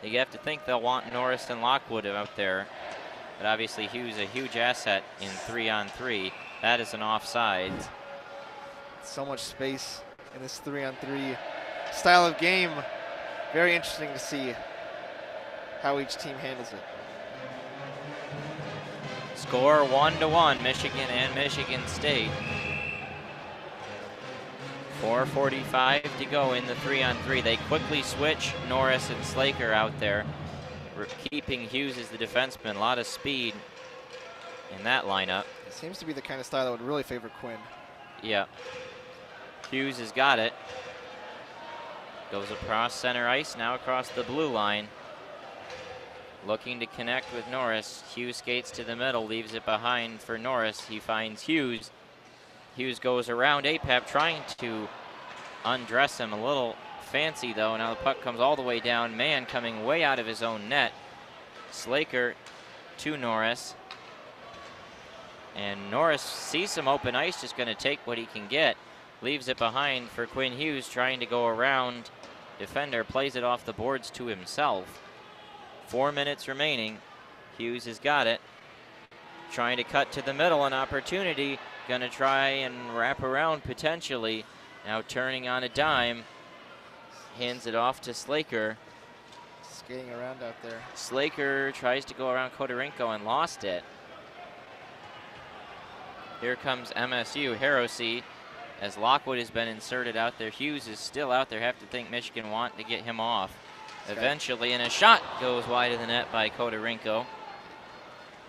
S1: You have to think they'll want Norris and Lockwood out there, but obviously Hughes a huge asset in 3-on-3. That is an offside.
S2: So much space in this 3-on-3 style of game. Very interesting to see how each team handles it.
S1: Score 1-1, Michigan and Michigan State. 4:45 to go in the 3-on-3. They quickly switch Norris and Slaker out there, keeping Hughes as the defenseman. A lot of speed in that lineup.
S2: It seems to be the kind of style that would really favor Quinn.
S1: Yeah. Hughes has got it. Goes across center ice, now across the blue line. Looking to connect with Norris. Hughes skates to the middle, leaves it behind for Norris. He finds Hughes. Hughes goes around APAP, trying to undress him. A little fancy, though. Now the puck comes all the way down. Man coming way out of his own net. Slaker to Norris. And Norris sees some open ice, just going to take what he can get. leaves it behind for Quinn Hughes, trying to go around defender, plays it off the boards to himself. 4 minutes remaining. Hughes has got it. Trying to cut to the middle, an opportunity. Gonna try and wrap around potentially. Now turning on a dime. Hands it off to Slaker.
S2: Skating around out there.
S1: Slaker tries to go around Kodorenko and lost it. Here comes MSU. Hirose, as Lockwood has been inserted out there. Hughes is still out there. Have to think Michigan want to get him off eventually. And a shot goes wide of the net by Kodorenko.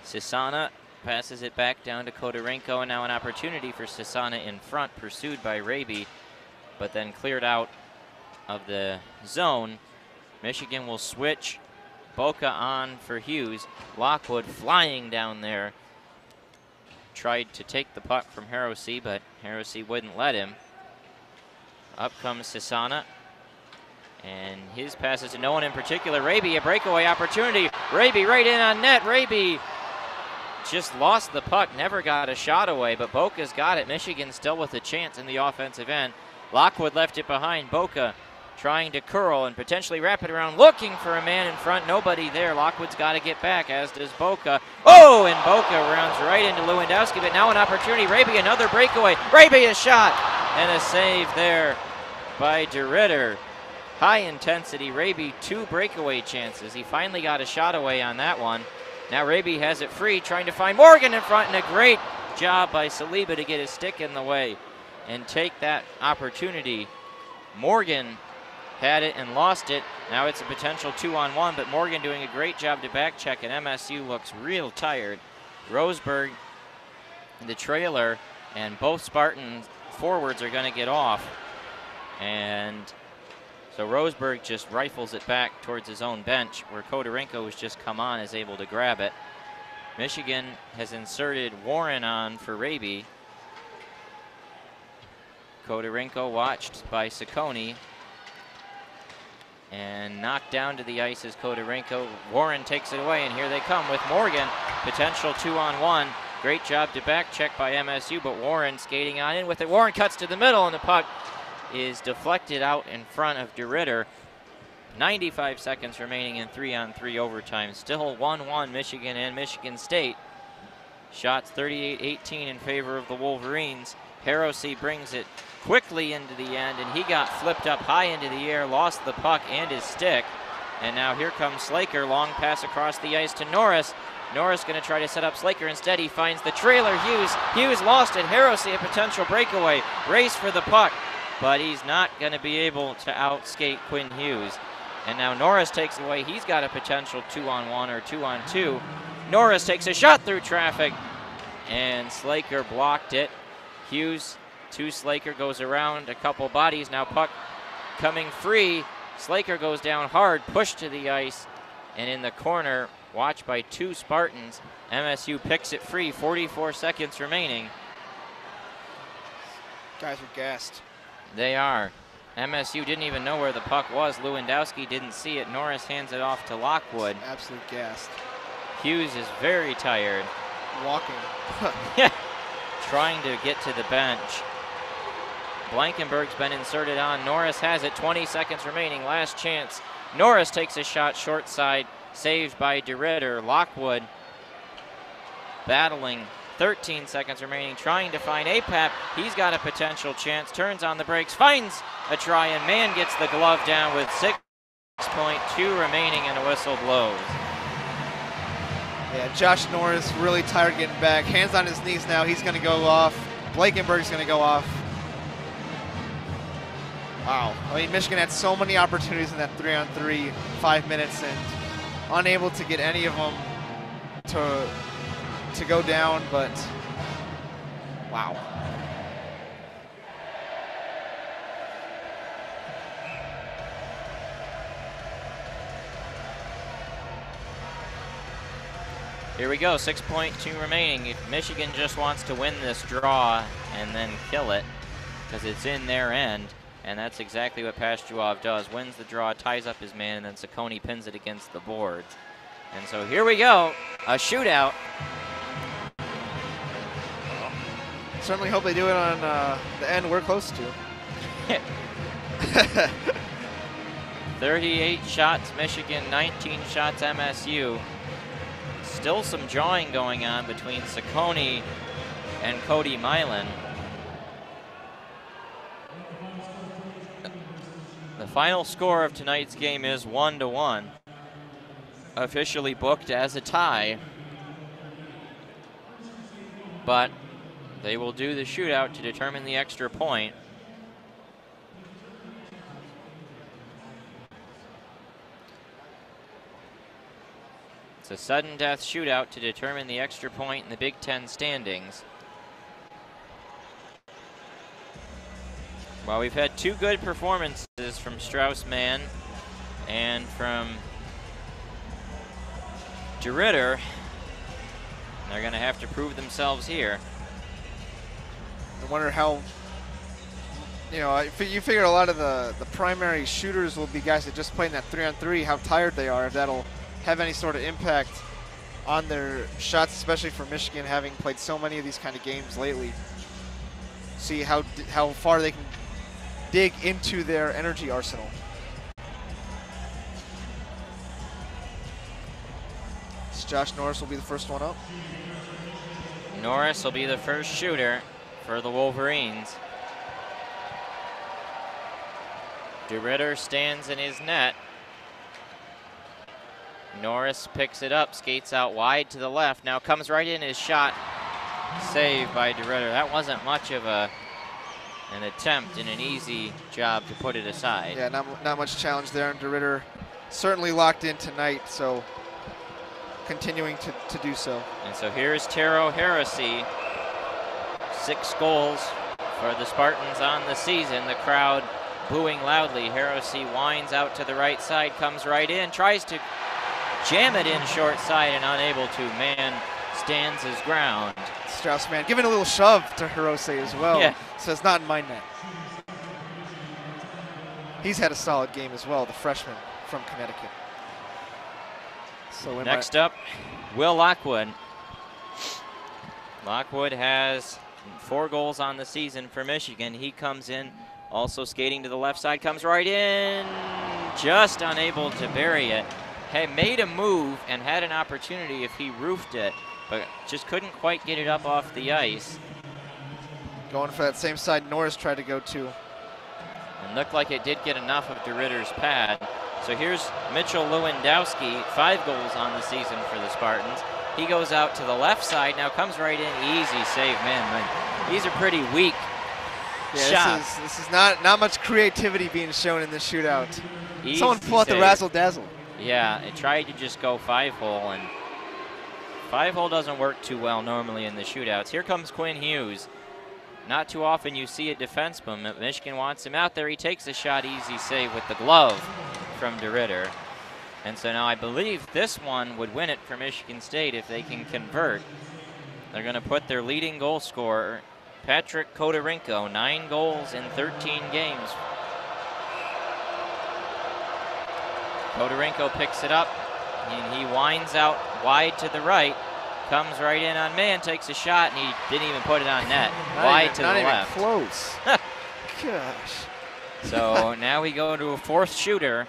S1: Sisana passes it back down to Kodorenko, and now an opportunity for Sisana in front, pursued by Raby, but then cleared out of the zone. Michigan will switch Boca on for Hughes. Lockwood flying down there. Tried to take the puck from Hirose, but Hirose wouldn't let him. Up comes Sisana, and his passes to no one in particular. Raby, a breakaway opportunity. Raby right in on net. Raby just lost the puck, never got a shot away, but Boca's got it. Michigan still with a chance in the offensive end. Lockwood left it behind. Boca trying to curl and potentially wrap it around, looking for a man in front. Nobody there. Lockwood's got to get back, as does Boca. Oh, and Boca rounds right into Lewandowski, but now an opportunity. Raby, another breakaway. Raby, a shot, and a save there by DeRitter. High intensity. Raby, 2 breakaway chances. He finally got a shot away on that one. Now Raby has it free, trying to find Morgan in front, and a great job by Saliba to get his stick in the way and take that opportunity. Morgan had it and lost it. Now it's a potential 2-on-1, but Morgan doing a great job to back check, and MSU looks real tired. Roseburg, the trailer, and both Spartan forwards are going to get off. And so Roseburg just rifles it back towards his own bench, where Kodorenko has just come on, is able to grab it. Michigan has inserted Warren on for Raby. Kodorenko watched by Ciccone and knocked down to the ice as Kodorenko. Warren takes it away, and here they come with Morgan. Potential 2-on-1. Great job to back check by MSU, but Warren skating on in with it. Warren cuts to the middle, and the puck is deflected out in front of DeRitter. 95 seconds remaining in 3-on-3 overtime. Still 1-1 Michigan and Michigan State. Shots 38-18 in favor of the Wolverines. Hirose brings it quickly into the end, and he got flipped up high into the air, lost the puck and his stick. And now here comes Slaker. Long pass across the ice to Norris. Norris going to try to set up Slaker. Instead, he finds the trailer, Hughes. Hughes lost it. Hirose, a potential breakaway. Race for the puck, but he's not going to be able to outskate Quinn Hughes. And now Norris takes it away. He's got a potential 2-on-1 or 2-on-2. Norris takes a shot through traffic, and Slaker blocked it. Hughes to Slaker, goes around a couple bodies. Now puck coming free. Slaker goes down hard, pushed to the ice, and in the corner, watched by 2 Spartans. MSU picks it free, 44 seconds remaining.
S2: Guys are gassed.
S1: They are. MSU didn't even know where the puck was. Lewandowski didn't see it. Norris hands it off to Lockwood.
S2: Absolute gassed.
S1: Hughes is very tired.
S2: Walking.
S1: Yeah. Trying to get to the bench. Blankenberg's been inserted on. Norris has it. 20 seconds remaining. Last chance. Norris takes a shot short side. Saved by DeRitter. Lockwood battling. 13 seconds remaining. Trying to find APAP. He's got a potential chance. Turns on the brakes. Finds a try, and Mann gets the glove down with 6.2 remaining, and a whistle blows.
S2: Yeah, Josh Norris really tired getting back. Hands on his knees now. He's going to go off. Blankenberg's going to go off. Wow. I mean, Michigan had so many opportunities in that 3-on-3, 5 minutes, and unable to get any of them to go down, but wow.
S1: Here we go, 6.2 remaining. If Michigan just wants to win this draw and then kill it, because it's in their end, and that's exactly what Pastuov does. Wins the draw, ties up his man, and then Ciccone pins it against the boards. And so here we go, a shootout.
S2: Certainly hope they do it on the end we're close to.
S1: 38 shots Michigan, 19 shots MSU. Still some jawing going on between Saccone and Cody Milan. The final score of tonight's game is 1-1, officially booked as a tie. But they will do the shootout to determine the extra point. It's a sudden death shootout to determine the extra point in the Big Ten standings. Well, we've had two good performances from Strauss-Mann and from DeRidder. They're going to have to prove themselves here.
S2: I wonder how, you figure a lot of the primary shooters will be guys that just play in that 3-on-3, how tired they are, if that'll have any sort of impact on their shots, especially for Michigan having played so many of these kind of games lately. See how far they can dig into their energy arsenal. Josh Norris will be the first one up.
S1: Norris will be the first shooter for the Wolverines. DeRidder stands in his net. Norris picks it up, skates out wide to the left, now comes right in, his shot saved by DeRidder. That wasn't much of an attempt and an easy job to put it aside.
S2: Yeah, not much challenge there, and DeRidder certainly locked in tonight, so continuing to do so.
S1: And so here's Taro Heresy. 6 goals for the Spartans on the season. The crowd booing loudly. Heresy winds out to the right side, comes right in, tries to jam it in short side and unable to. Man stands his ground.
S2: Strauss-Mann giving a little shove to Hirose as well.
S1: Yeah.
S2: Says not in my net. He's had a solid game as well, the freshman from Connecticut. So
S1: next up, Will Lockwood. Lockwood has 4 goals on the season for Michigan. He comes in, also skating to the left side, comes right in, just unable to bury it. Had made a move and had an opportunity if he roofed it, but just couldn't quite get it up off the ice.
S2: Going for that same side Norris tried to go to.
S1: And looked like it did get enough of DeRidder's pad. So here's Mitchell Lewandowski, 5 goals on the season for the Spartans. He goes out to the left side, now comes right in, easy save. Man, these are pretty weak shots.
S2: This is not much creativity being shown in this shootout.
S1: Easy
S2: Someone pull out the razzle-dazzle.
S1: Yeah, it tried to just go 5-hole, and 5-hole doesn't work too well normally in the shootouts. Here comes Quinn Hughes. Not too often you see a defenseman. Michigan wants him out there. He takes a shot, easy save with the glove from DeRidder. And so now I believe this one would win it for Michigan State if they can convert. They're going to put their leading goal scorer, Patrick Kodorenko, 9 goals in 13 games. Kodorenko picks it up, and he winds out wide to the right, comes right in on man, takes a shot, and he didn't even put it on net. Wide to the left.
S2: Not even close. Gosh.
S1: So now we go to a 4th shooter.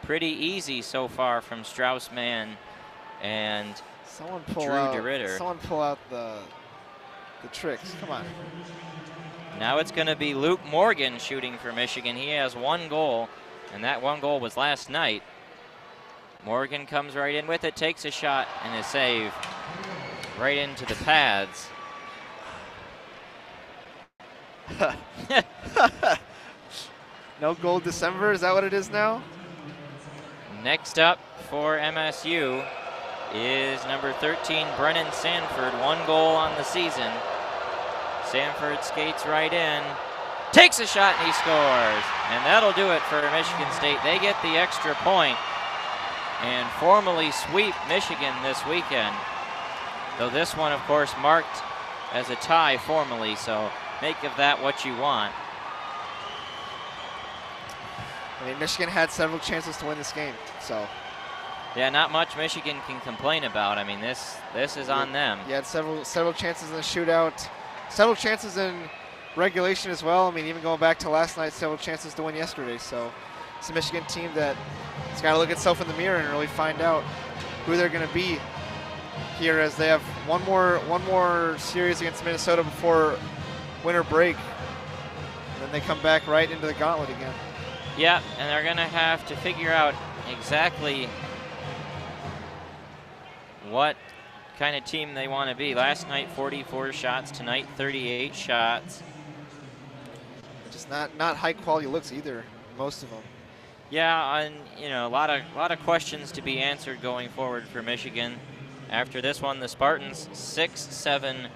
S1: Pretty easy so far from Strauss-Mann and Drew DeRidder.
S2: Someone pull out the tricks. Come on.
S1: Now it's going to be Luke Morgan shooting for Michigan. He has 1 goal, and that 1 goal was last night. Morgan comes right in with it, takes a shot, and a save right into the pads.
S2: No goal December, is that what it is now?
S1: Next up for MSU is number 13, Brennan Sanford, 1 goal on the season. Sanford skates right in, takes a shot, and he scores. And that'll do it for Michigan State. They get the extra point and formally sweep Michigan this weekend. Though this one, of course, marked as a tie formally, so make of that what you want.
S2: I mean, Michigan had several chances to win this game, so
S1: Yeah, not much Michigan can complain about. I mean, this is on them.
S2: You had several chances in the shootout, several chances in regulation as well. I mean, even going back to last night, several chances to win yesterday. So it's a Michigan team that has got to look itself in the mirror and really find out who they're going to be here, as they have one more series against Minnesota before winter break. And then they come back right into the gauntlet again.
S1: Yeah, and they're going to have to figure out exactly what kind of team they want to be. Last night, 44 shots. Tonight, 38 shots.
S2: Just not high quality looks either, most of them.
S1: Yeah, and you know, a lot of questions to be answered going forward for Michigan. After this one, the Spartans 6-7-1,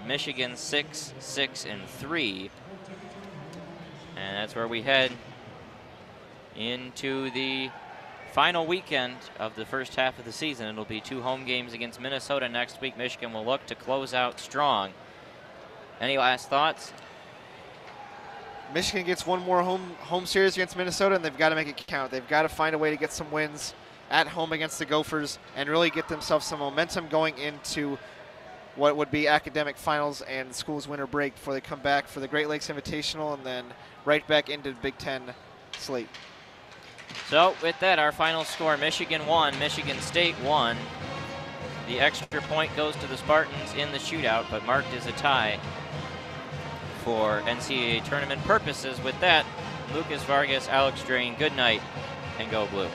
S1: Michigan 6-6-3, and that's where we head into the final weekend of the first half of the season. It'll be 2 home games against Minnesota next week. Michigan will look to close out strong. Any last thoughts?
S2: Michigan gets one more home series against Minnesota, and they've got to make it count. They've got to find a way to get some wins at home against the Gophers and really get themselves some momentum going into what would be academic finals and school's winter break before they come back for the Great Lakes Invitational and then right back into the Big Ten slate.
S1: So with that, our final score: Michigan 1, Michigan State 1. The extra point goes to the Spartans in the shootout, but marked as a tie for NCAA tournament purposes. With that, Lucas Vargas, Alex Drain, good night, and go Blue.